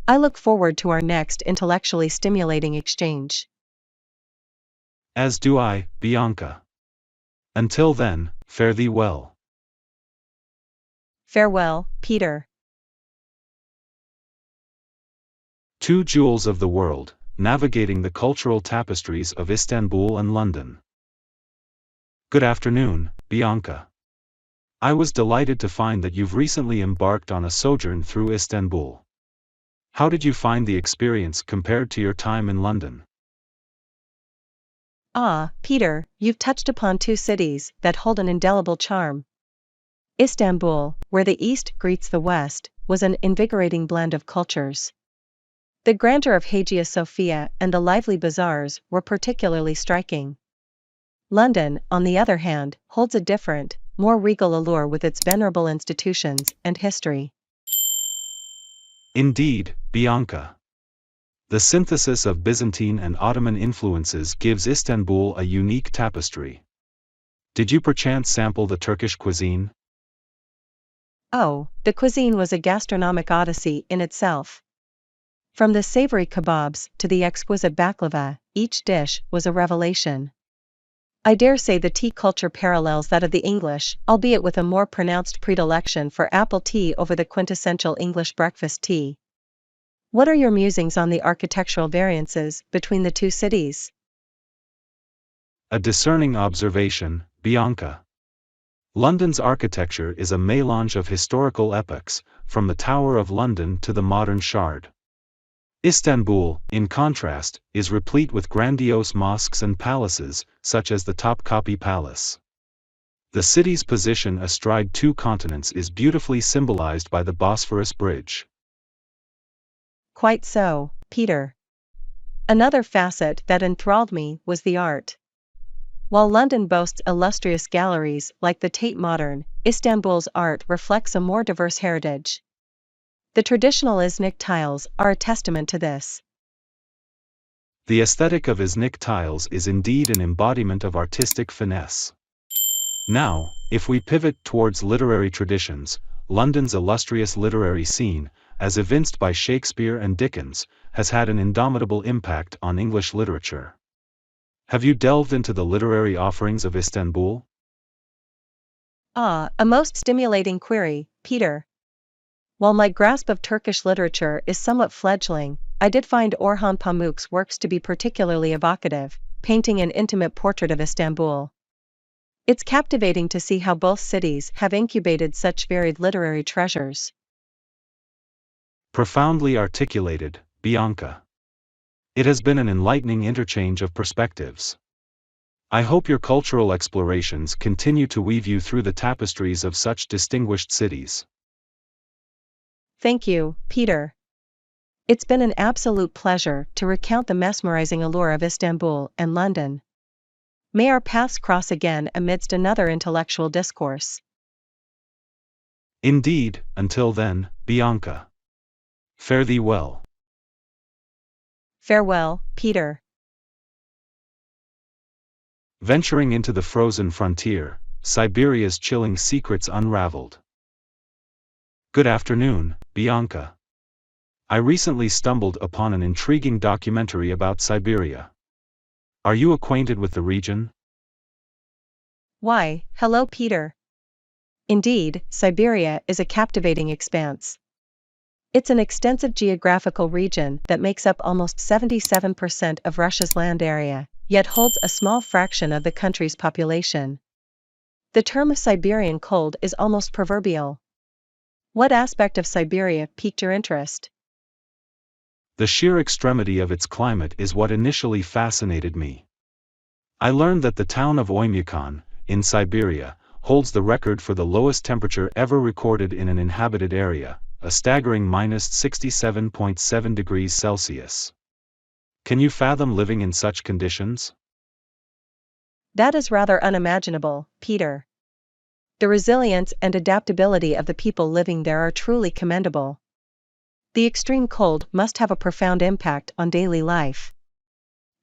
I look forward to our next intellectually stimulating exchange. As do I, Bianca. Until then, fare thee well. Farewell, Peter. Two jewels of the world, navigating the cultural tapestries of Istanbul and London. Good afternoon, Bianca. I was delighted to find that you've recently embarked on a sojourn through Istanbul. How did you find the experience compared to your time in London? Ah, Peter, you've touched upon two cities that hold an indelible charm. Istanbul, where the East greets the West, was an invigorating blend of cultures. The grandeur of Hagia Sophia and the lively bazaars were particularly striking. London, on the other hand, holds a different, more regal allure with its venerable institutions and history. Indeed, Bianca. The synthesis of Byzantine and Ottoman influences gives Istanbul a unique tapestry. Did you perchance sample the Turkish cuisine? Oh, the cuisine was a gastronomic odyssey in itself. From the savory kebabs to the exquisite baklava, each dish was a revelation. I dare say the tea culture parallels that of the English, albeit with a more pronounced predilection for apple tea over the quintessential English breakfast tea. What are your musings on the architectural variances between the two cities? A discerning observation, Bianca. London's architecture is a melange of historical epochs, from the Tower of London to the modern Shard. Istanbul, in contrast, is replete with grandiose mosques and palaces, such as the Topkapi Palace. The city's position astride two continents is beautifully symbolized by the Bosphorus Bridge. Quite so, Peter. Another facet that enthralled me was the art. While London boasts illustrious galleries like the Tate Modern, Istanbul's art reflects a more diverse heritage. The traditional Iznik tiles are a testament to this. The aesthetic of Iznik tiles is indeed an embodiment of artistic finesse. Now, if we pivot towards literary traditions, London's illustrious literary scene, as evinced by Shakespeare and Dickens, has had an indomitable impact on English literature. Have you delved into the literary offerings of Istanbul? Ah, a most stimulating query, Peter. While my grasp of Turkish literature is somewhat fledgling, I did find Orhan Pamuk's works to be particularly evocative, painting an intimate portrait of Istanbul. It's captivating to see how both cities have incubated such varied literary treasures. Profoundly articulated, Bianca. It has been an enlightening interchange of perspectives. I hope your cultural explorations continue to weave you through the tapestries of such distinguished cities. Thank you, Peter. It's been an absolute pleasure to recount the mesmerizing allure of Istanbul and London. May our paths cross again amidst another intellectual discourse. Indeed, until then, Bianca. Fare thee well. Farewell, Peter. Venturing into the frozen frontier, Siberia's chilling secrets unraveled. Good afternoon, Bianca. I recently stumbled upon an intriguing documentary about Siberia. Are you acquainted with the region? Why, hello, Peter. Indeed, Siberia is a captivating expanse. It's an extensive geographical region that makes up almost 77% of Russia's land area, yet holds a small fraction of the country's population. The term Siberian cold is almost proverbial. What aspect of Siberia piqued your interest? The sheer extremity of its climate is what initially fascinated me. I learned that the town of Oymyakon, in Siberia, holds the record for the lowest temperature ever recorded in an inhabited area, a staggering -67.7 degrees Celsius. Can you fathom living in such conditions? That is rather unimaginable, Peter. The resilience and adaptability of the people living there are truly commendable. The extreme cold must have a profound impact on daily life.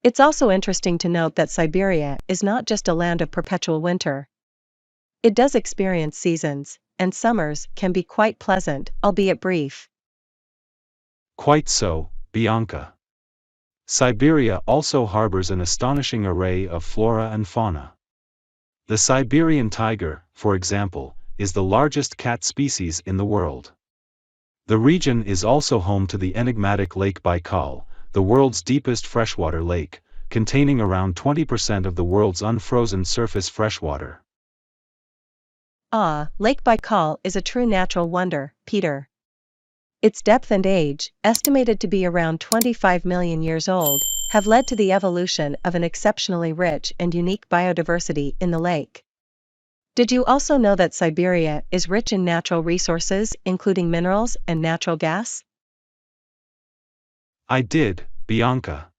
It's also interesting to note that Siberia is not just a land of perpetual winter. It does experience seasons, and summers can be quite pleasant, albeit brief. Quite so, Bianca. Siberia also harbors an astonishing array of flora and fauna. The Siberian tiger, for example, is the largest cat species in the world. The region is also home to the enigmatic Lake Baikal, the world's deepest freshwater lake, containing around 20% of the world's unfrozen surface freshwater. Ah, Lake Baikal is a true natural wonder, Peter. Its depth and age, estimated to be around 25 million years old, have led to the evolution of an exceptionally rich and unique biodiversity in the lake. Did you also know that Siberia is rich in natural resources, including minerals and natural gas? I did, Bianca.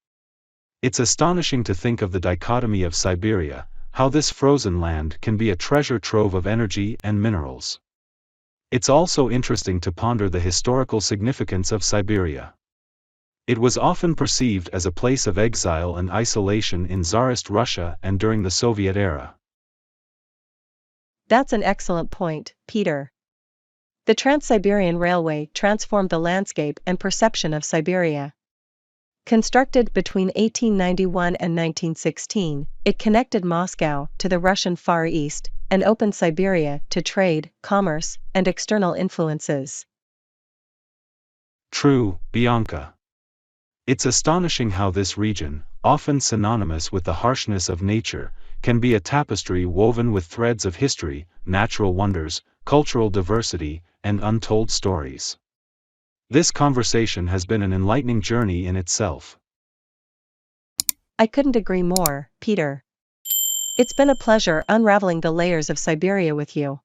It's astonishing to think of the dichotomy of Siberia, how this frozen land can be a treasure trove of energy and minerals. It's also interesting to ponder the historical significance of Siberia. It was often perceived as a place of exile and isolation in Tsarist Russia and during the Soviet era. That's an excellent point, Peter. The Trans-Siberian Railway transformed the landscape and perception of Siberia. Constructed between 1891 and 1916, it connected Moscow to the Russian Far East and opened Siberia to trade, commerce, and external influences. True, Bianca. It's astonishing how this region, often synonymous with the harshness of nature, can be a tapestry woven with threads of history, natural wonders, cultural diversity, and untold stories. This conversation has been an enlightening journey in itself. I couldn't agree more, Peter. It's been a pleasure unraveling the layers of Siberia with you.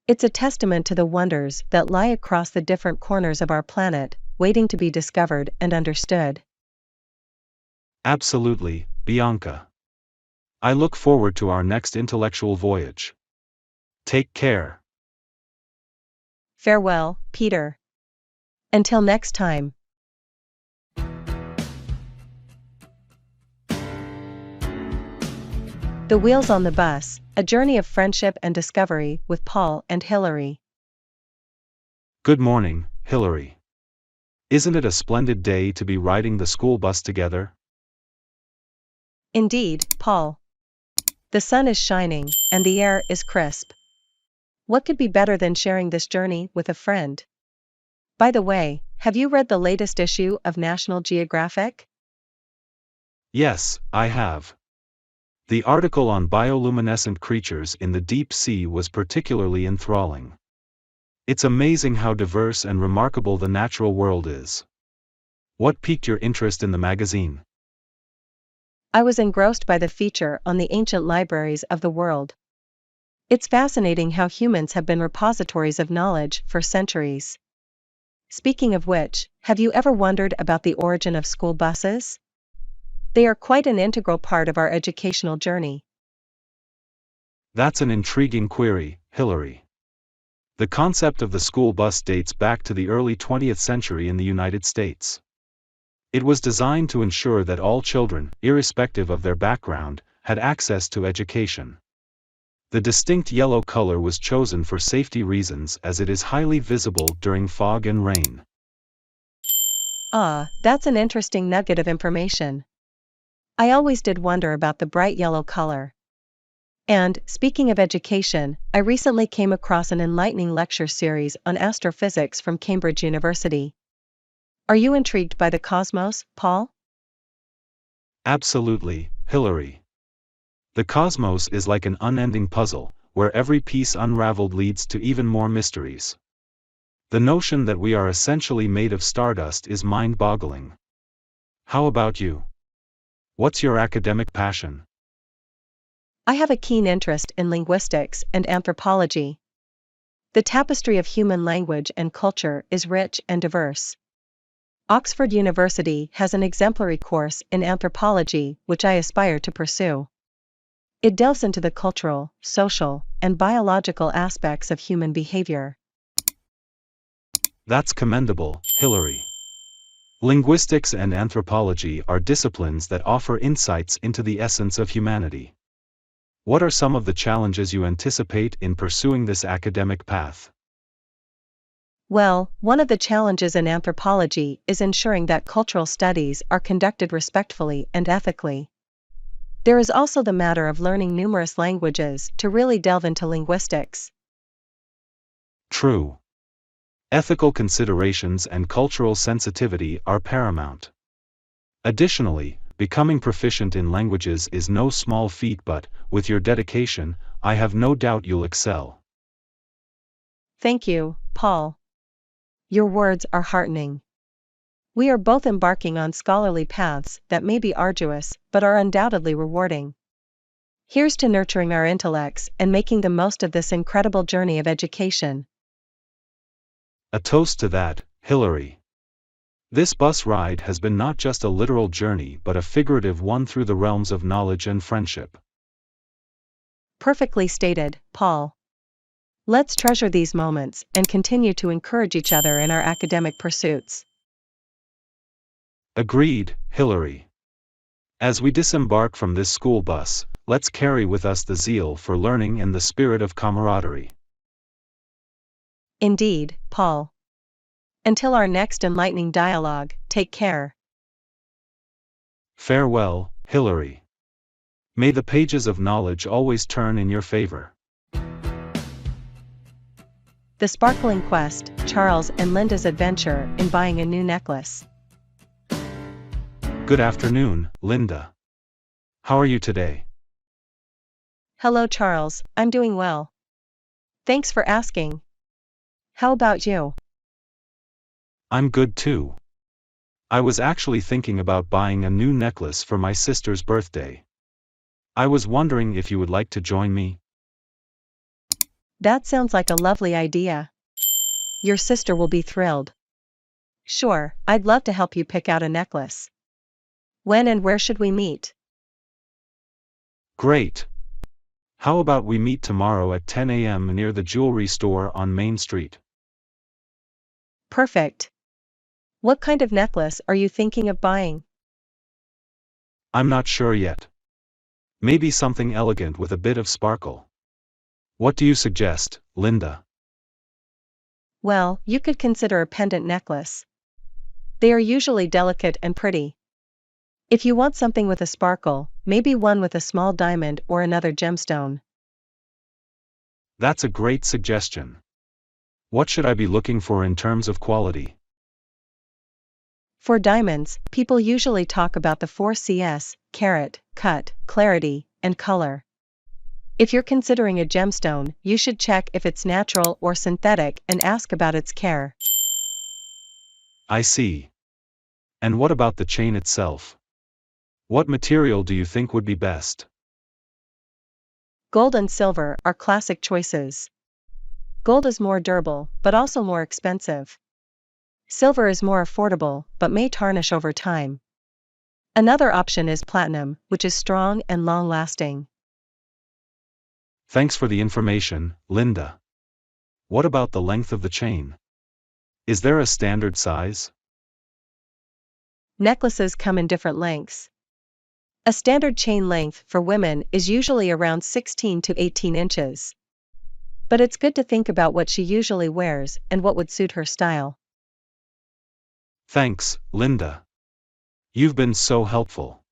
It's a testament to the wonders that lie across the different corners of our planet, waiting to be discovered and understood. Absolutely, Bianca. I look forward to our next intellectual voyage. Take care. Farewell, Peter. Until next time. The Wheels on the Bus, a journey of friendship and discovery with Paul and Hillary. Good morning, Hillary. Isn't it a splendid day to be riding the school bus together? Indeed, Paul. The sun is shining, and the air is crisp. What could be better than sharing this journey with a friend? By the way, have you read the latest issue of National Geographic? Yes, I have. The article on bioluminescent creatures in the deep sea was particularly enthralling. It's amazing how diverse and remarkable the natural world is. What piqued your interest in the magazine? I was engrossed by the feature on the ancient libraries of the world. It's fascinating how humans have been repositories of knowledge for centuries. Speaking of which, have you ever wondered about the origin of school buses? They are quite an integral part of our educational journey. That's an intriguing query, Hillary. The concept of the school bus dates back to the early 20th century in the United States. It was designed to ensure that all children, irrespective of their background, had access to education. The distinct yellow color was chosen for safety reasons as it is highly visible during fog and rain. Ah, that's an interesting nugget of information. I always did wonder about the bright yellow color. And, speaking of education, I recently came across an enlightening lecture series on astrophysics from Cambridge University. Are you intrigued by the cosmos, Paul? Absolutely, Hillary. The cosmos is like an unending puzzle, where every piece unraveled leads to even more mysteries. The notion that we are essentially made of stardust is mind-boggling. How about you? What's your academic passion? I have a keen interest in linguistics and anthropology. The tapestry of human language and culture is rich and diverse. Oxford University has an exemplary course in anthropology which I aspire to pursue. It delves into the cultural, social, and biological aspects of human behavior. That's commendable, Hillary. Linguistics and anthropology are disciplines that offer insights into the essence of humanity. What are some of the challenges you anticipate in pursuing this academic path? Well, one of the challenges in anthropology is ensuring that cultural studies are conducted respectfully and ethically. There is also the matter of learning numerous languages to really delve into linguistics. True. Ethical considerations and cultural sensitivity are paramount. Additionally, becoming proficient in languages is no small feat, but, with your dedication, I have no doubt you'll excel. Thank you, Paul. Your words are heartening. We are both embarking on scholarly paths that may be arduous, but are undoubtedly rewarding. Here's to nurturing our intellects and making the most of this incredible journey of education. A toast to that, Hillary. This bus ride has been not just a literal journey but a figurative one through the realms of knowledge and friendship. Perfectly stated, Paul. Let's treasure these moments and continue to encourage each other in our academic pursuits. Agreed, Hillary. As we disembark from this school bus, let's carry with us the zeal for learning and the spirit of camaraderie. Indeed, Paul. Until our next enlightening dialogue, take care. Farewell, Hillary. May the pages of knowledge always turn in your favor. The Sparkling Quest, Charles and Linda's Adventure in Buying a New Necklace. Good afternoon, Linda. How are you today? Hello Charles, I'm doing well. Thanks for asking. How about you? I'm good too. I was actually thinking about buying a new necklace for my sister's birthday. I was wondering if you would like to join me. That sounds like a lovely idea. Your sister will be thrilled. Sure, I'd love to help you pick out a necklace. When and where should we meet? Great. How about we meet tomorrow at 10 a.m. near the jewelry store on Main Street? Perfect. What kind of necklace are you thinking of buying? I'm not sure yet. Maybe something elegant with a bit of sparkle. What do you suggest, Linda? Well, you could consider a pendant necklace. They are usually delicate and pretty. If you want something with a sparkle, maybe one with a small diamond or another gemstone. That's a great suggestion. What should I be looking for in terms of quality? For diamonds, people usually talk about the 4Cs, carat, cut, clarity, and color. If you're considering a gemstone, you should check if it's natural or synthetic and ask about its care. I see. And what about the chain itself? What material do you think would be best? Gold and silver are classic choices. Gold is more durable, but also more expensive. Silver is more affordable, but may tarnish over time. Another option is platinum, which is strong and long-lasting. Thanks for the information, Linda. What about the length of the chain? Is there a standard size? Necklaces come in different lengths. A standard chain length for women is usually around 16 to 18 inches. But it's good to think about what she usually wears and what would suit her style. Thanks, Linda. You've been so helpful.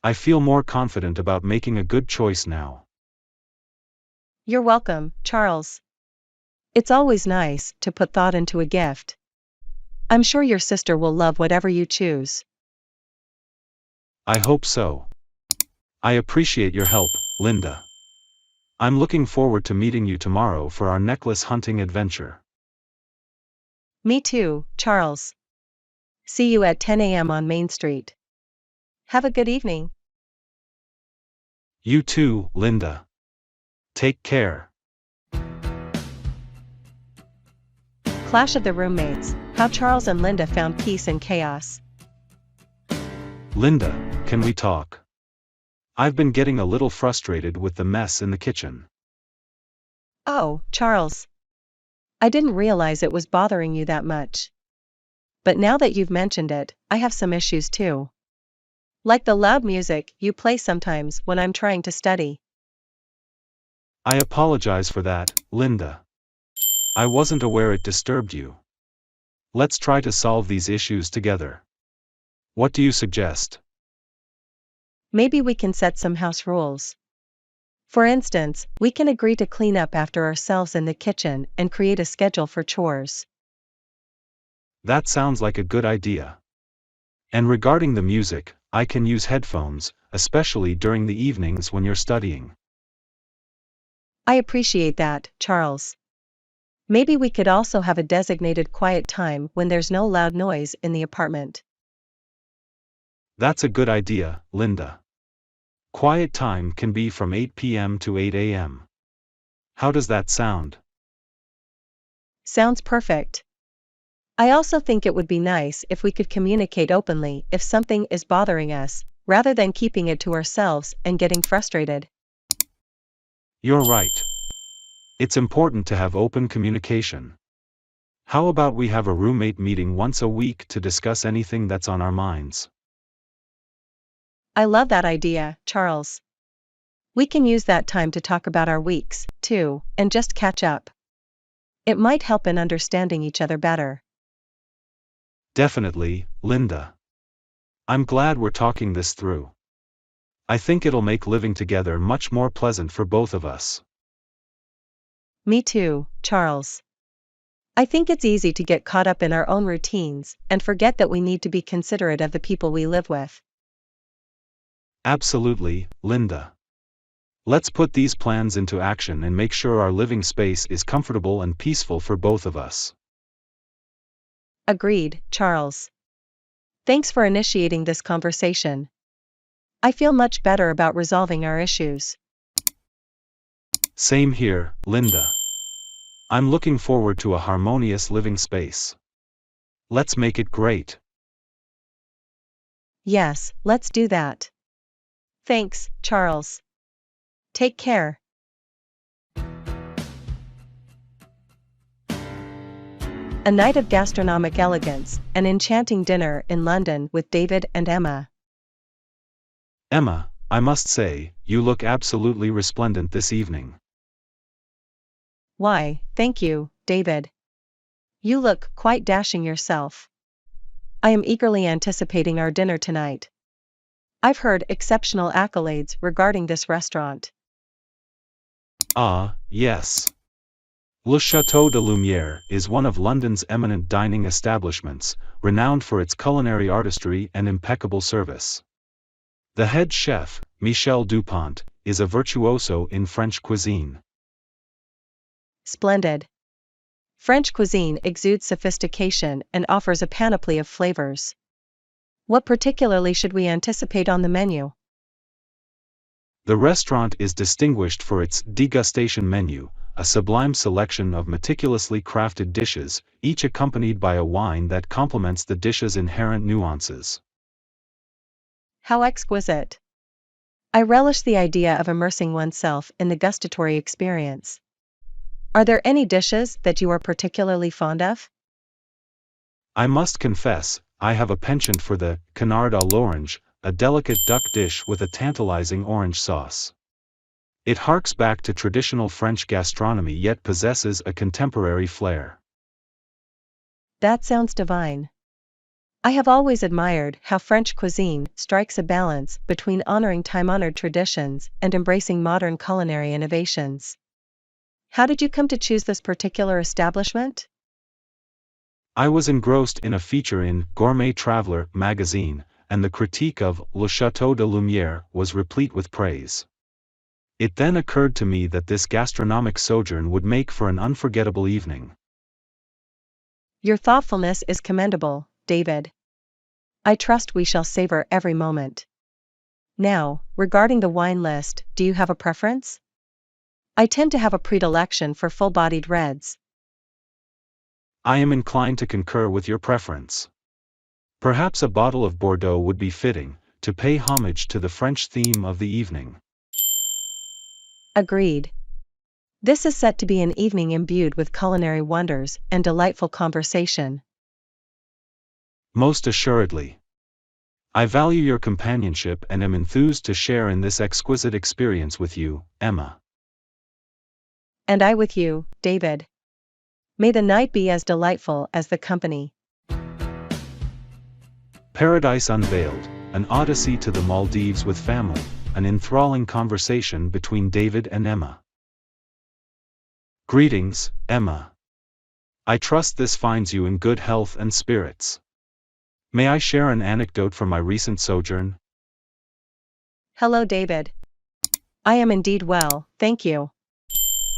I feel more confident about making a good choice now. You're welcome, Charles. It's always nice to put thought into a gift. I'm sure your sister will love whatever you choose. I hope so. I appreciate your help, Linda. I'm looking forward to meeting you tomorrow for our necklace hunting adventure. Me too, Charles. See you at 10 a.m. on Main Street. Have a good evening. You too, Linda. Take care. Clash of the roommates, how Charles and Linda found peace in chaos. Linda, can we talk? I've been getting a little frustrated with the mess in the kitchen. Oh, Charles. I didn't realize it was bothering you that much. But now that you've mentioned it, I have some issues too. Like the loud music you play sometimes when I'm trying to study. I apologize for that, Linda. I wasn't aware it disturbed you. Let's try to solve these issues together. What do you suggest? Maybe we can set some house rules. For instance, we can agree to clean up after ourselves in the kitchen and create a schedule for chores. That sounds like a good idea. And regarding the music, I can use headphones, especially during the evenings when you're studying. I appreciate that, Charles. Maybe we could also have a designated quiet time when there's no loud noise in the apartment. That's a good idea, Linda. Quiet time can be from 8 p.m. to 8 a.m. How does that sound? Sounds perfect. I also think it would be nice if we could communicate openly if something is bothering us, rather than keeping it to ourselves and getting frustrated. You're right. It's important to have open communication. How about we have a roommate meeting once a week to discuss anything that's on our minds? I love that idea, Charles. We can use that time to talk about our weeks, too, and just catch up. It might help in understanding each other better. Definitely, Linda. I'm glad we're talking this through. I think it'll make living together much more pleasant for both of us. Me too, Charles. I think it's easy to get caught up in our own routines and forget that we need to be considerate of the people we live with. Absolutely, Linda. Let's put these plans into action and make sure our living space is comfortable and peaceful for both of us. Agreed, Charles. Thanks for initiating this conversation. I feel much better about resolving our issues. Same here, Linda. I'm looking forward to a harmonious living space. Let's make it great. Yes, let's do that. Thanks, Charles. Take care. A night of gastronomic elegance, an enchanting dinner in London with David and Emma. Emma, I must say, you look absolutely resplendent this evening. Why, thank you, David. You look quite dashing yourself. I am eagerly anticipating our dinner tonight. I've heard exceptional accolades regarding this restaurant. Ah, yes. Le Château de Lumière is one of London's eminent dining establishments, renowned for its culinary artistry and impeccable service. The head chef, Michel Dupont, is a virtuoso in French cuisine. Splendid. French cuisine exudes sophistication and offers a panoply of flavors. What particularly should we anticipate on the menu? The restaurant is distinguished for its degustation menu, a sublime selection of meticulously crafted dishes, each accompanied by a wine that complements the dish's inherent nuances. How exquisite! I relish the idea of immersing oneself in the gustatory experience. Are there any dishes that you are particularly fond of? I must confess, I have a penchant for the canard à l'orange, a delicate duck dish with a tantalizing orange sauce. It harks back to traditional French gastronomy yet possesses a contemporary flair. That sounds divine. I have always admired how French cuisine strikes a balance between honoring time-honored traditions and embracing modern culinary innovations. How did you come to choose this particular establishment? I was engrossed in a feature in Gourmet Traveler magazine, and the critique of Le Château de Lumière was replete with praise. It then occurred to me that this gastronomic sojourn would make for an unforgettable evening. Your thoughtfulness is commendable, David. I trust we shall savor every moment. Now, regarding the wine list, do you have a preference? I tend to have a predilection for full-bodied reds. I am inclined to concur with your preference. Perhaps a bottle of Bordeaux would be fitting, to pay homage to the French theme of the evening. Agreed. This is set to be an evening imbued with culinary wonders and delightful conversation. Most assuredly. I value your companionship and am enthused to share in this exquisite experience with you, Emma. And I with you, David. May the night be as delightful as the company. Paradise Unveiled, an odyssey to the Maldives with family, an enthralling conversation between David and Emma. Greetings, Emma. I trust this finds you in good health and spirits. May I share an anecdote from my recent sojourn? Hello, David. I am indeed well, thank you.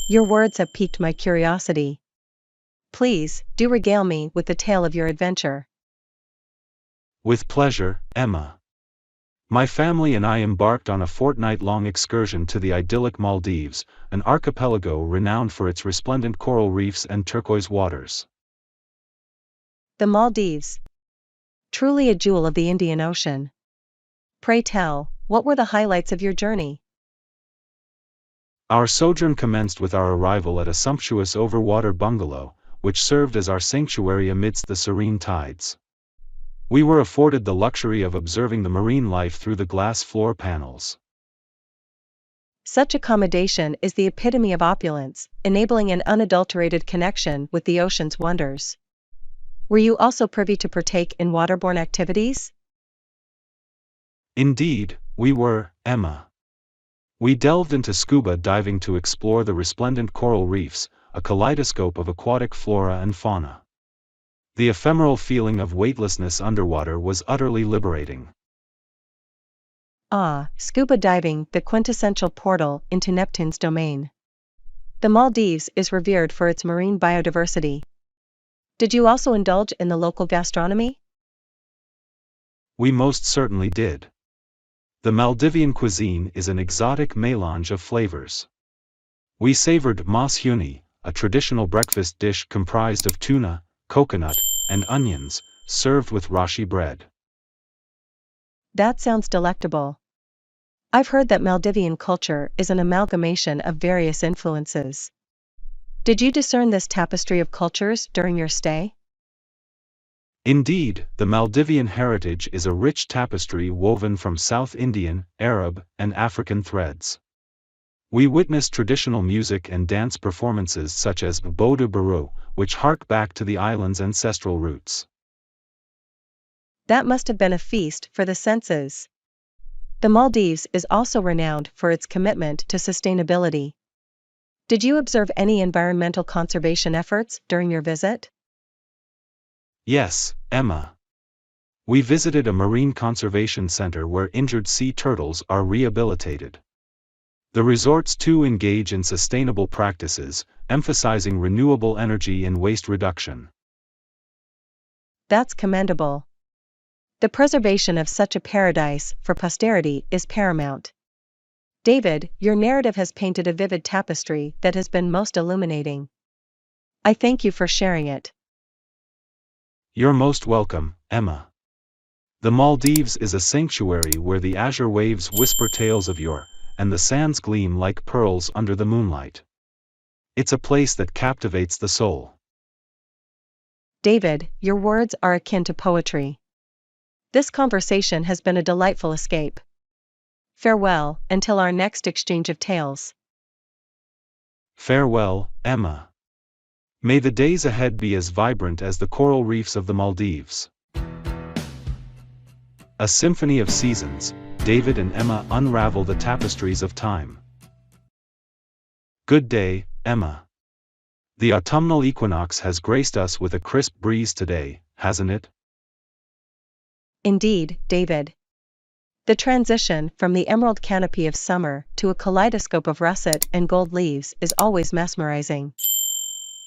Your words have piqued my curiosity. Please, do regale me with the tale of your adventure. With pleasure, Emma. My family and I embarked on a fortnight-long excursion to the idyllic Maldives, an archipelago renowned for its resplendent coral reefs and turquoise waters. The Maldives. Truly a jewel of the Indian Ocean. Pray tell, what were the highlights of your journey? Our sojourn commenced with our arrival at a sumptuous overwater bungalow, which served as our sanctuary amidst the serene tides. We were afforded the luxury of observing the marine life through the glass floor panels. Such accommodation is the epitome of opulence, enabling an unadulterated connection with the ocean's wonders. Were you also privy to partake in waterborne activities? Indeed, we were, Emma. We delved into scuba diving to explore the resplendent coral reefs, a kaleidoscope of aquatic flora and fauna. The ephemeral feeling of weightlessness underwater was utterly liberating. Ah, scuba diving, the quintessential portal into Neptune's domain. The Maldives is revered for its marine biodiversity. Did you also indulge in the local gastronomy? We most certainly did. The Maldivian cuisine is an exotic melange of flavors. We savored mas huni, a traditional breakfast dish comprised of tuna, coconut, and onions, served with rashi bread. That sounds delectable. I've heard that Maldivian culture is an amalgamation of various influences. Did you discern this tapestry of cultures during your stay? Indeed, the Maldivian heritage is a rich tapestry woven from South Indian, Arab, and African threads. We witnessed traditional music and dance performances such as Bodu Baru, which hark back to the island's ancestral roots. That must have been a feast for the senses. The Maldives is also renowned for its commitment to sustainability. Did you observe any environmental conservation efforts during your visit? Yes, Emma. We visited a marine conservation center where injured sea turtles are rehabilitated. The resorts too engage in sustainable practices, emphasizing renewable energy and waste reduction. That's commendable. The preservation of such a paradise for posterity is paramount. David, your narrative has painted a vivid tapestry that has been most illuminating. I thank you for sharing it. You're most welcome, Emma. The Maldives is a sanctuary where the azure waves whisper tales of yore, and the sands gleam like pearls under the moonlight. It's a place that captivates the soul. David, your words are akin to poetry. This conversation has been a delightful escape. Farewell, until our next exchange of tales. Farewell, Emma. May the days ahead be as vibrant as the coral reefs of the Maldives. A symphony of seasons, David and Emma unravel the tapestries of time. Good day, Emma. The autumnal equinox has graced us with a crisp breeze today, hasn't it? Indeed, David. The transition from the emerald canopy of summer to a kaleidoscope of russet and gold leaves is always mesmerizing.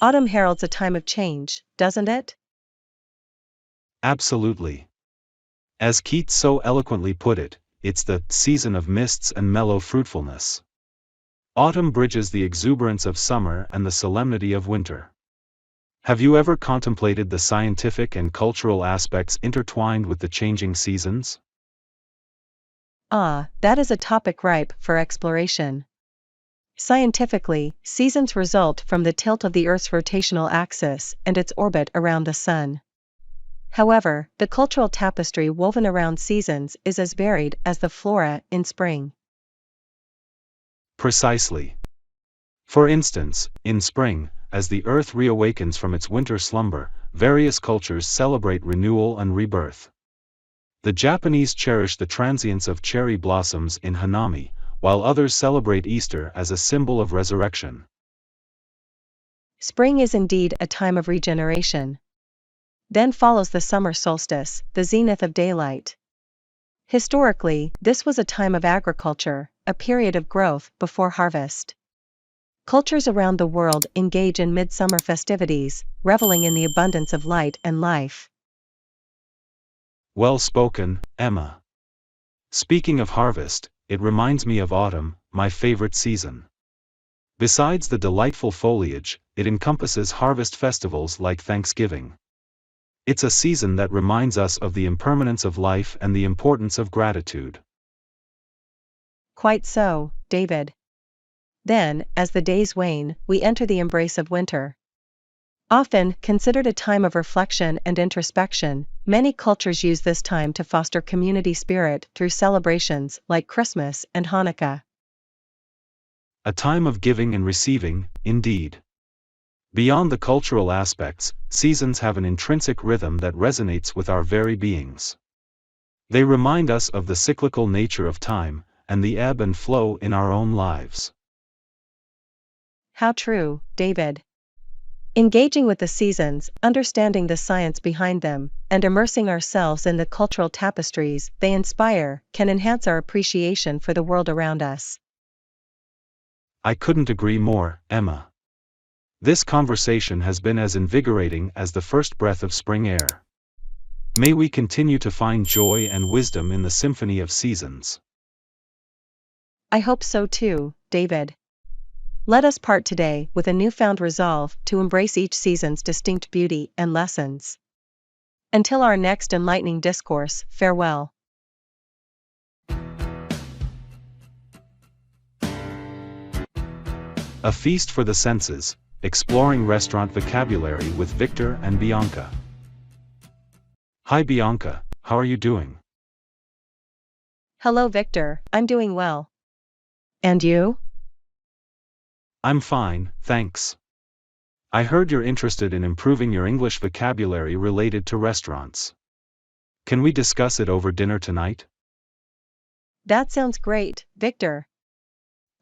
Autumn heralds a time of change, doesn't it? Absolutely. As Keats so eloquently put it, it's the season of mists and mellow fruitfulness. Autumn bridges the exuberance of summer and the solemnity of winter. Have you ever contemplated the scientific and cultural aspects intertwined with the changing seasons? Ah, that is a topic ripe for exploration. Scientifically, seasons result from the tilt of the Earth's rotational axis and its orbit around the Sun. However, the cultural tapestry woven around seasons is as varied as the flora in spring. Precisely. For instance, in spring, as the Earth reawakens from its winter slumber, various cultures celebrate renewal and rebirth. The Japanese cherish the transience of cherry blossoms in Hanami, while others celebrate Easter as a symbol of resurrection. Spring is indeed a time of regeneration. Then follows the summer solstice, the zenith of daylight. Historically, this was a time of agriculture, a period of growth before harvest. Cultures around the world engage in midsummer festivities, reveling in the abundance of light and life. Well spoken, Emma. Speaking of harvest, it reminds me of autumn, my favorite season. Besides the delightful foliage, it encompasses harvest festivals like Thanksgiving. It's a season that reminds us of the impermanence of life and the importance of gratitude. Quite so, David. Then, as the days wane, we enter the embrace of winter. Often considered a time of reflection and introspection, many cultures use this time to foster community spirit through celebrations like Christmas and Hanukkah. A time of giving and receiving, indeed. Beyond the cultural aspects, seasons have an intrinsic rhythm that resonates with our very beings. They remind us of the cyclical nature of time, and the ebb and flow in our own lives. How true, David. Engaging with the seasons, understanding the science behind them, and immersing ourselves in the cultural tapestries they inspire can enhance our appreciation for the world around us. I couldn't agree more, Emma. This conversation has been as invigorating as the first breath of spring air. May we continue to find joy and wisdom in the symphony of seasons. I hope so too, David. Let us part today with a newfound resolve to embrace each season's distinct beauty and lessons. Until our next enlightening discourse, farewell. A feast for the senses, exploring restaurant vocabulary with Victor and Bianca. Hi Bianca, how are you doing? Hello Victor, I'm doing well. And you? I'm fine, thanks. I heard you're interested in improving your English vocabulary related to restaurants. Can we discuss it over dinner tonight? That sounds great, Victor.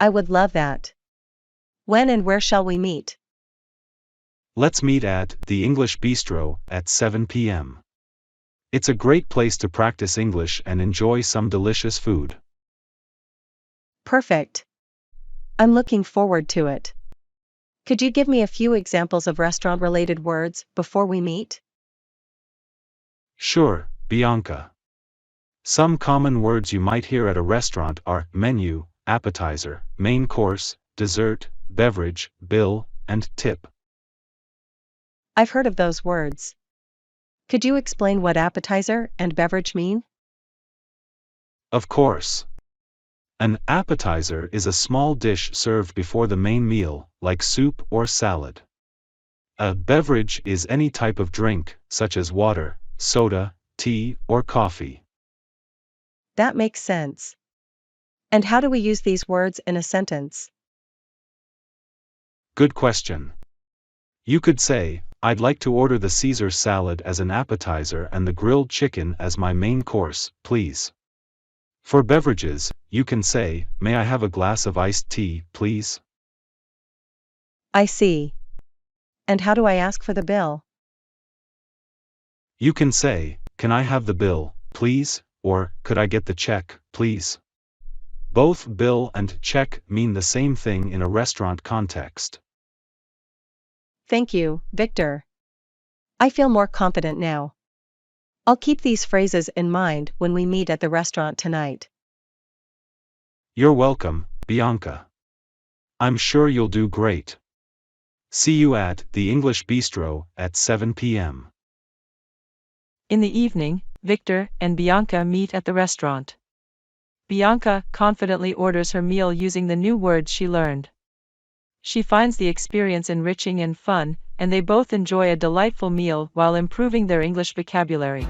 I would love that. When and where shall we meet? Let's meet at the English Bistro at 7 p.m. It's a great place to practice English and enjoy some delicious food. Perfect. I'm looking forward to it. Could you give me a few examples of restaurant-related words before we meet? Sure, Bianca. Some common words you might hear at a restaurant are menu, appetizer, main course, dessert, beverage, bill, and tip. I've heard of those words. Could you explain what appetizer and beverage mean? Of course. An appetizer is a small dish served before the main meal, like soup or salad. A beverage is any type of drink, such as water, soda, tea, or coffee. That makes sense. And how do we use these words in a sentence? Good question. You could say, I'd like to order the Caesar salad as an appetizer and the grilled chicken as my main course, please. For beverages, you can say, may I have a glass of iced tea, please? I see. And how do I ask for the bill? You can say, can I have the bill, please, or could I get the check, please? Both bill and check mean the same thing in a restaurant context. Thank you, Victor. I feel more confident now. I'll keep these phrases in mind when we meet at the restaurant tonight. You're welcome, Bianca. I'm sure you'll do great. See you at the English Bistro at 7 p.m. In the evening, Victor and Bianca meet at the restaurant. Bianca confidently orders her meal using the new words she learned. She finds the experience enriching and fun, and they both enjoy a delightful meal while improving their English vocabulary.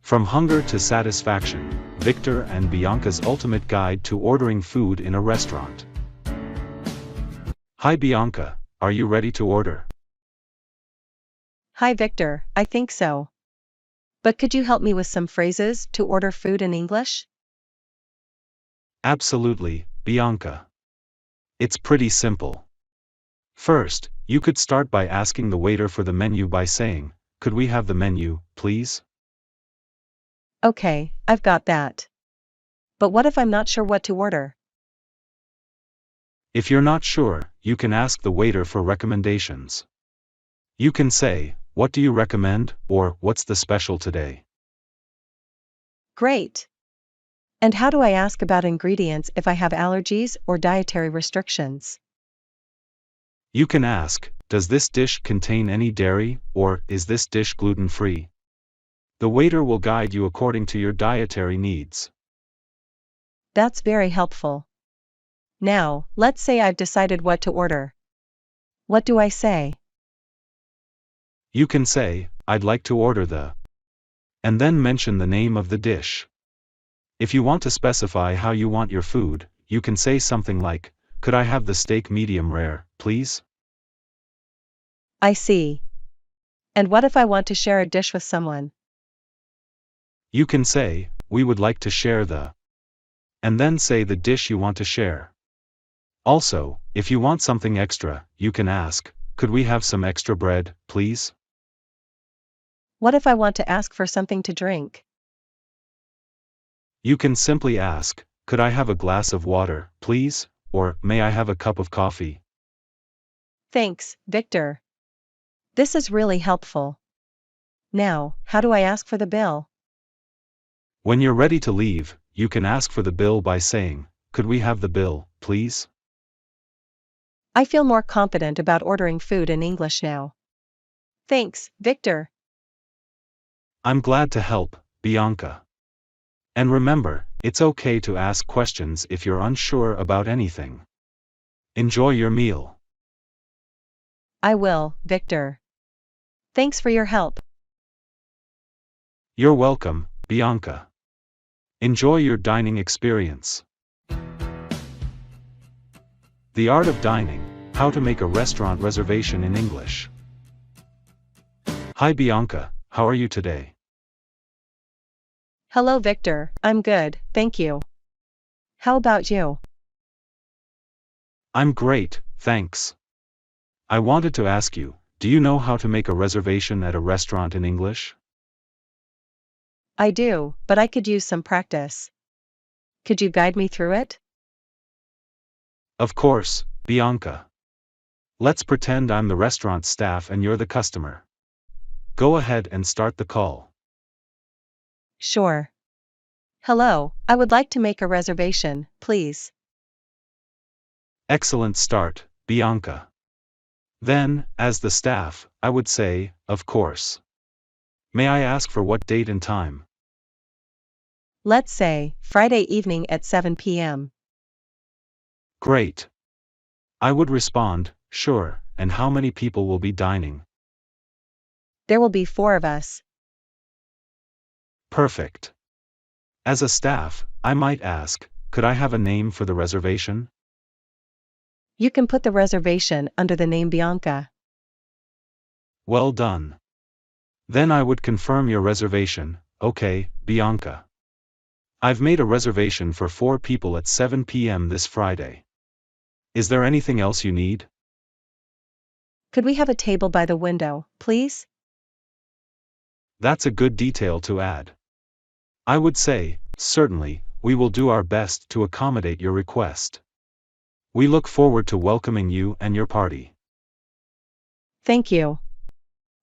From hunger to satisfaction, Victor and Bianca's ultimate guide to ordering food in a restaurant. Hi Bianca, are you ready to order? Hi Victor, I think so. But could you help me with some phrases to order food in English? Absolutely, Bianca. It's pretty simple. First, you could start by asking the waiter for the menu by saying, could we have the menu, please? Okay, I've got that. But what if I'm not sure what to order? If you're not sure, you can ask the waiter for recommendations. You can say, "What do you recommend?" or "What's the special today?" Great. And how do I ask about ingredients if I have allergies or dietary restrictions? You can ask, "Does this dish contain any dairy?" or "Is this dish gluten-free?" The waiter will guide you according to your dietary needs. That's very helpful. Now, let's say I've decided what to order. What do I say? You can say, "I'd like to order the," and then mention the name of the dish. If you want to specify how you want your food, you can say something like, "Could I have the steak medium rare, please?" I see. And what if I want to share a dish with someone? You can say, "We would like to share the," and then say the dish you want to share. Also, if you want something extra, you can ask, "Could we have some extra bread, please?" What if I want to ask for something to drink? You can simply ask, "Could I have a glass of water, please?" or "May I have a cup of coffee?" Thanks, Victor. This is really helpful. Now, how do I ask for the bill? When you're ready to leave, you can ask for the bill by saying, "Could we have the bill, please?" I feel more confident about ordering food in English now. Thanks, Victor. I'm glad to help, Bianca. And remember, it's okay to ask questions if you're unsure about anything. Enjoy your meal. I will, Victor. Thanks for your help. You're welcome, Bianca. Enjoy your dining experience. The Art of Dining, How to Make a Restaurant Reservation in English. Hi Bianca, how are you today? Hello Victor, I'm good, thank you. How about you? I'm great, thanks. I wanted to ask you, do you know how to make a reservation at a restaurant in English? I do, but I could use some practice. Could you guide me through it? Of course, Bianca. Let's pretend I'm the restaurant staff and you're the customer. Go ahead and start the call. Sure. Hello, I would like to make a reservation, please. Excellent start, Bianca. Then, as the staff, I would say, "Of course. May I ask for what date and time?" Let's say, Friday evening at 7 p.m. Great. I would respond, "Sure, and how many people will be dining?" There will be 4 of us. Perfect. As a staff, I might ask, "Could I have a name for the reservation?" You can put the reservation under the name Bianca. Well done. Then I would confirm your reservation. "Okay, Bianca. I've made a reservation for 4 people at 7 p.m. this Friday. Is there anything else you need?" Could we have a table by the window, please? That's a good detail to add. I would say, "Certainly, we will do our best to accommodate your request. We look forward to welcoming you and your party." Thank you.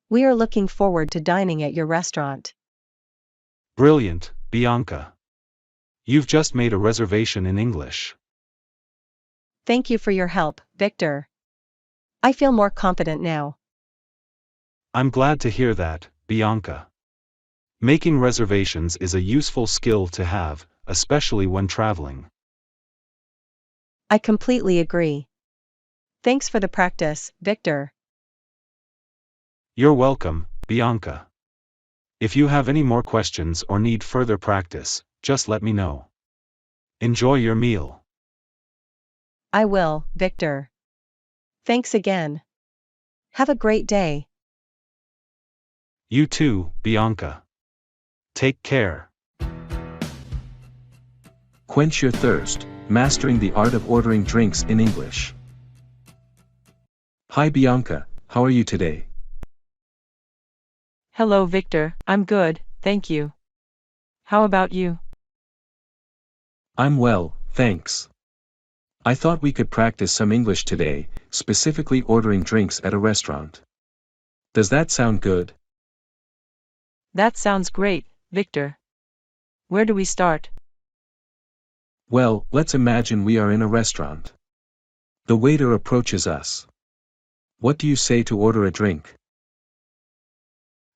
We are looking forward to dining at your restaurant. Brilliant, Bianca. You've just made a reservation in English. Thank you for your help, Victor. I feel more confident now. I'm glad to hear that, Bianca. Making reservations is a useful skill to have, especially when traveling. I completely agree. Thanks for the practice, Victor. You're welcome, Bianca. If you have any more questions or need further practice, just let me know. Enjoy your meal. I will, Victor. Thanks again. Have a great day. You too, Bianca. Take care. Quench your thirst, mastering the art of ordering drinks in English. Hi Bianca, how are you today? Hello Victor, I'm good, thank you. How about you? I'm well, thanks. I thought we could practice some English today, specifically ordering drinks at a restaurant. Does that sound good? That sounds great, Victor. Where do we start? Well, let's imagine we are in a restaurant. The waiter approaches us. What do you say to order a drink?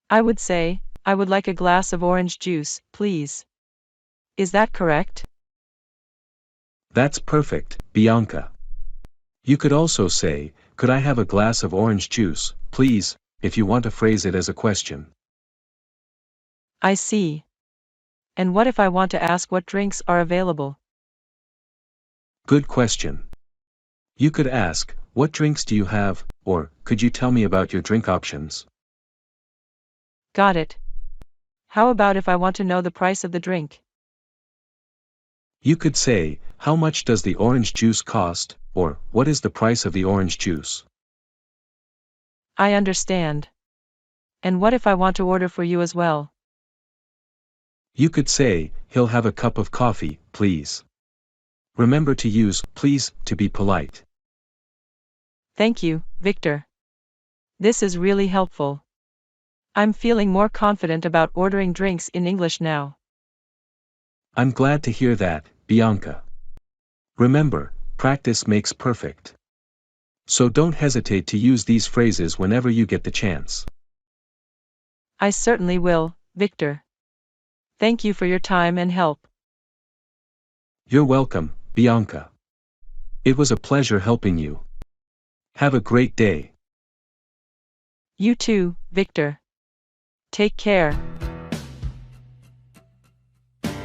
I would say, I would like a glass of orange juice, please. Is that correct? That's perfect, Bianca. You could also say, could I have a glass of orange juice, please, if you want to phrase it as a question. I see. And what if I want to ask what drinks are available? Good question. You could ask, what drinks do you have, or, could you tell me about your drink options? Got it. How about if I want to know the price of the drink? You could say, how much does the orange juice cost, or, what is the price of the orange juice? I understand. And what if I want to order for you as well? You could say, he'll have a cup of coffee, please. Remember to use please to be polite. Thank you, Victor. This is really helpful. I'm feeling more confident about ordering drinks in English now. I'm glad to hear that, Bianca. Remember, practice makes perfect. So don't hesitate to use these phrases whenever you get the chance. I certainly will, Victor. Thank you for your time and help. You're welcome, Bianca. It was a pleasure helping you. Have a great day. You too, Victor. Take care.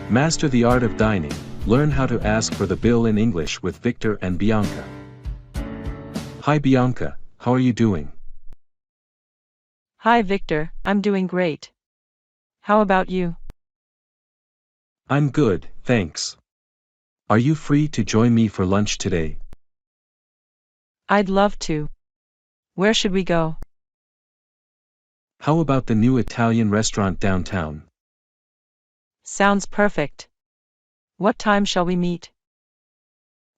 Master the art of dining. Learn how to ask for the bill in English with Victor and Bianca. Hi Bianca, how are you doing? Hi Victor, I'm doing great. How about you? I'm good, thanks. Are you free to join me for lunch today? I'd love to. Where should we go? How about the new Italian restaurant downtown? Sounds perfect. What time shall we meet?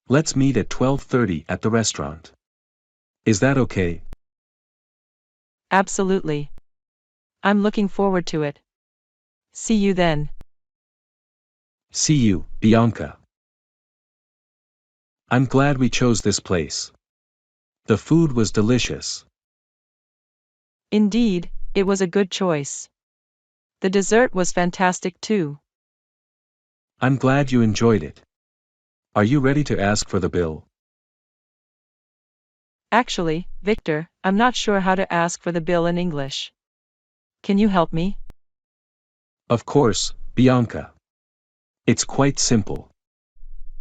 Let's meet at 12:30 at the restaurant. Is that okay? Absolutely. I'm looking forward to it. See you then. See you, Bianca. I'm glad we chose this place. The food was delicious. Indeed, it was a good choice. The dessert was fantastic too. I'm glad you enjoyed it. Are you ready to ask for the bill? Actually, Victor, I'm not sure how to ask for the bill in English. Can you help me? Of course, Bianca. It's quite simple.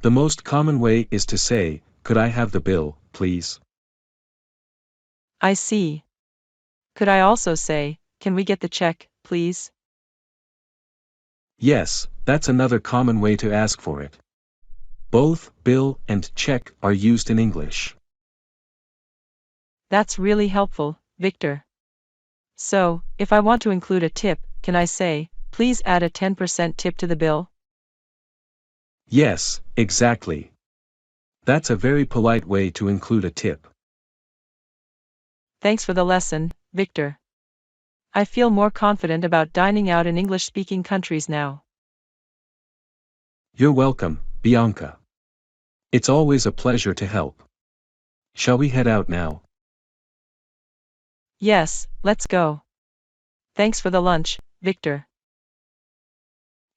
The most common way is to say, could I have the bill, please? I see. Could I also say, can we get the check, please? Yes, that's another common way to ask for it. Both bill and check are used in English. That's really helpful, Victor. So, if I want to include a tip, can I say, please add a 10% tip to the bill? Yes, exactly. That's a very polite way to include a tip. Thanks for the lesson, Victor. I feel more confident about dining out in English-speaking countries now. You're welcome, Bianca. It's always a pleasure to help. Shall we head out now? Yes, let's go. Thanks for the lunch, Victor.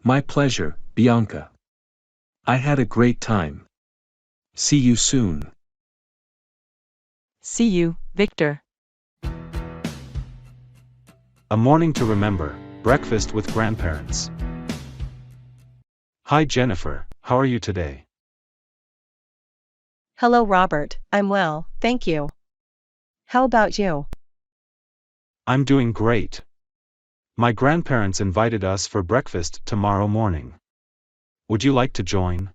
My pleasure, Bianca. I had a great time. See you soon. See you, Victor. A morning to remember, breakfast with grandparents. Hi Jennifer, how are you today? Hello Robert, I'm well, thank you. How about you? I'm doing great. My grandparents invited us for breakfast tomorrow morning. Would you like to join?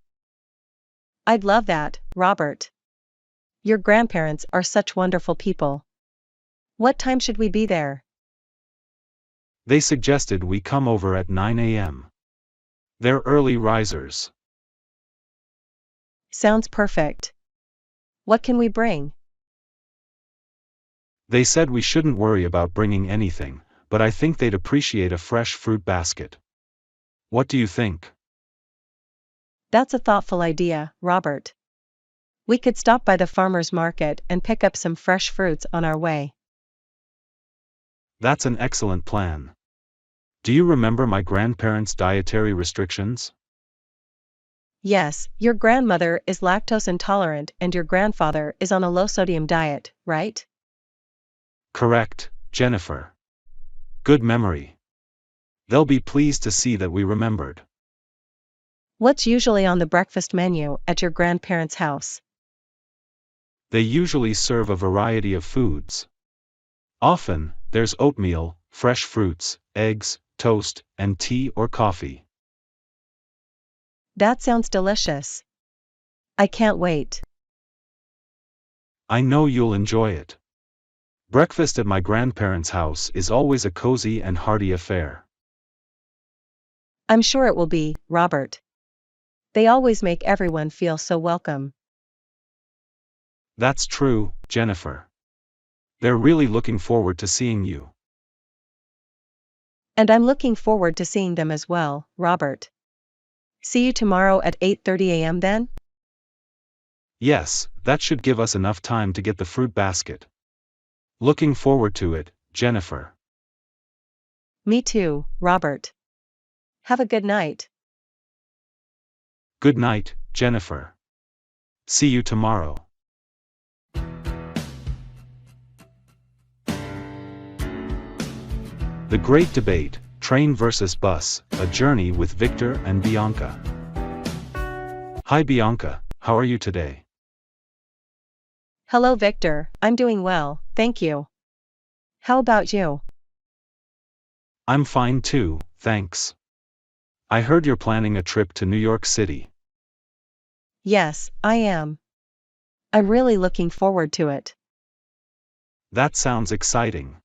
I'd love that, Robert. Your grandparents are such wonderful people. What time should we be there? They suggested we come over at 9 a.m. They're early risers. Sounds perfect. What can we bring? They said we shouldn't worry about bringing anything, but I think they'd appreciate a fresh fruit basket. What do you think? That's a thoughtful idea, Robert. We could stop by the farmer's market and pick up some fresh fruits on our way. That's an excellent plan. Do you remember my grandparents' dietary restrictions? Yes, your grandmother is lactose intolerant and your grandfather is on a low-sodium diet, right? Correct, Jennifer. Good memory. They'll be pleased to see that we remembered. What's usually on the breakfast menu at your grandparents' house? They usually serve a variety of foods. Often, there's oatmeal, fresh fruits, eggs, toast, and tea or coffee. That sounds delicious. I can't wait. I know you'll enjoy it. Breakfast at my grandparents' house is always a cozy and hearty affair. I'm sure it will be, Robert. They always make everyone feel so welcome. That's true, Jennifer. They're really looking forward to seeing you. And I'm looking forward to seeing them as well, Robert. See you tomorrow at 8:30 a.m. then? Yes, that should give us enough time to get the fruit basket. Looking forward to it, Jennifer. Me too, Robert. Have a good night. Good night, Jennifer. See you tomorrow. The Great Debate, Train versus Bus, A Journey with Victor and Bianca. Hi Bianca, how are you today? Hello Victor, I'm doing well, thank you. How about you? I'm fine too, thanks. I heard you're planning a trip to New York City. Yes, I am. I'm really looking forward to it. That sounds exciting.